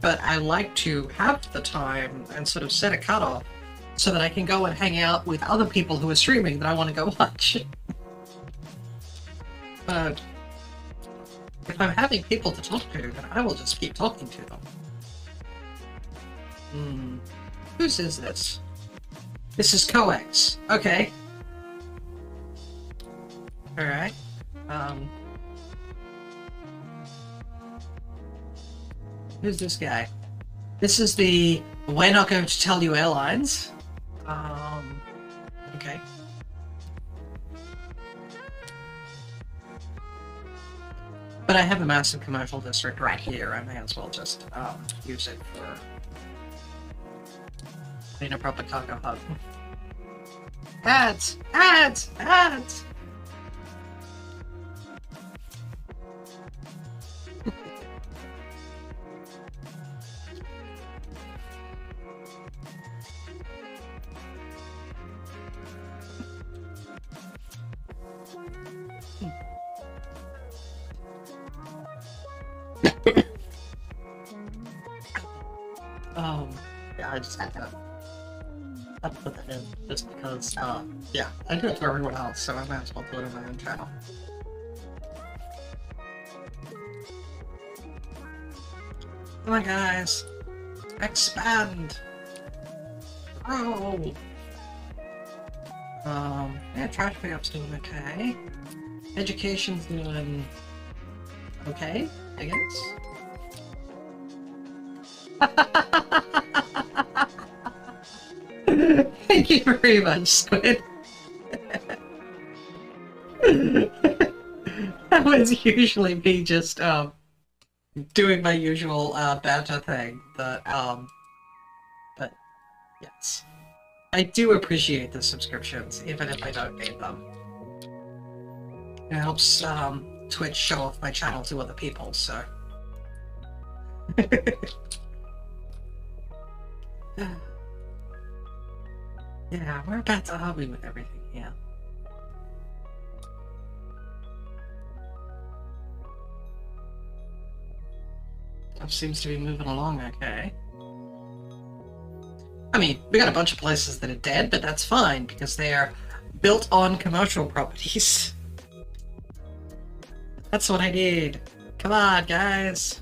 But I like to have the time and sort of set a cutoff so that I can go and hang out with other people who are streaming that I want to go watch. But if I'm having people to talk to, then I will just keep talking to them. Whose is this? This is coax. Okay. Alright. Who's this guy? This is the "we're not going to tell you" airlines. Okay. But I have a massive commercial district right here. I may as well just use it for being a proper cargo hub. Ads! Ads! Ads! Yeah, I just had to put that in just because, yeah, I do it for everyone else, so I might as well do it on my own channel. Come on, guys! Expand! Grow! Yeah, trash pickup's doing okay. Education's doing okay, I guess. Thank you very much, Squid. That was usually me just doing my usual banter thing, but yes. I do appreciate the subscriptions, even if I don't need them. It helps Twitch show off my channel to other people, so. Yeah, whereabouts are we with everything here? Stuff seems to be moving along okay. I mean, we got a bunch of places that are dead, but that's fine, because they are built on commercial properties. That's what I need. Come on, guys.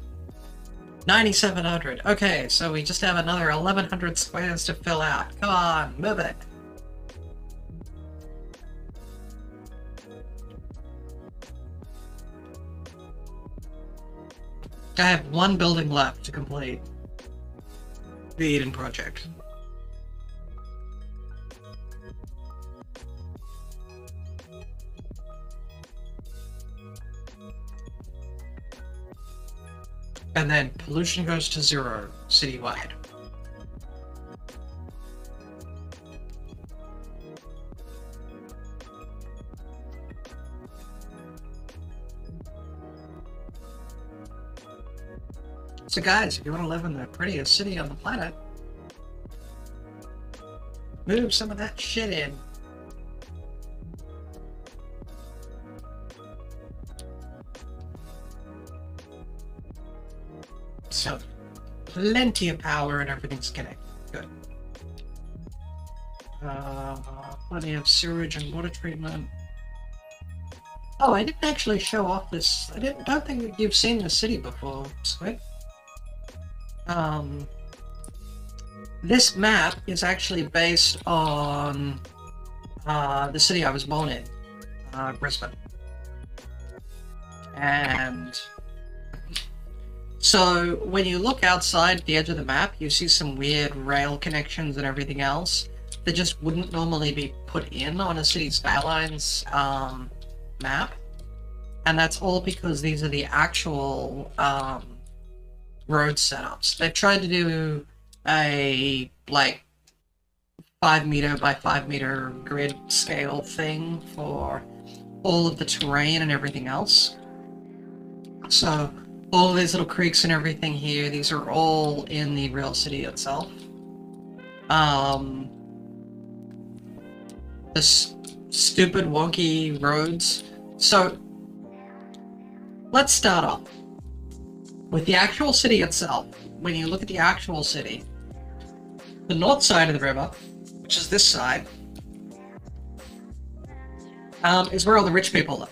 9,700. Okay, so we just have another 1,100 squares to fill out. Come on, move it. I have one building left to complete the Eden project. And then pollution goes to 0 citywide. So guys, if you want to live in the prettiest city on the planet, move some of that shit in. So, plenty of power and everything's connected. Good. Plenty of sewage and water treatment. Oh, I didn't actually show off this. Don't think that you've seen the city before, Squid. This map is actually based on the city I was born in, Brisbane. And so when you look outside the edge of the map, you see some weird rail connections and everything else that just wouldn't normally be put in on a City Skylines map. And that's all because these are the actual road setups. They've tried to do a, like, 5-meter by 5-meter grid scale thing for all of the terrain and everything else. So all of these little creeks and everything here, these are all in the real city itself. The stupid wonky roads. So let's start off with the actual city itself. When you look at the actual city, the north side of the river, which is this side, is where all the rich people live.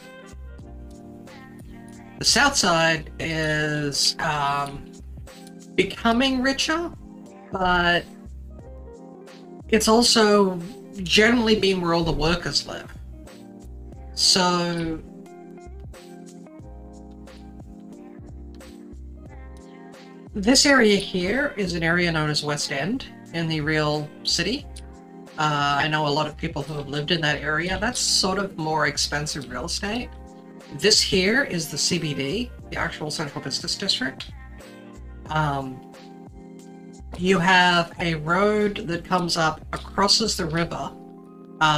The south side is becoming richer, but it's also generally been where all the workers live. So this area here is an area known as West End in the real city. I know a lot of people who have lived in that area. That's sort of more expensive real estate. This here is the CBD, the actual Central Business District. You have a road that comes up, crosses the river.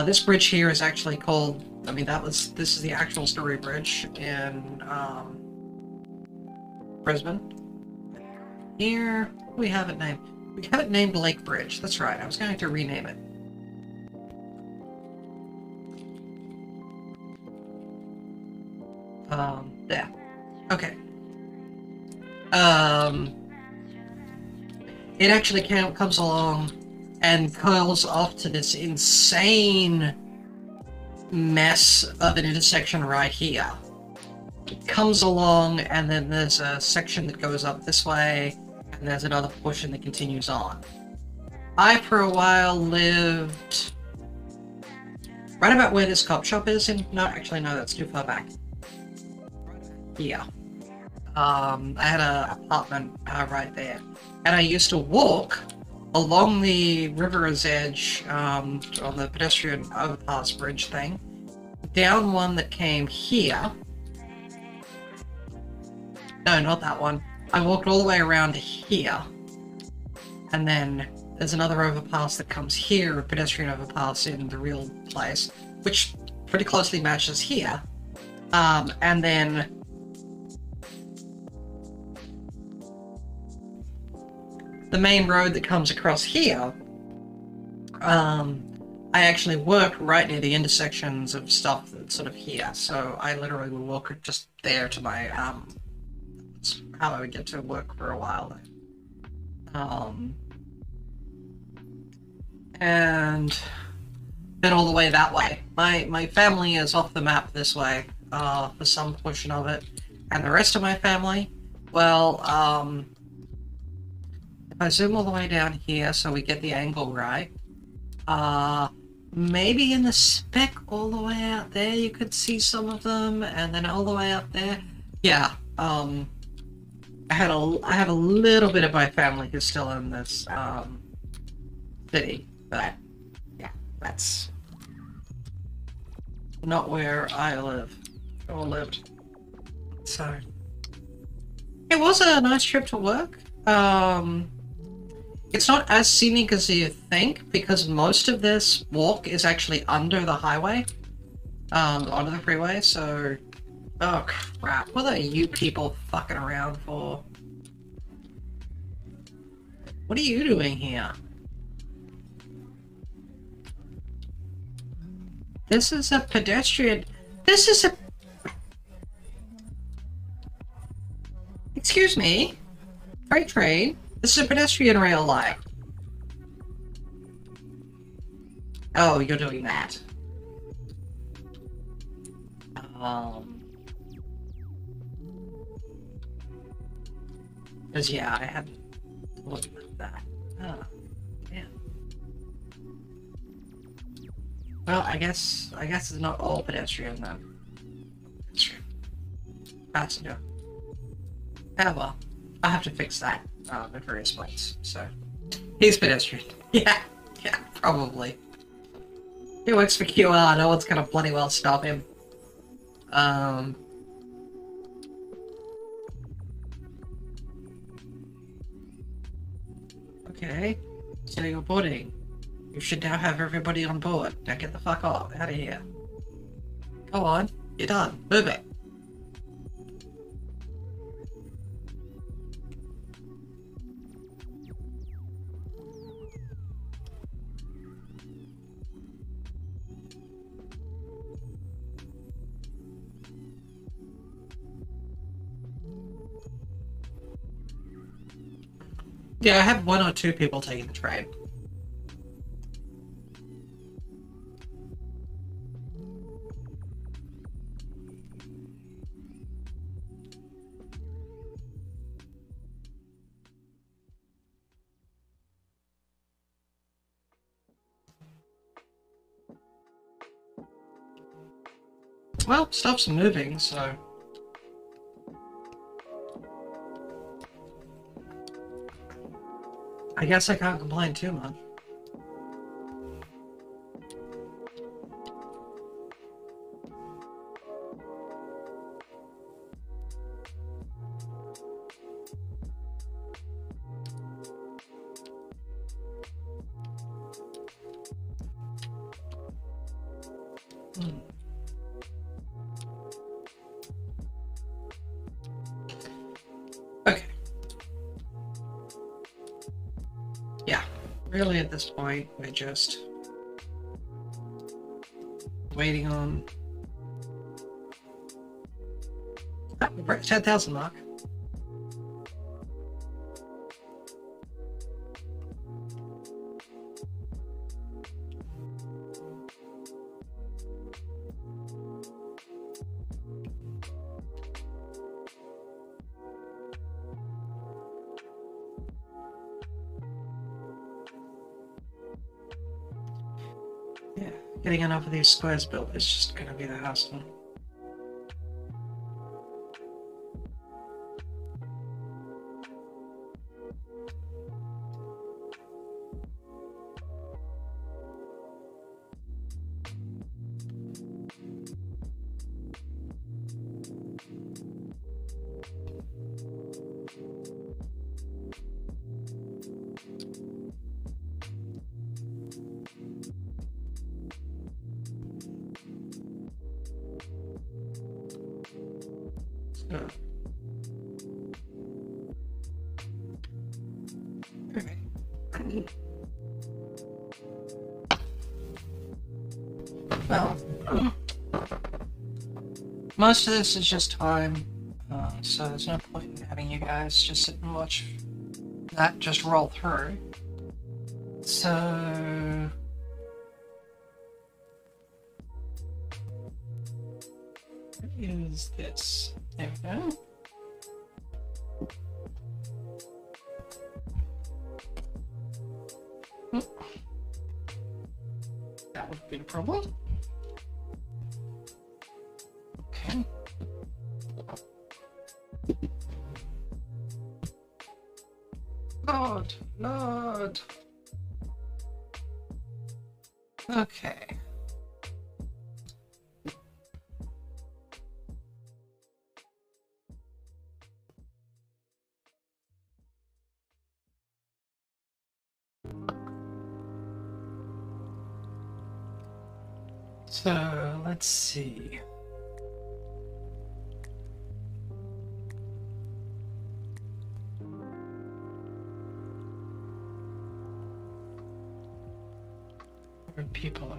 This bridge here is actually called, I mean, this is the actual Story Bridge in Brisbane. Here, we have it named Lake Bridge. That's right, I was going to rename it. There. Okay. It actually comes along and curls off to this insane mess of an intersection right here. It comes along, and then there's a section that goes up this way, and there's another portion that continues on. I, for a while, lived right about where this cop shop is. No, actually, no, that's too far back. Yeah. I had an apartment right there, and I used to walk along the river's edge on the pedestrian overpass bridge thing, down one that came here. No, not that one. I walked all the way around to here, and then there's another overpass that comes here, a pedestrian overpass in the real place, which pretty closely matches here. And then the main road that comes across here, I actually work right near the intersections of stuff that's sort of here, so I literally would walk just there to my, that's how I would get to work for a while. And then all the way that way. My family is off the map this way, for some portion of it, and the rest of my family, well, if I zoom all the way down here so we get the angle right, maybe in the speck all the way out there you could see some of them, and then all the way up there. Yeah, I have a little bit of my who's still in this city, but yeah, that's not where I live or lived. So it was a nice trip to work. It's not as scenic as you think, because most of this walk is actually under the highway, onto the freeway, so... Oh crap, what are you people fucking around for? What are you doing here? This is a pedestrian... This is a... Excuse me? Freight train? This is a pedestrian rail line. Oh, you're doing that. Because, yeah, I hadn't looked at that. Oh, yeah. Well, I guess it's not all pedestrian then. Pedestrian. Passenger. Oh well. I'll have to fix that at various points, so. He's pedestrian. Yeah, probably. He works for QR, no one's gonna bloody well stop him. Okay. So you're boarding. You should now have everybody on board. Now get the fuck off, out of here. Go on, you're done. Move it. Yeah, I have 1 or 2 people taking the train. Well, stuff's moving, so... I guess I can't complain too much. Okay. Yeah, really at this point, we're just waiting on... we're at 10,000 mark. Yeah, getting enough of these squares built is just gonna be the hassle. So. Okay. Well, most of this is just time, so there's no point in having you guys just sit and watch that just roll through. So... what is this? There we go. That would be a problem. Okay. Lord. Okay. So, let's see. Where people at?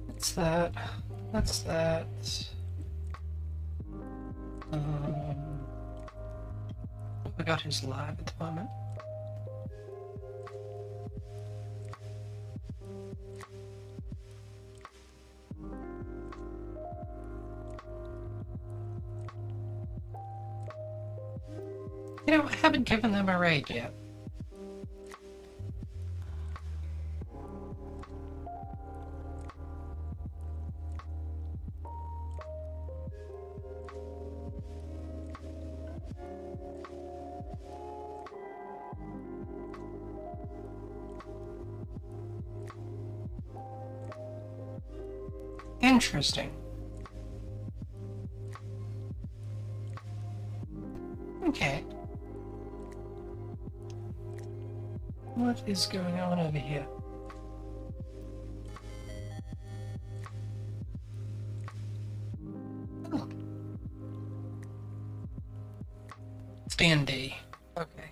That's that. That's that. I got his live at the moment. You know, I haven't given them a raid yet. Interesting. Okay. What is going on over here? Oh. It's D&D. Okay.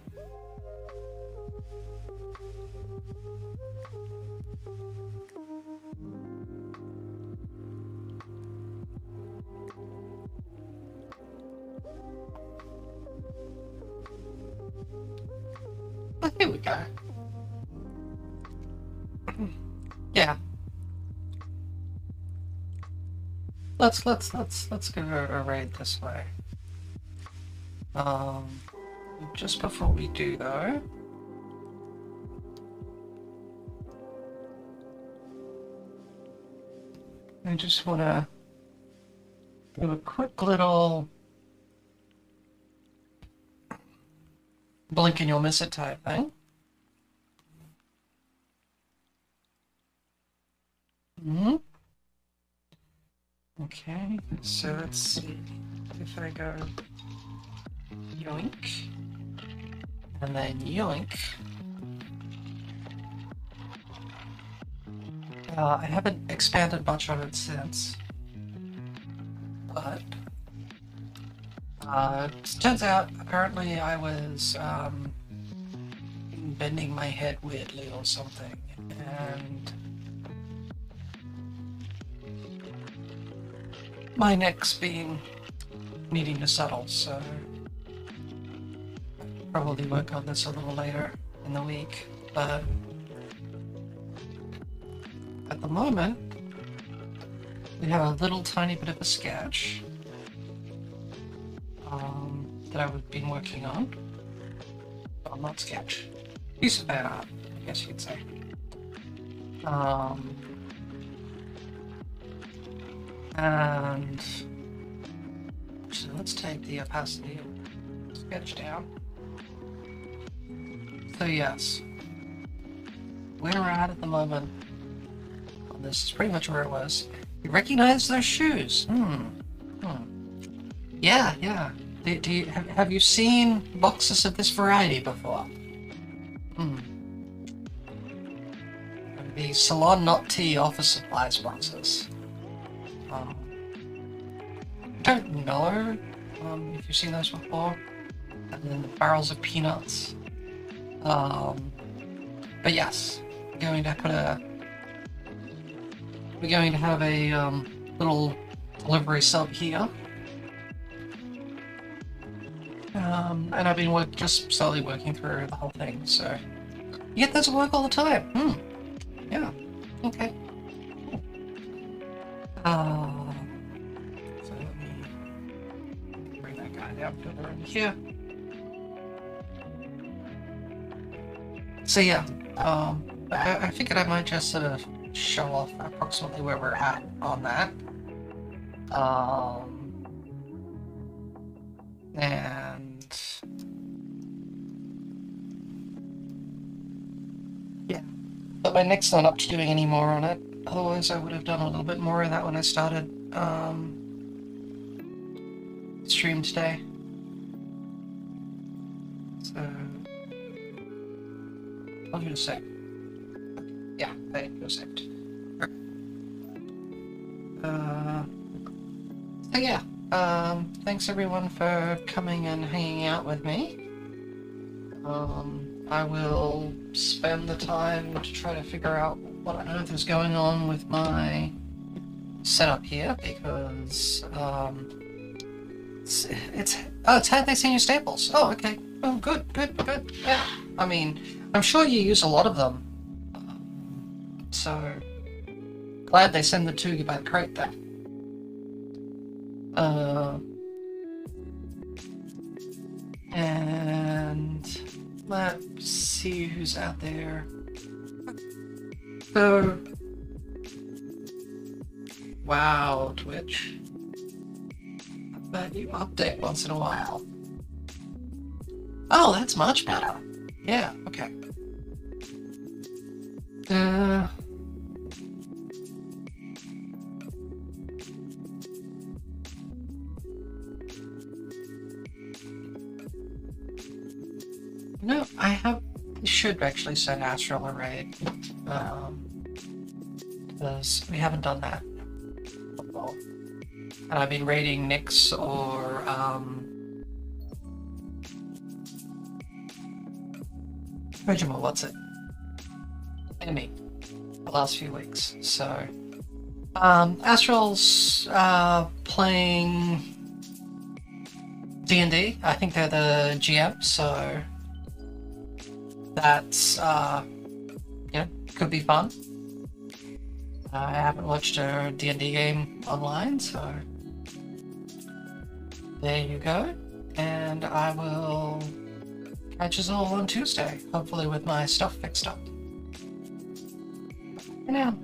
Well, here we go. Yeah. Let's go a raid this way. Just before we do though, I just wanna do a quick little blink and you'll miss it type thing. Okay, so let's see if I go yoink and then yoink. I haven't expanded much on it since, but it turns out apparently I was bending my head weirdly or something, and my neck's been needing to settle, so probably work on this a little later in the week, but at the moment we have a little tiny bit of a sketch that I've been working on. Well, not sketch. Piece of fan art, I guess you'd say. And so let's take the opacity of sketch down. So yes, where we're at the moment on this is pretty much where it was. You recognize those shoes? Yeah. Have you seen boxes of this variety before? The Salon Not Tea office supplies boxes. I don't know if you've seen those before. And then the barrels of peanuts. But yes, we're going to have a little delivery sub here. And I've been just slowly working through the whole thing, so you get those at work all the time. Yeah. Okay. So let me bring that guy down further in here. So yeah, I figured I might just sort of show off approximately where we're at on that. And yeah, but my neck's not up to doing any more on it. Otherwise, I would have done a little bit more of that when I started stream today. So I'll do a sec. Yeah, I go saved. So yeah, thanks everyone for coming and hanging out with me. I will spend the time to try to figure out what on earth is going on with my setup here, because it's had they seen your staples? Oh, okay. Oh, good. Yeah. I mean, I'm sure you use a lot of them. So glad they send the 2 GB crate there. And let's see who's out there. So, wow, Twitch. I bet you update once in a while. Oh, that's much better. Yeah, okay. No, I should actually send Astral a raid, because we haven't done that before. And I've been raiding Nyx or, Regimal, what's it? Enemy, the last few weeks, so. Astral's, playing D&D. I think they're the GM, so that's, could be fun. I haven't watched a D&D game online, so there you go. And I will catch us all on Tuesday, hopefully with my stuff fixed up. For now.